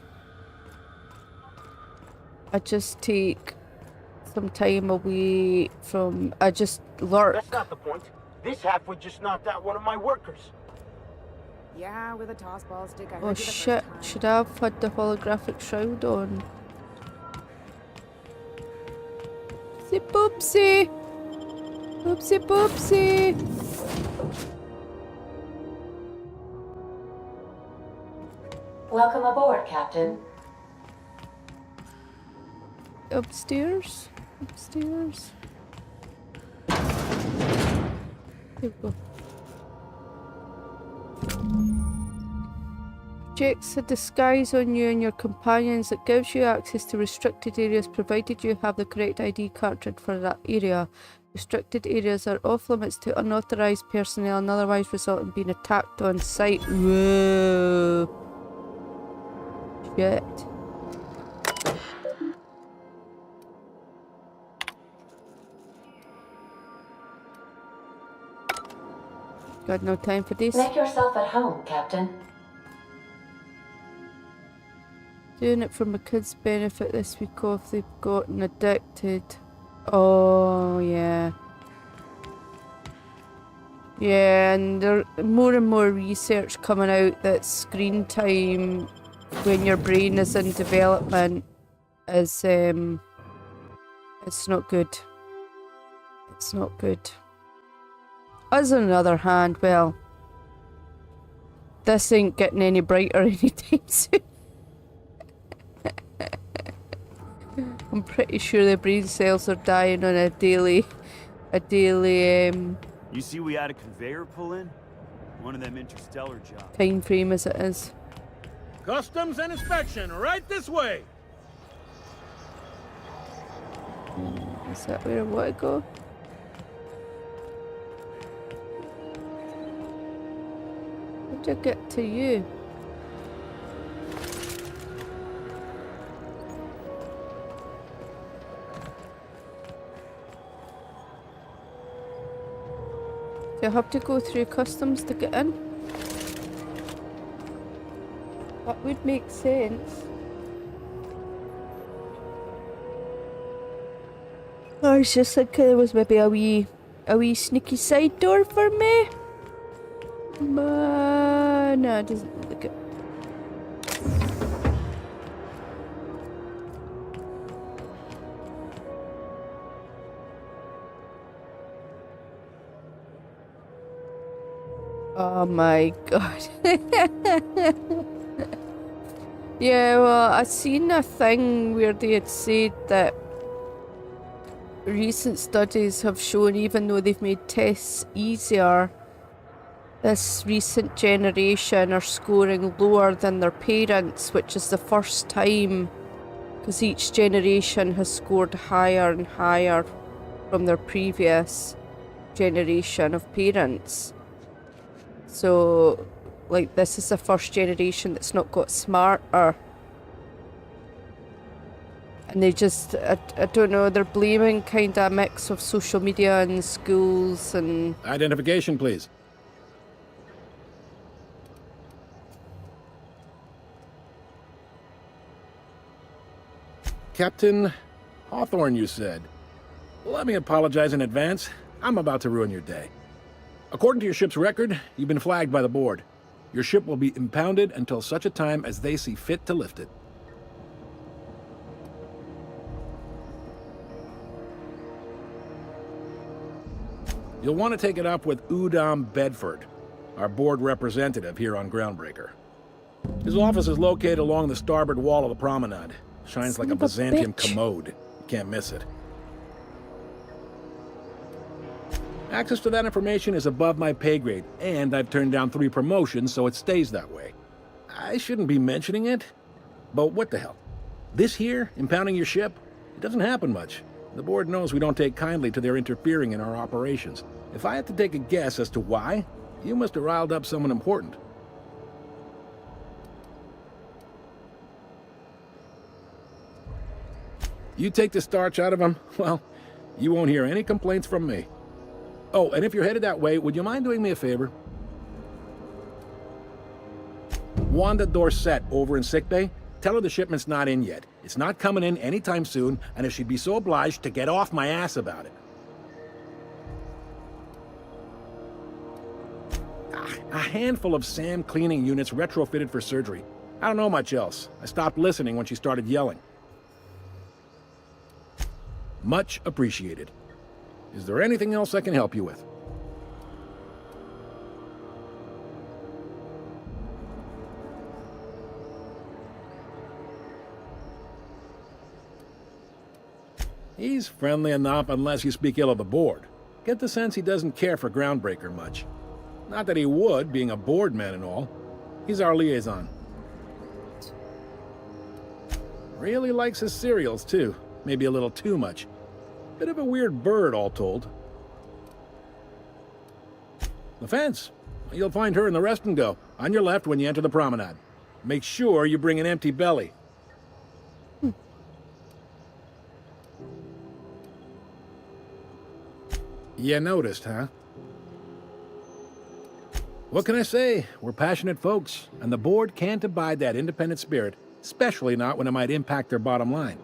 Speaker 1: just take some time away from... I just lurk.
Speaker 15: That's not the point. This halfwit just knocked out one of my workers.
Speaker 4: Yeah, with a toss ball stick. I heard
Speaker 1: Oh
Speaker 4: you the first
Speaker 1: shit,
Speaker 4: time.
Speaker 1: should I have had the holographic shroud on? Oopsie boopsie! Oopsie boopsie!
Speaker 13: Welcome aboard, Captain.
Speaker 1: Upstairs? Upstairs? There we go. projects a disguise on you and your companions that gives you access to restricted areas provided you have the correct ID cartridge for that area. Restricted areas are off limits to unauthorized personnel and otherwise result in being attacked on sight. Whoa. Shit. Got no time for this.
Speaker 13: Make yourself at home, Captain.
Speaker 1: Doing it for my kids' benefit this week off. They've gotten addicted. Oh, yeah. Yeah, and there's more and more research coming out that screen time when your brain is in development is, it's not good. It's not good. Us, on the other hand, well, this ain't getting any brighter anytime soon. I'm pretty sure the brain cells are dying on a daily,
Speaker 16: You see we had a conveyor pull in? One of them interstellar jobs.
Speaker 1: time frame as it is.
Speaker 17: Customs and inspection, right this way.
Speaker 1: Is that where I want to go? How do I get to you? Do I have to go through customs to get in? That would make sense. I was just thinking there was maybe a wee sneaky side door for me. But no, it doesn't look it. Oh my god. Yeah, well, I seen a thing where they had said that recent studies have shown, even though they've made tests easier, this recent generation are scoring lower than their parents, which is the first time, because each generation has scored higher and higher from their previous generation of parents. So, like, this is the first generation that's not got smarter. And they just, I don't know, they're blaming kind of a mix of social media and schools and...
Speaker 17: Identification, please. Captain Hawthorne, you said. Let me apologize in advance. I'm about to ruin your day. According to your ship's record, you've been flagged by the board. Your ship will be impounded until such a time as they see fit to lift it. You'll want to take it up with Udom Bedford, our board representative here on Groundbreaker. His office is located along the starboard wall of the promenade. Shines like a Byzantium commode. You can't miss it. Access to that information is above my pay grade, and I've turned down 3 promotions, so it stays that way. I shouldn't be mentioning it, but what the hell? This here, impounding your ship, it doesn't happen much. The board knows we don't take kindly to their interfering in our operations. If I had to take a guess as to why, you must have riled up someone important. You take the starch out of them, well, you won't hear any complaints from me. Oh, and if you're headed that way, would you mind doing me a favor? Wanda Dorset over in sickbay, tell her the shipment's not in yet. It's not coming in anytime soon, and if she'd be so obliged to get off my ass about it. A handful of SAM cleaning units retrofitted for surgery. I don't know much else. I stopped listening when she started yelling. Much appreciated. Is there anything else I can help you with? He's friendly enough unless you speak ill of the board. Get the sense he doesn't care for Groundbreaker much. Not that he would, being a board man and all. He's our liaison. Really likes his cereals, too. Maybe a little too much. Bit of a weird bird, all told. The fence. You'll find her in the rest and go, on your left when you enter the promenade. Make sure you bring an empty belly. You noticed, huh? What can I say? We're passionate folks, and the board can't abide that independent spirit, especially not when it might impact their bottom line.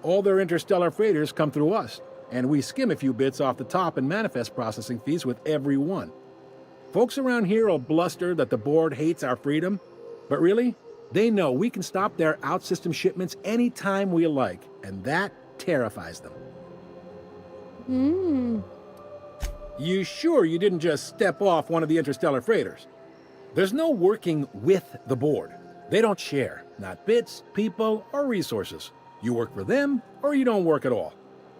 Speaker 17: All their interstellar freighters come through us, and we skim a few bits off the top in manifest processing fees with every one. Folks around here will bluster that the board hates our freedom, but really, they know we can stop their out-system shipments anytime we like, and that terrifies them. You sure you didn't just step off one of the interstellar freighters? There's no working with the board. They don't share, not bits, people, or resources. You work for them, or you don't work at all.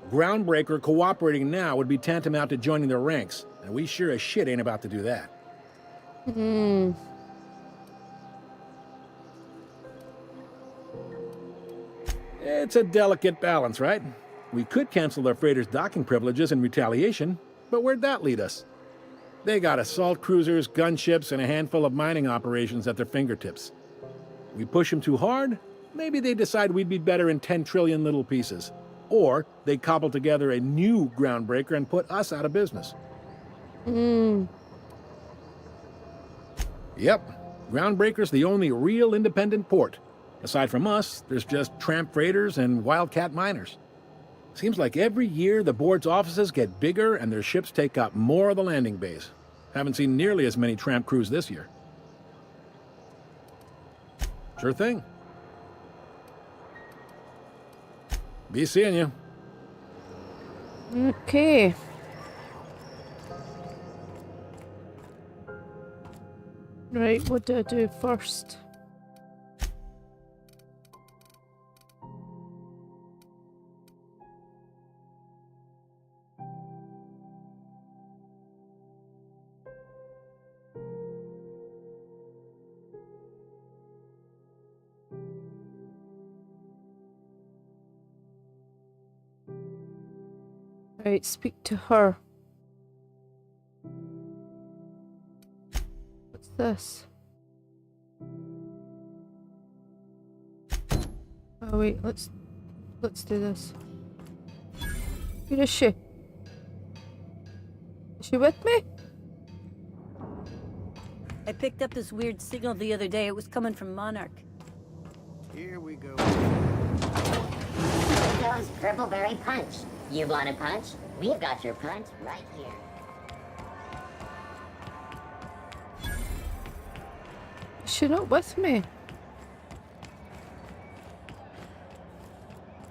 Speaker 17: Groundbreaker cooperating now would be tantamount to joining their ranks, and we sure as shit ain't about to do that. It's a delicate balance, right? We could cancel their freighters' docking privileges in retaliation, but where'd that lead us? They got assault cruisers, gunships, and a handful of mining operations at their fingertips. We push them too hard, maybe they decide we'd be better in 10 trillion little pieces. Or they cobble together a new groundbreaker and put us out of business. Yep, Groundbreaker's the only real independent port. Aside from us, there's just tramp freighters and wildcat miners. Seems like every year the board's offices get bigger and their ships take up more of the landing bays. Haven't seen nearly as many tramp crews this year. Sure thing. Be seeing you.
Speaker 1: Okay. Right, what do I do first? Right, speak to her. What's this? Oh wait, let's do this. Where is she? Is she with me?
Speaker 18: I picked up this weird signal the other day. It was coming from Monarch.
Speaker 15: Here we go.
Speaker 19: Here goes Purpleberry Punch. You want a punch? We've got your punch right here.
Speaker 1: Is she not with me?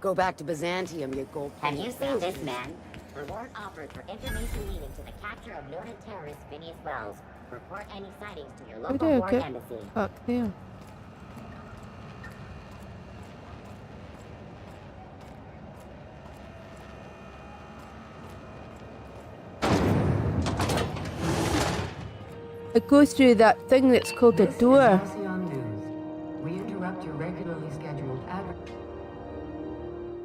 Speaker 20: Go back to Byzantium, you gold.
Speaker 19: Have you seen this man? Reward offered for information leading to the capture of noted terrorist Phineas Wells. Report any sightings to your
Speaker 1: Where
Speaker 19: local
Speaker 1: do I
Speaker 19: war
Speaker 1: get
Speaker 19: embassy.
Speaker 1: back there? I go through that thing that's called a door.
Speaker 21: We interrupt your regularly scheduled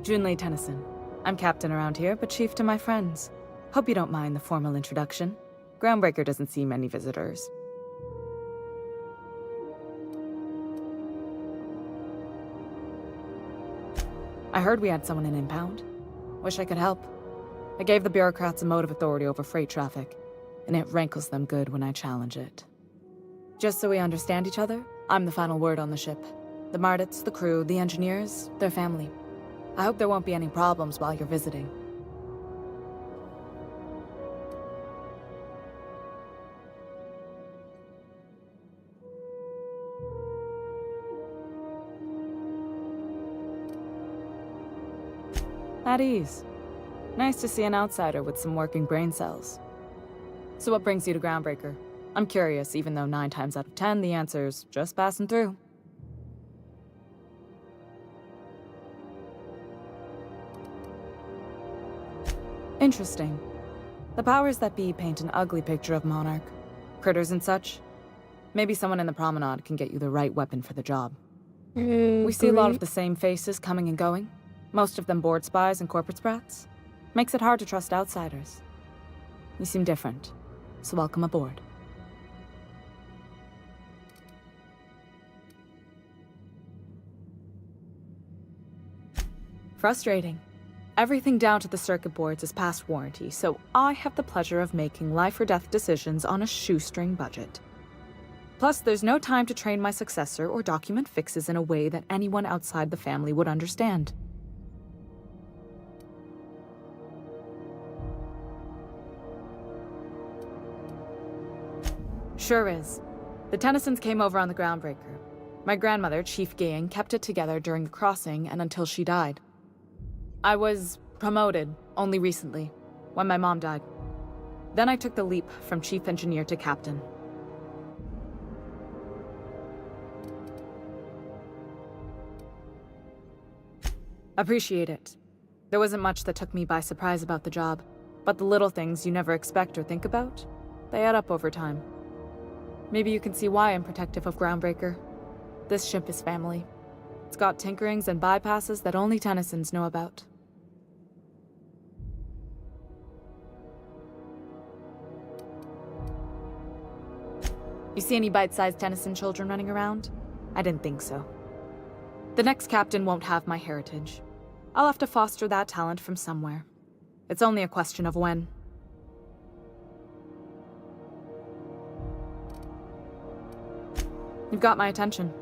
Speaker 22: Junlei Tennyson. I'm captain around here, but chief to my friends. Hope you don't mind the formal introduction. Groundbreaker doesn't see many visitors. I heard we had someone in impound. Wish I could help. I gave the bureaucrats a motive authority over freight traffic, and it rankles them good when I challenge it. Just so we understand each other, I'm the final word on the ship. The Mardits, the crew, the engineers, their family. I hope there won't be any problems while you're visiting. At ease. Nice to see an outsider with some working brain cells. So what brings you to Groundbreaker? I'm curious, even though 9 times out of 10 the answer's just passing through. Interesting. The powers that be paint an ugly picture of Monarch. Critters and such. Maybe someone in the promenade can get you the right weapon for the job. We see a lot of the same faces coming and going. Most of them board spies and corporate sprats. Makes it hard to trust outsiders. You seem different, so welcome aboard. Frustrating. Everything down to the circuit boards is past warranty, so I have the pleasure of making life or death decisions on a shoestring budget. Plus, there's no time to train my successor or document fixes in a way that anyone outside the family would understand. Sure is. The Tennysons came over on the Groundbreaker. My grandmother, Chief Gang, kept it together during the crossing and until she died. I was promoted only recently, when my mom died. Then I took the leap from Chief Engineer to Captain. Appreciate it. There wasn't much that took me by surprise about the job, but the little things you never expect or think about, they add up over time. Maybe you can see why I'm protective of Groundbreaker. This ship is family. It's got tinkerings and bypasses that only Tennysons know about. You see any bite-sized Tennyson children running around? I didn't think so. The next captain won't have my heritage. I'll have to foster that talent from somewhere. It's only a question of when. You've got my attention.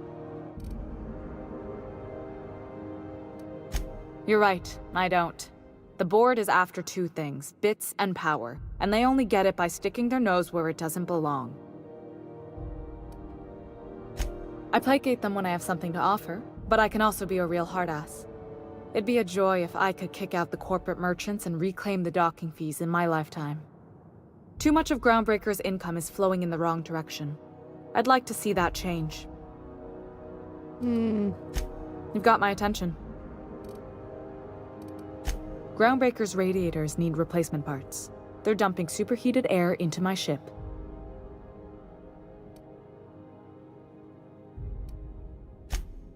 Speaker 22: You're right, I don't. The board is after two things, bits and power, and they only get it by sticking their nose where it doesn't belong. I placate them when I have something to offer, but I can also be a real hard-ass. It'd be a joy if I could kick out the corporate merchants and reclaim the docking fees in my lifetime. Too much of Groundbreaker's income is flowing in the wrong direction. I'd like to see that change. You've got my attention. Groundbreaker's radiators need replacement parts. They're dumping superheated air into my ship.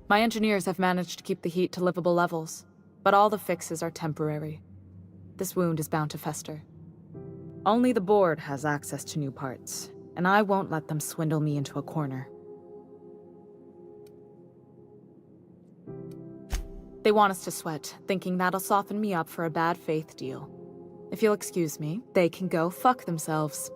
Speaker 22: My engineers have managed to keep the heat to livable levels, but all the fixes are temporary. This wound is bound to fester. Only the board has access to new parts, and I won't let them swindle me into a corner. They want us to sweat, thinking that'll soften me up for a bad faith deal. If you'll excuse me, they can go fuck themselves.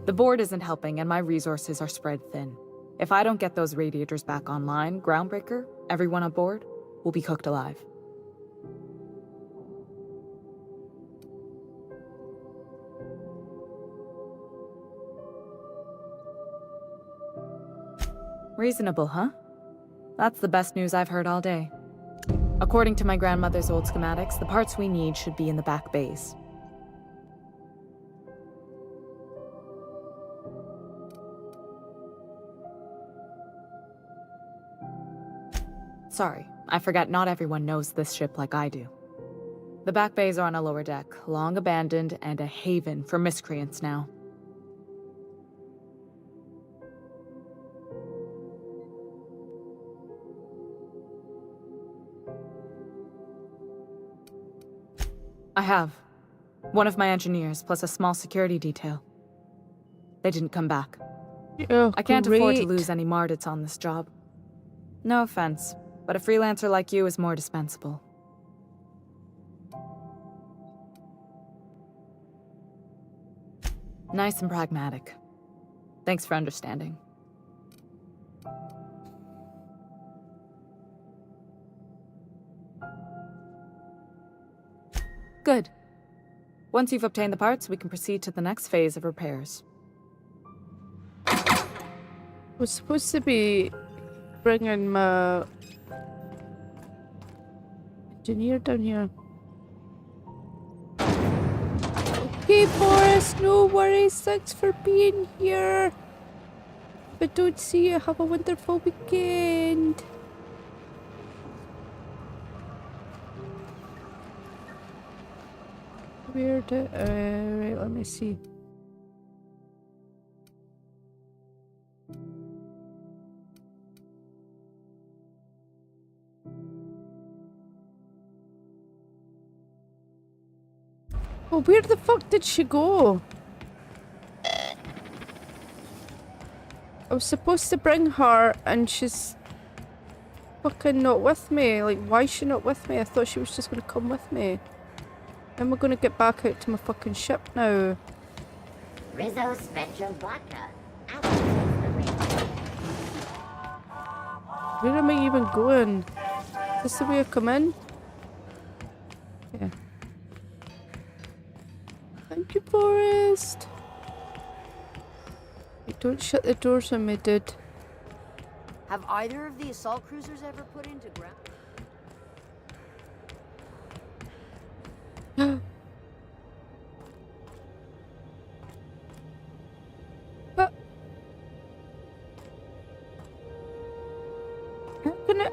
Speaker 22: The board isn't helping and my resources are spread thin. If I don't get those radiators back online, Groundbreaker, everyone aboard, will be cooked alive. Reasonable, huh? That's the best news I've heard all day. According to my grandmother's old schematics, the parts we need should be in the back bays. Sorry, I forgot not everyone knows this ship like I do. The back bays are on a lower deck, long abandoned and a haven for miscreants now. I have. One of my engineers, plus a small security detail. They didn't come back.
Speaker 1: Oh,
Speaker 22: I can't afford to
Speaker 1: great.
Speaker 22: lose any Mardits on this job. No offense, but a freelancer like you is more dispensable. Nice and pragmatic. Thanks for understanding. Good. Once you've obtained the parts, we can proceed to the next phase of repairs.
Speaker 1: Was supposed to be bringing my engineer down here. Okay, Boris, no worries. Thanks for being here. If I don't see you, have a wonderful weekend. Where did... right, let me see. Well, where the fuck did she go? I was supposed to bring her and she's fucking not with me. Like, why is she not with me? I thought she was just gonna come with me. How am I gonna get back out to my fucking ship now?
Speaker 19: Rizzo Spectrum Vodka.
Speaker 1: Where am I even going? Is this the way I come in? Yeah. Thank you, Forrest. Hey, don't shut the doors on me, dude.
Speaker 3: Have either of the assault cruisers ever put into ground?
Speaker 1: How can I...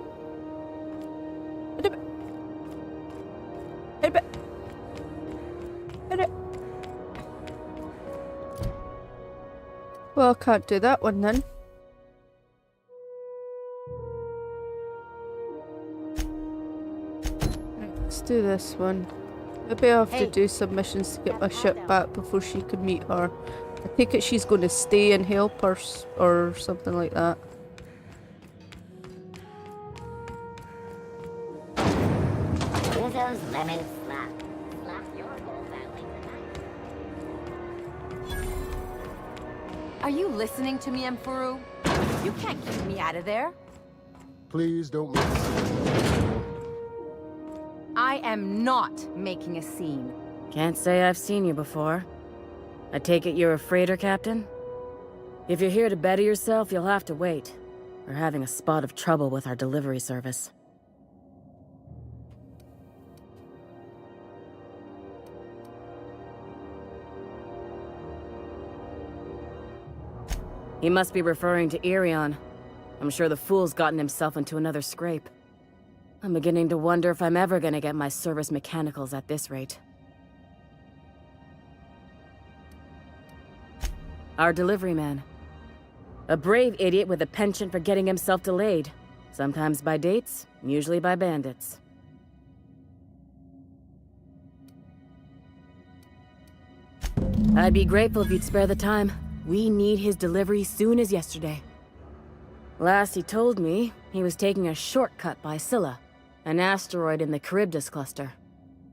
Speaker 1: Well, I can't do that one then. Right, let's do this one. Maybe I have to do some missions to get my ship back before she can meet her. I take it she's going to stay and help her or something like that.
Speaker 19: Rizzo's Lemon Slap. Slap your whole family tonight.
Speaker 2: Are you listening to me, Emfuru? You can't keep me out of there.
Speaker 5: Please don't make a scene.
Speaker 2: I am not making a scene.
Speaker 20: Can't say I've seen you before. I take it you're a freighter captain? If you're here to better yourself, you'll have to wait. We're having a spot of trouble with our delivery service. He must be referring to Irion. I'm sure the fool's gotten himself into another scrape. I'm beginning to wonder if I'm ever gonna get my service mechanicals at this rate. Our delivery man. A brave idiot with a penchant for getting himself delayed. Sometimes by dates, usually by bandits. I'd be grateful if you'd spare the time. We need his delivery soon as yesterday. Last he told me, he was taking a shortcut by Scylla, an asteroid in the Charybdis cluster.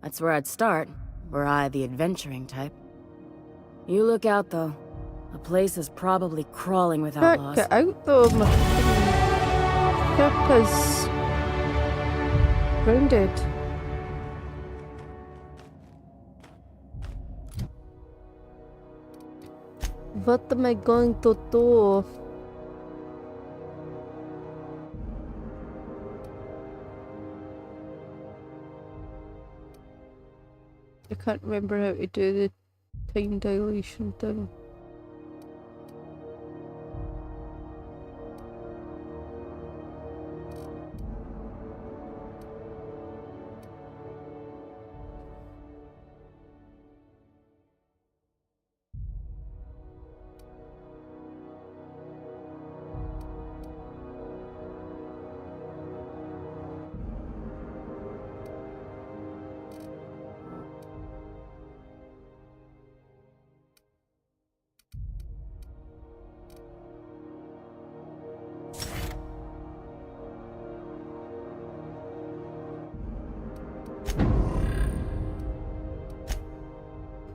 Speaker 20: That's where I'd start, were I the adventuring type. You look out, though. The place is probably crawling with
Speaker 1: Can't
Speaker 20: outlaws.
Speaker 1: get out though, my ship is grounded. What am I going to do? I can't remember how to do the time dilation thing.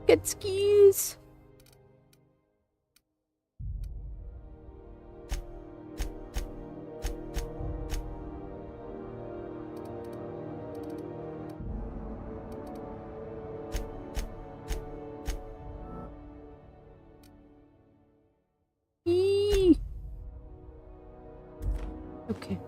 Speaker 1: Get skis. Eee. Okay.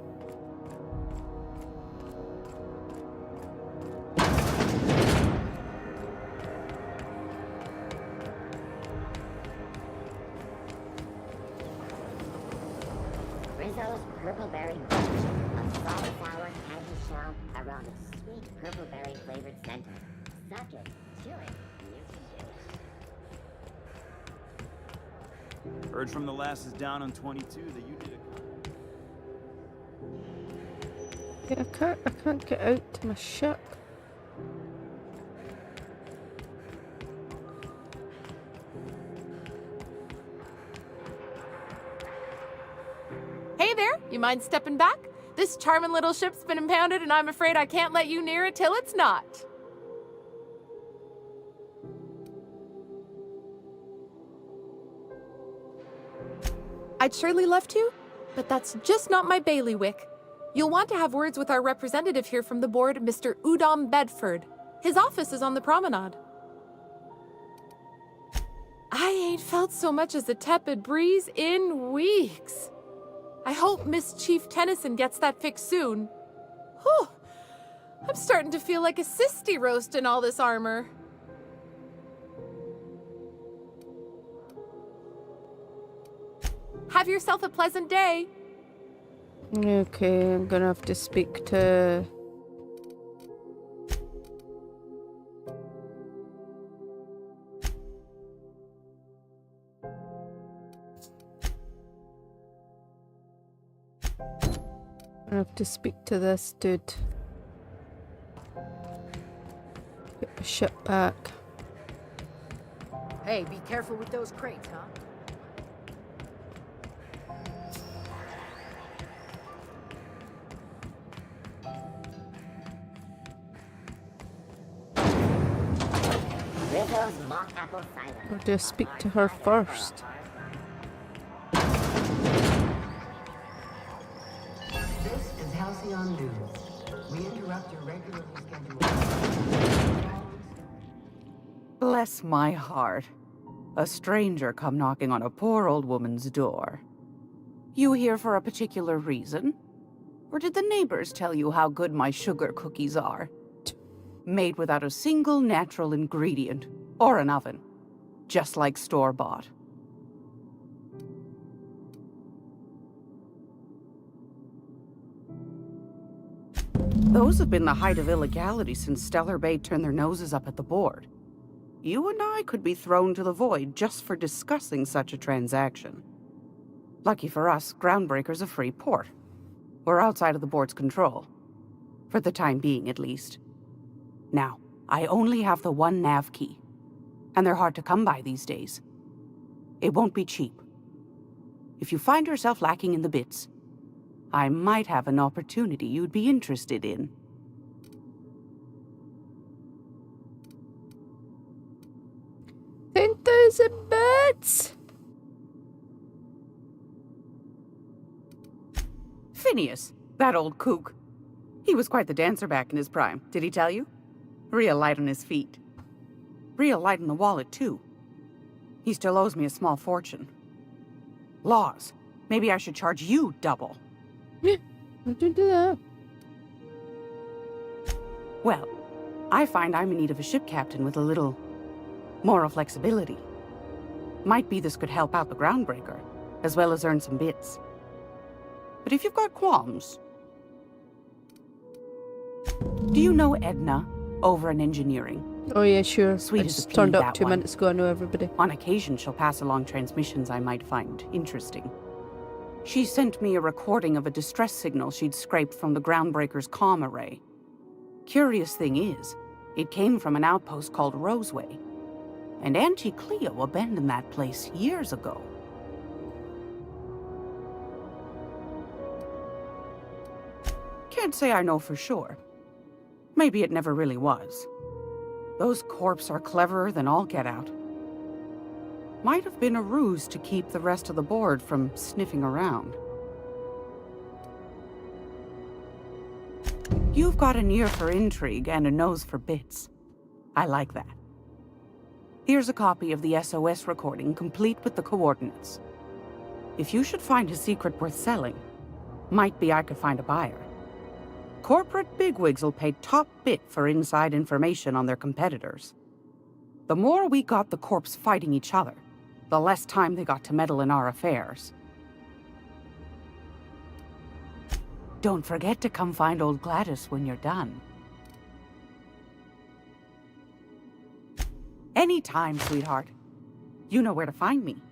Speaker 19: Rizzo's Purpleberry Punch. A salt sour candy shell around a sweet purpleberry flavored center. Suck it, chew it, you can
Speaker 16: Heard from the lasses down on 22 that you did a...
Speaker 1: Yeah, I can't get out to my ship.
Speaker 22: Hey there, you mind stepping back? This charming little ship's been impounded and I'm afraid I can't let you near it till it's not. I'd surely love to, but that's just not my bailiwick. You'll want to have words with our representative here from the board, Mr. Udom Bedford. His office is on the promenade. I ain't felt so much as a tepid breeze in weeks. I hope Miss Chief Tennyson gets that fixed soon. Whew, I'm starting to feel like a sisty roast in all this armor. Have yourself a pleasant day.
Speaker 1: Okay, I'm gonna have to speak to... I have to speak to this dude. Get the ship back.
Speaker 3: Hey, be careful with those crates, huh?
Speaker 19: Rizzo's mock apple cider.
Speaker 1: Or do I speak to her first?
Speaker 21: This is Halcyon News. We interrupt your regularly scheduled...
Speaker 6: Bless my heart. A stranger come knocking on a poor old woman's door. You here for a particular reason? Or did the neighbors tell you how good my sugar cookies are? Made without a single natural ingredient, or an oven. Just like store-bought. Those have been the height of illegality since Stellar Bay turned their noses up at the board. You and I could be thrown to the void just for discussing such a transaction. Lucky for us, Groundbreaker's a free port. We're outside of the board's control. For the time being, at least. Now, I only have the one nav key. And they're hard to come by these days. It won't be cheap. If you find yourself lacking in the bits, I might have an opportunity you'd be interested in.
Speaker 1: 10,000 bits!
Speaker 6: Phineas, that old kook. He was quite the dancer back in his prime, did he tell you? Real light on his feet. Real light in the wallet, too. He still owes me a small fortune. Laws. Maybe I should charge you double.
Speaker 1: Yeah, don't do that.
Speaker 6: Well, I find I'm in need of a ship captain with a little moral flexibility. Might be this could help out the Groundbreaker, as well as earn some bits. But if you've got qualms... Do you know Edna, over in engineering?
Speaker 1: Oh yeah, sure.
Speaker 6: Sweet
Speaker 1: I
Speaker 6: as a
Speaker 1: just
Speaker 6: pea,
Speaker 1: turned up
Speaker 6: that
Speaker 1: 2
Speaker 6: one.
Speaker 1: minutes ago, I know everybody.
Speaker 6: On occasion, she'll pass along transmissions I might find interesting. She sent me a recording of a distress signal she'd scraped from the Groundbreaker's comm array. Curious thing is, it came from an outpost called Roseway. And Auntie Cleo abandoned that place years ago. Can't say I know for sure. Maybe it never really was. Those corps are cleverer than all get out. Might have been a ruse to keep the rest of the board from sniffing around. You've got an ear for intrigue and a nose for bits. I like that. Here's a copy of the SOS recording, complete with the coordinates. If you should find a secret worth selling, might be I could find a buyer. Corporate bigwigs will pay top bit for inside information on their competitors. The more we got the corps fighting each other, the less time they got to meddle in our affairs. Don't forget to come find old Gladys when you're done. Anytime, sweetheart. You know where to find me.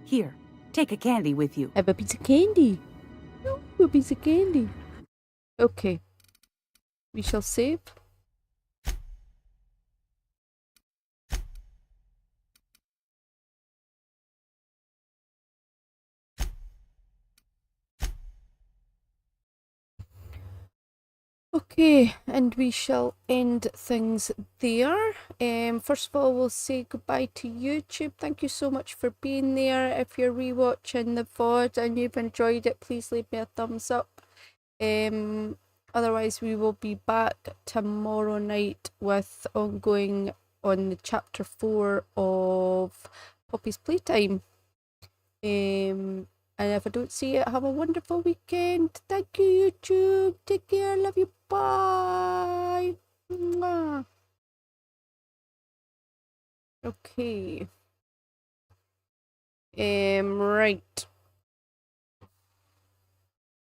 Speaker 6: Here, take a candy with you.
Speaker 1: Have a piece of candy. Oh, a piece of candy. Okay. We shall save. Okay, and we shall end things there. First of all, we'll say goodbye to YouTube. Thank you so much for being there. If you're rewatching the VOD and you've enjoyed it, please leave me a thumbs up. Otherwise, we will be back tomorrow night with ongoing on the chapter 4 of Poppy's Playtime. And if I don't see you, have a wonderful weekend. Thank you, YouTube. Take care. Love you. Bye. Mwah. Okay. Right.